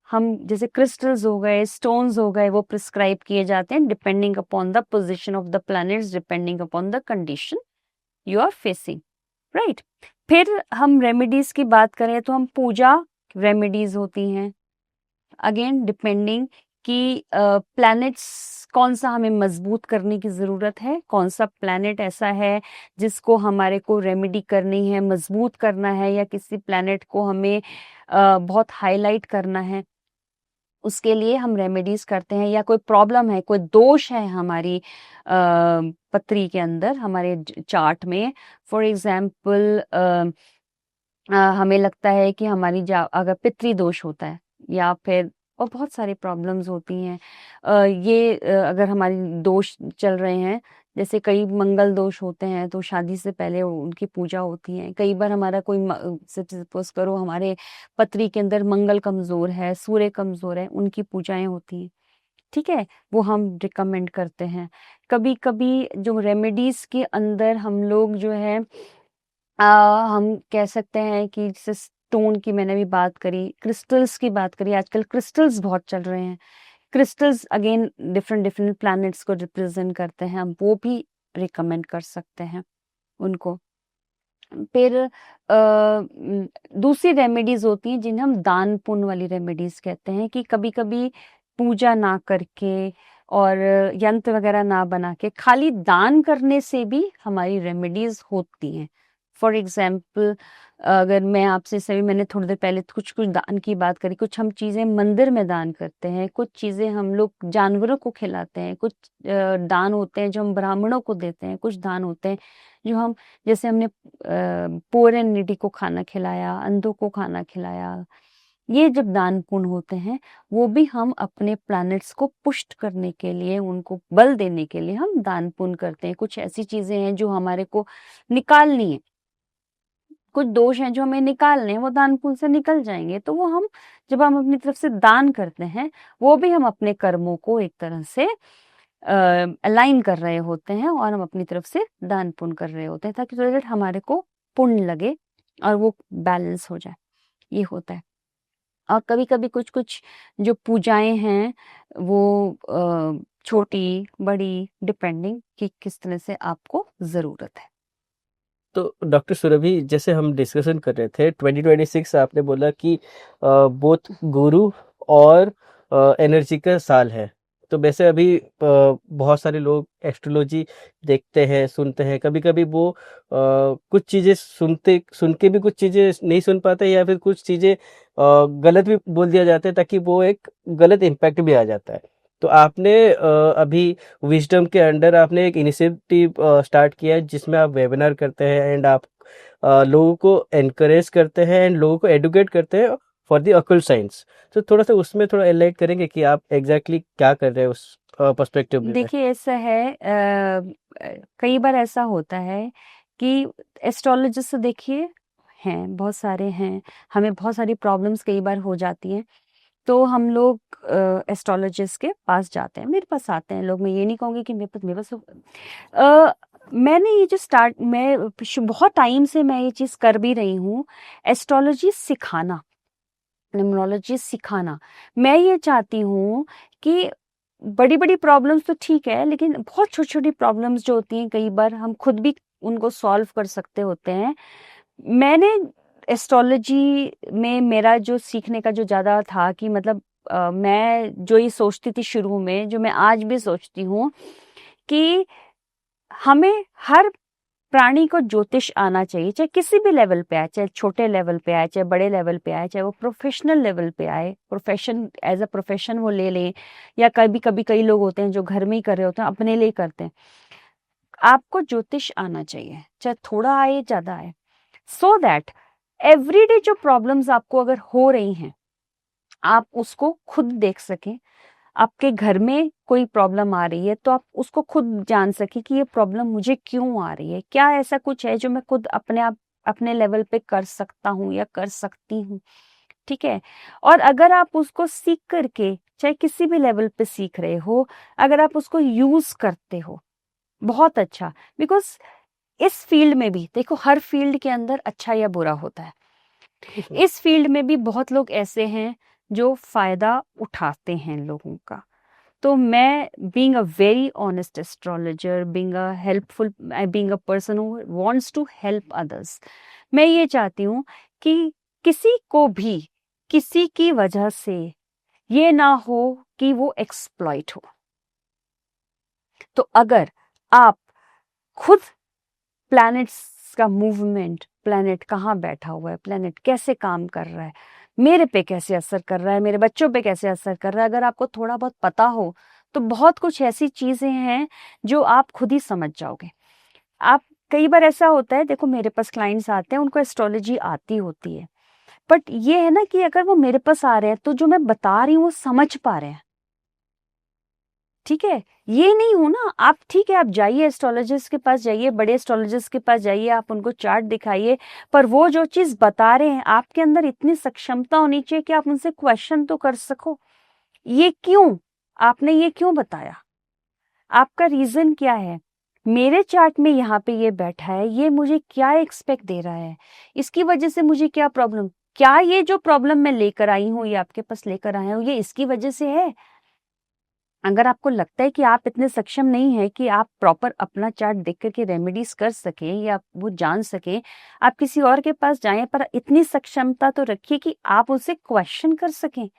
हम जैसे क्रिस्टल्स हो गए, स्टोन्स हो गए, वो प्रिस्क्राइब किए जाते हैं depending upon the position of the planets, depending upon the condition you are facing, right. फिर हम रेमेडीज की बात करें तो हम पूजा रेमेडीज होती हैं, अगेन डिपेंडिंग कि प्लैनेट्स कौन सा हमें मजबूत करने की ज़रूरत है, कौन सा प्लैनेट ऐसा है जिसको हमारे को रेमेडी करनी है, मजबूत करना है, या किसी प्लैनेट को हमें बहुत हाईलाइट करना है, उसके लिए हम रेमेडीज करते हैं। या कोई प्रॉब्लम है, कोई दोष है हमारी पत्री के अंदर, हमारे चार्ट में, फॉर एग्जाम्पल हमें लगता है कि हमारी अगर पितृ दोष होता है, या फिर और बहुत सारी प्रॉब्लम्स होती हैं, अगर हमारी दोष चल रहे हैं, जैसे कई मंगल दोष होते हैं तो शादी से पहले उनकी पूजा होती है। कई बार हमारा कोई सपोज करो हमारे पत्री के अंदर मंगल कमजोर है, सूर्य कमजोर है, उनकी पूजाएं होती हैं, ठीक है, वो हम रिकमेंड करते हैं। कभी कभी जो रेमेडीज के अंदर हम लोग जो है हम कह सकते हैं कि जैसे स्टोन की मैंने भी बात करी, क्रिस्टल्स की बात करी, आजकल क्रिस्टल्स बहुत चल रहे हैं। Crystals again different different planets को रिप्रेजेंट करते हैं, हम वो भी रिकमेंड कर सकते हैं उनको। फिर दूसरी रेमेडीज होती हैं जिन्हें हम दान पुण्य वाली रेमेडीज कहते हैं, कि कभी कभी पूजा ना करके और यंत्र वगैरह ना बना के खाली दान करने से भी हमारी रेमेडीज होती हैं। फॉर एग्जाम्पल, अगर मैं आपसे सभी, मैंने थोड़ी देर पहले कुछ कुछ दान की बात करी, कुछ हम चीज़ें मंदिर में दान करते हैं, कुछ चीज़ें हम लोग जानवरों को खिलाते हैं, कुछ दान होते हैं जो हम ब्राह्मणों को देते हैं, कुछ दान होते हैं जो हम, जैसे हमने पुअर एंड नीडी को खाना खिलाया, अंधों को खाना खिलाया, ये जब दान पुण्य होते हैं, वो भी हम अपने प्लैनेट्स को पुष्ट करने के लिए, उनको बल देने के लिए हम दान पुण्य करते हैं। कुछ ऐसी चीजें हैं जो हमारे को निकालनी है, कुछ दोष हैं जो हमें निकालने हैं, वो दान पुण्य से निकल जाएंगे, तो वो हम जब हम अपनी तरफ से दान करते हैं, वो भी हम अपने कर्मों को एक तरह से अलाइन कर रहे होते हैं, और हम अपनी तरफ से दान पुण्य कर रहे होते हैं, ताकि रिजल्ट हमारे को पुण्य लगे और वो बैलेंस हो जाए, ये होता है। और कभी कभी कुछ कुछ जो पूजाएं हैं वो छोटी बड़ी, डिपेंडिंग कि किस तरह से आपको जरूरत है। तो डॉक्टर सुरभि, जैसे हम डिस्कशन कर रहे थे 2026, आपने बोला कि बोथ गुरु और एनर्जी का साल है, तो वैसे अभी बहुत सारे लोग एस्ट्रोलॉजी देखते हैं, सुनते हैं, कभी-कभी वो कुछ चीज़ें सुन के भी कुछ चीज़ें नहीं सुन पाते, या फिर कुछ चीज़ें गलत भी बोल दिया जाता है, ताकि वो एक गलत इम्पैक्ट भी आ जाता है। तो आपने अभी विज़डम के अंडर आपने एक इनिशिएटिव स्टार्ट किया है, जिसमें आप वेबिनार करते हैं एंड आप लोगों को एनकरेज करते हैं एंड लोगों को एडुकेट करते हैं फॉर द ऑकल्ट साइंस। तो थोड़ा-सा उसमें थोड़ा एलाइट करेंगे कि आप एग्ज़ैक्टली क्या कर रहे हैं उस पर्सपेक्टिव में? देखिए ऐसा है कई बार ऐसा होता है कि एस्ट्रोलॉजिस्ट तो देखिए हैं, बहुत सारे हैं, हमें बहुत सारी प्रॉब्लम्स कई बार हो जाती हैं, तो हम लोग एस्ट्रोलॉजिस्ट के पास जाते हैं, मेरे पास आते हैं लोग, मैं ये नहीं कहूँगी कि मेरे पास अ, मैंने ये जो बहुत टाइम से मैं ये चीज़ कर भी रही हूँ, एस्ट्रोलॉजी सिखाना, न्यूमरोलॉजी सिखाना। मैं ये चाहती हूँ कि बड़ी-बड़ी प्रॉब्लम्स तो ठीक है, लेकिन बहुत छोटी-छोटी प्रॉब्लम्स जो होती हैं, कई बार हम खुद भी उनको सॉल्व कर सकते होते हैं। मैंने एस्ट्रोलॉजी में मेरा जो सीखने का जो ज़्यादा था कि मतलब मैं जो ये सोचती थी शुरू में, जो मैं आज भी सोचती हूँ कि हमें हर प्राणी को ज्योतिष आना चाहिए, चाहे किसी भी लेवल पे आए, चाहे छोटे लेवल पे आए, चाहे बड़े लेवल पे आए, चाहे वो प्रोफेशनल लेवल पे आए, प्रोफेशन एज अ प्रोफेशन वो ले लें, या कभी कभी कई लोग होते हैं जो घर में ही कर रहे होते हैं, अपने लिए करते हैं। आपको ज्योतिष आना चाहिए, चाहे थोड़ा आए ज्यादा आए, सो दैट एवरीडे जो प्रॉब्लम्स आपको अगर हो रही हैं, आप उसको खुद देख सकें। आपके घर में कोई प्रॉब्लम आ रही है तो आप उसको खुद जान सके कि ये प्रॉब्लम मुझे क्यों आ रही है, क्या ऐसा कुछ है जो मैं खुद अपने लेवल पे कर सकता हूँ या कर सकती हूँ। ठीक है। और अगर आप उसको सीख करके, चाहे किसी भी लेवल पे सीख रहे हो, अगर आप उसको यूज करते हो, बहुत अच्छा। बिकॉज इस फील्ड में भी देखो, हर फील्ड के अंदर अच्छा या बुरा होता है। इस फील्ड में भी बहुत लोग ऐसे हैं जो फायदा उठाते हैं लोगों का। तो मैं, being a very honest astrologer, being a person who wants to help others, मैं ये चाहती हूँ कि किसी को भी किसी की वजह से ये ना हो कि वो एक्सप्लॉइट हो। तो अगर आप खुद प्लैनेट्स का मूवमेंट, प्लैनेट कहाँ बैठा हुआ है, प्लैनेट कैसे काम कर रहा है, मेरे पे कैसे असर कर रहा है, मेरे बच्चों पे कैसे असर कर रहा है, अगर आपको थोड़ा बहुत पता हो, तो बहुत कुछ ऐसी चीजें हैं जो आप खुद ही समझ जाओगे। आप, कई बार ऐसा होता है, देखो मेरे पास क्लाइंट्स आते हैं, उनको एस्ट्रोलॉजी आती होती है, बट ये है ना कि अगर वो मेरे पास आ रहे हैं तो जो मैं बता रही हूँ वो समझ पा रहे हैं। ठीक है, ये नहीं हो ना, आप ठीक है, आप जाइए एस्ट्रोलॉजिस्ट के पास जाइए, बड़े एस्ट्रोलॉजिस्ट के पास जाइए, आप उनको चार्ट दिखाइए, पर वो जो चीज बता रहे हैं, आपके अंदर इतनी सक्षमता होनी चाहिए कि आप उनसे क्वेश्चन तो कर सको, ये क्यों, आपने ये क्यों बताया, आपका रीजन क्या है, मेरे चार्ट में यहाँ पे ये बैठा है, ये मुझे क्या एक्सपेक्ट दे रहा है, इसकी वजह से मुझे क्या प्रॉब्लम, क्या ये जो प्रॉब्लम मैं लेकर आई हूँ, ये आपके पास लेकर आया हूँ, ये इसकी वजह से है। अगर आपको लगता है कि आप इतने सक्षम नहीं है कि आप प्रॉपर अपना चार्ट देख करके रेमेडीज कर सकें या वो जान सकें, आप किसी और के पास जाएं, पर इतनी सक्षमता तो रखिए कि आप उनसे क्वेश्चन कर सकें,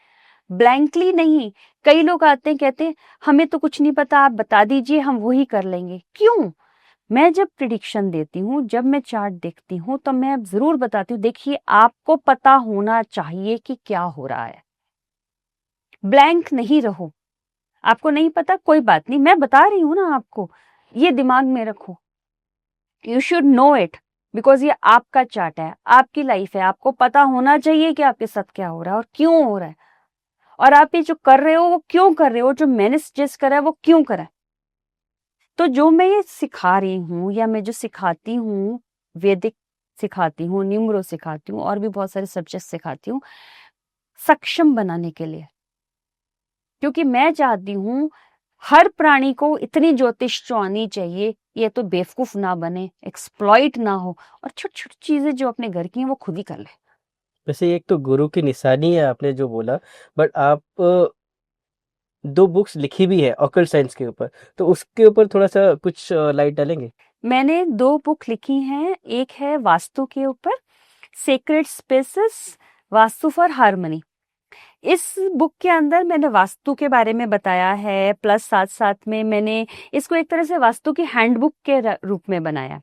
ब्लैंकली नहीं। कई लोग आते हैं, कहते हैं हमें तो कुछ नहीं पता, आप बता दीजिए, हम वही कर लेंगे। क्यों? मैं जब प्रिडिक्शन देती हूँ, जब मैं चार्ट देखती हूँ, तो मैं जरूर बताती हूँ, देखिए आपको पता होना चाहिए कि क्या हो रहा है, ब्लैंक नहीं रहो। आपको नहीं पता, कोई बात नहीं, मैं बता रही हूँ ना आपको, ये दिमाग में रखो, you should know it, because ये आपका चार्ट है, आपकी लाइफ है, आपको पता होना चाहिए कि आपके साथ क्या हो रहा है और क्यों हो रहा है, और आप ये जो कर रहे हो वो क्यों कर रहे हो, जो मैंने सजेस्ट करा है वो क्यों करा है। तो जो मैं ये सिखा रही हूँ या मैं जो सिखाती हूँ, वैदिक सिखाती हूँ, न्यूमरो सिखाती हूँ, और भी बहुत सारे सब्जेक्ट सिखाती हूँ, सक्षम बनाने के लिए, क्योंकि मैं चाहती हूँ हर प्राणी को इतनी ज्योतिष जो आनी चाहिए, ये तो बेवकूफ ना बने, एक्सप्लॉइट ना हो, और छोटी छोटी चीजें जो अपने घर की हैं वो खुद ही कर ले। वैसे एक तो गुरु की निशानी है आपने जो बोला, बट आप 2 बुक्स लिखी भी है ऑकल्ट साइंस के ऊपर, तो उसके ऊपर थोड़ा-सा कुछ लाइट डालेंगे? मैंने 2 बुक लिखी हैं, एक है वास्तु के ऊपर, sacred spaces, vastu for harmony. इस बुक के अंदर मैंने वास्तु के बारे में बताया है, प्लस साथ साथ में मैंने इसको एक तरह से वास्तु की हैंडबुक के रूप में बनाया।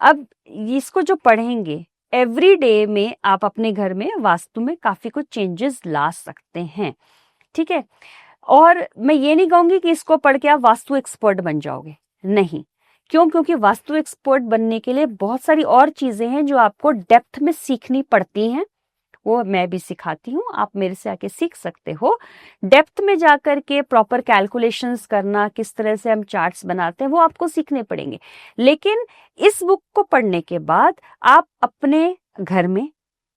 अब इसको जो पढ़ेंगे एवरी डे में आप अपने घर में वास्तु में काफी कुछ चेंजेस ला सकते हैं, ठीक है। और मैं ये नहीं कहूंगी कि इसको पढ़ के आप वास्तु एक्सपर्ट बन जाओगे, नहीं। क्यों? क्योंकि वास्तु एक्सपर्ट बनने के लिए बहुत सारी और चीजें हैं जो आपको डेप्थ में सीखनी पड़ती हैं, वो मैं भी सिखाती हूँ, आप मेरे से आके सीख सकते हो। डेप्थ में जाकर के प्रॉपर कैलकुलेशंस करना, किस तरह से हम चार्ट्स बनाते हैं, वो आपको सीखने पड़ेंगे। लेकिन इस बुक को पढ़ने के बाद आप अपने घर में,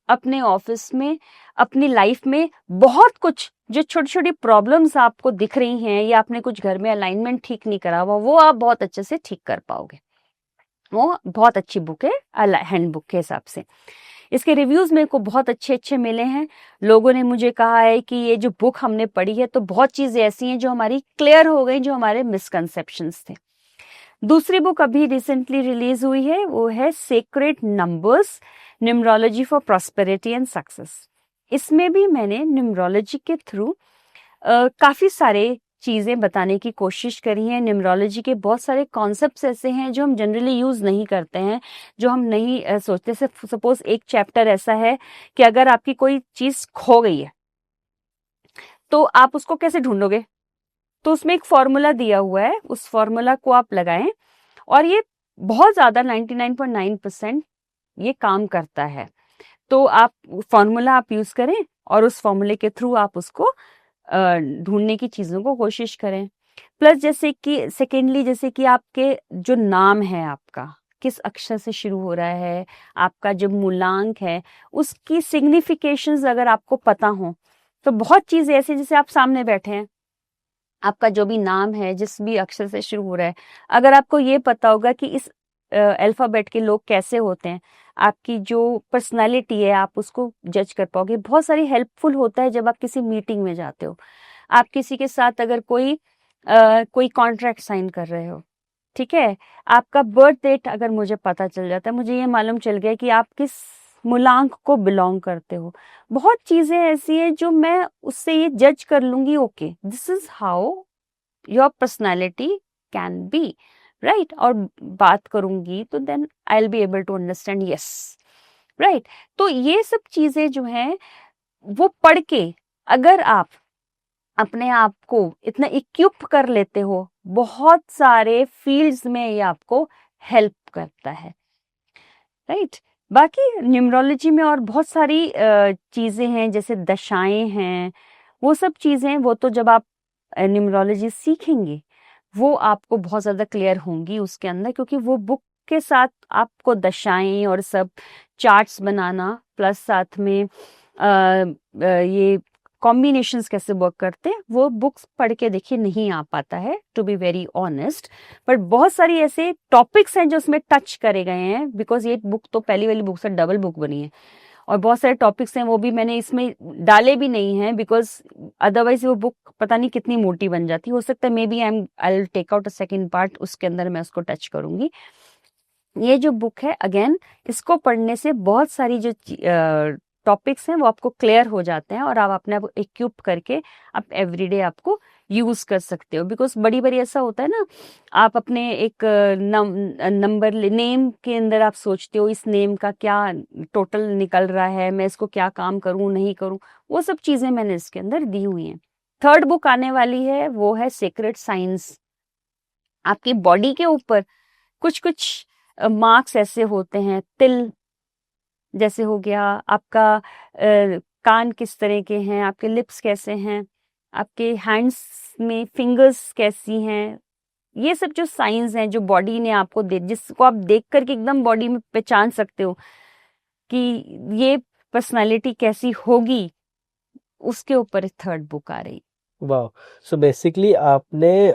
अपने ऑफिस में, अपनी लाइफ में बहुत कुछ जो छोटी छोटी प्रॉब्लम्स आपको दिख रही हैं या आपने कुछ घर में अलाइनमेंट ठीक नहीं करा हुआ, वो आप बहुत अच्छे से ठीक कर पाओगे। वो बहुत अच्छी बुक है हैंड बुक के हिसाब से। इसके रिव्यूज मेरे को बहुत अच्छे अच्छे मिले हैं। लोगों ने मुझे कहा है कि ये जो बुक हमने पढ़ी है तो बहुत चीजें ऐसी हैं जो हमारी क्लियर हो गई, जो हमारे मिसकंसेप्शंस थे। दूसरी बुक अभी रिसेंटली रिलीज हुई है, वो है sacred numbers, numerology for prosperity and success. इसमें भी मैंने न्यूमरोलॉजी के थ्रू काफी सारे चीजें बताने की कोशिश करी है। न्यूमरोलॉजी के बहुत सारे कॉन्सेप्ट्स ऐसे हैं जो हम जनरली यूज नहीं करते हैं, जो हम नहीं सोचते। से सपोज एक चैप्टर ऐसा है कि अगर आपकी कोई चीज खो गई है तो आप उसको कैसे ढूंढोगे, तो उसमें एक फॉर्मूला दिया हुआ है, उस फॉर्मूला को आप लगाएं और ये बहुत ज्यादा 99.9% ये काम करता है। तो आप फॉर्मूला आप यूज करें और उस फॉर्मूले के थ्रू आप उसको ढूंढने की चीजों को कोशिश करें। प्लस जैसे कि सेकेंडली, जैसे कि आपके जो नाम है, आपका किस अक्षर से शुरू हो रहा है, आपका जो मूलांक है उसकी सिग्निफिकेशंस अगर आपको पता हो तो बहुत चीजें ऐसी, जैसे आप सामने बैठे हैं, आपका जो भी नाम है जिस भी अक्षर से शुरू हो रहा है, अगर आपको ये पता होगा कि इस अल्फाबेट के लोग कैसे होते हैं, आपकी जो पर्सनालिटी है आप उसको जज कर पाओगे। बहुत सारी हेल्पफुल होता है जब आप किसी मीटिंग में जाते हो, आप किसी के साथ अगर कोई कॉन्ट्रैक्ट साइन कर रहे हो, ठीक है, आपका बर्थ डेट अगर मुझे पता चल जाता है, मुझे ये मालूम चल गया कि आप किस मूलांक को बिलोंग करते हो। बहुत चीजें ऐसी हैं जो मैं उससे ये जज कर लूंगी, okay this is how your personality can be, right. और बात करूंगी तो then I will be able to understand, yes, right. तो ये सब चीजें जो हैं वो पढ़ के अगर आप अपने आप को इतना इक्विप कर लेते हो, बहुत सारे फील्ड्स में ये आपको हेल्प करता है, राइट। बाकी न्यूमरोलॉजी में और बहुत सारी चीजें हैं, जैसे दशाएं हैं, वो सब चीजें, वो तो जब आप न्यूमरोलॉजी सीखेंगे वो आपको बहुत ज्यादा क्लियर होंगी उसके अंदर, क्योंकि वो बुक के साथ आपको दशाएं और सब चार्ट्स बनाना, प्लस साथ में ये कॉम्बिनेशंस कैसे वर्क करते हैं, वो बुक्स पढ़ के देखिए नहीं आ पाता है, to be very honest. But बहुत सारी ऐसे टॉपिक्स हैं जो उसमें टच करे गए हैं, बिकॉज ये बुक तो पहली वाली बुक से डबल बुक बनी है, और बहुत सारे टॉपिक्स हैं वो भी मैंने इसमें डाले भी नहीं हैं, बिकॉज अदरवाइज वो बुक पता नहीं कितनी मोटी बन जाती। हो सकता है maybe I will take out a second part, उसके अंदर मैं उसको टच करूंगी। ये जो बुक है अगेन, इसको पढ़ने से बहुत सारी जो टॉपिक्स हैं वो आपको क्लियर हो जाते हैं और आप अपने आप को इक्विप करके आप एवरीडे आपको यूज कर सकते हो। बिकॉज बड़ी बड़ी ऐसा होता है ना, आप अपने एक नंबर नेम के अंदर आप सोचते हो इस नेम का क्या टोटल निकल रहा है, मैं इसको क्या काम करूं नहीं करूं, वो सब चीजें मैंने इसके अंदर दी हुई हैं। थर्ड बुक आने वाली है, वो है सीक्रेट साइंस। आपकी बॉडी के ऊपर कुछ कुछ मार्क्स ऐसे होते हैं, तिल जैसे हो गया, आपका कान किस तरह के हैं, आपके लिप्स कैसे हैं, आपके हैंड्स में फिंगर्स कैसी हैं, ये सब जो साइंस हैं जो बॉडी ने आपको जिसको आप देख करके एकदम बॉडी में पहचान सकते हो कि ये पर्सनालिटी कैसी होगी, उसके ऊपर थर्ड बुक आ रही। वाह, सो बेसिकली आपने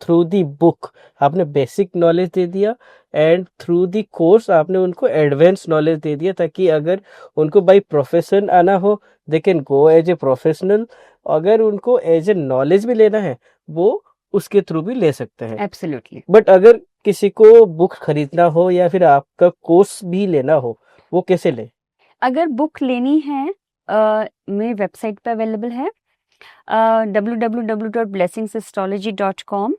थ्रू दी बुक आपने बेसिक नॉलेज दे दिया, एंड थ्रू दी कोर्स आपने उनको एडवांस नॉलेज दे दिया, ताकि अगर उनको बाय प्रोफेशन आना हो they can go as a professional, अगर उनको एज ए नॉलेज भी लेना है वो उसके थ्रू भी ले सकते हैं। एब्सोल्युटली। बट अगर किसी को बुक खरीदना हो या फिर आपका कोर्स भी लेना हो, वो कैसे ले? अगर बुक लेनी है मेरी वेबसाइट पे अवेलेबल है www.blessingsastrology.com।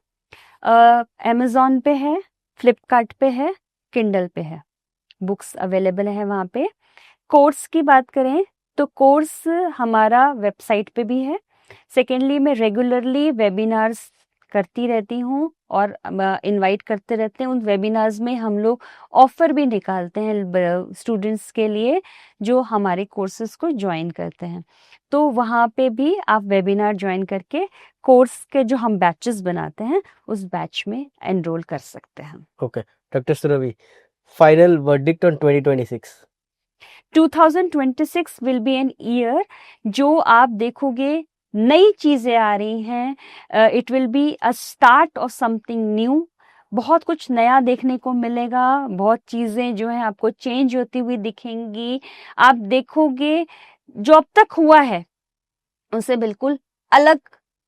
अमेज़न पे है, फ्लिपकार्ट पे है, किंडल पे है, बुक्स अवेलेबल है वहाँ पे। कोर्स की बात करें तो कोर्स हमारा वेबसाइट पे भी है। सेकेंडली मैं रेगुलरली वेबिनार्स करती रहती हूँ और इनवाइट करते रहते हैं। उन वेबिनार्स में हम लोग ऑफ़र भी निकालते हैं स्टूडेंट्स के लिए जो हमारे कोर्सेज़ को ज्वाइन करते हैं। तो वहाँ पे भी आप वेबिनार ज्वाइन करके कोर्स के जो हम बैचेस बनाते हैं उस बैच में एनरोल कर सकते हैं। Okay doctor Surabhi, final verdict on 2026। 2026 will be an year जो आप देखोगे नई चीजें आ रही हैं। It will be a start of something new. बहुत कुछ नया देखने को मिलेगा, बहुत चीजें जो हैं आपको चेंज होती हुई दिखेंगी। आप देखोगे जो अब तक हुआ है उससे बिल्कुल अलग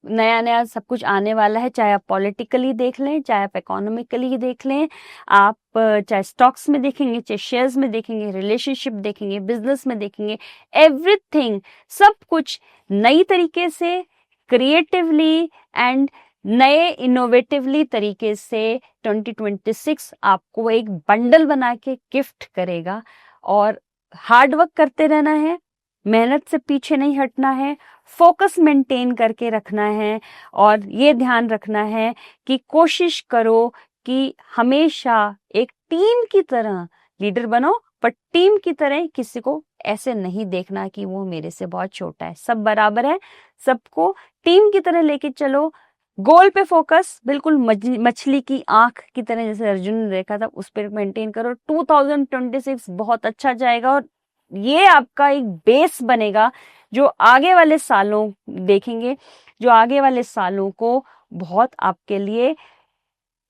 नया नया सब कुछ आने वाला है। चाहे आप पॉलिटिकली देख लें, चाहे आप इकोनॉमिकली देख लें, आप चाहे स्टॉक्स में देखेंगे, चाहे शेयर्स में देखेंगे, रिलेशनशिप देखेंगे, बिजनेस में देखेंगे, एवरीथिंग, सब कुछ नई तरीके से, क्रिएटिवली एंड नए इनोवेटिवली तरीके से 2026 आपको एक बंडल बना के गिफ्ट करेगा। और हार्ड वर्क करते रहना है, मेहनत से पीछे नहीं हटना है, फोकस मेंटेन करके रखना है और ये ध्यान रखना है कि कोशिश करो कि हमेशा एक टीम की तरह लीडर बनो, पर टीम की तरह किसी को ऐसे नहीं देखना कि वो मेरे से बहुत छोटा है। सब बराबर है, सबको टीम की तरह लेके चलो। गोल पे फोकस, बिल्कुल मछली की आंख की तरह, जैसे अर्जुन ने देखा था, उस पर मेंटेन करो। 2026 बहुत अच्छा जाएगा और ये आपका एक बेस बनेगा जो आगे वाले सालों देखेंगे, जो आगे वाले सालों को बहुत आपके लिए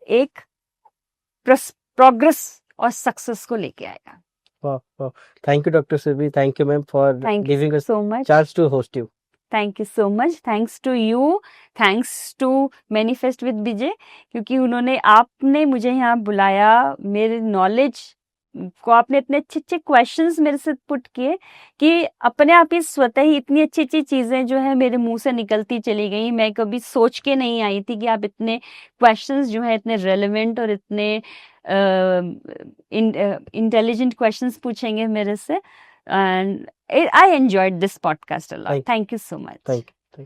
एक प्रोग्रेस और सक्सेस को लेके आएगा। वाह, thank you doctor Surabhi, thank you ma'am for Thank you giving us so much. Chance to host you. Thank you so much. Thanks to you, thanks to manifest with Vijay, क्योंकि उन्होंने, आपने मुझे यहाँ बुलाया, मेरे नॉलेज को आपने इतने अच्छे अच्छे क्वेश्चंस मेरे से पुट किए कि अपने आप ही स्वतः ही इतनी अच्छी अच्छी चीज़ें जो है मेरे मुंह से निकलती चली गई। मैं कभी सोच के नहीं आई थी कि आप इतने क्वेश्चंस जो है इतने रेलेवेंट और इतने इंटेलिजेंट क्वेश्चंस पूछेंगे मेरे से। And I enjoyed this podcast a lot. Thank you. Thank you so much. Thank you.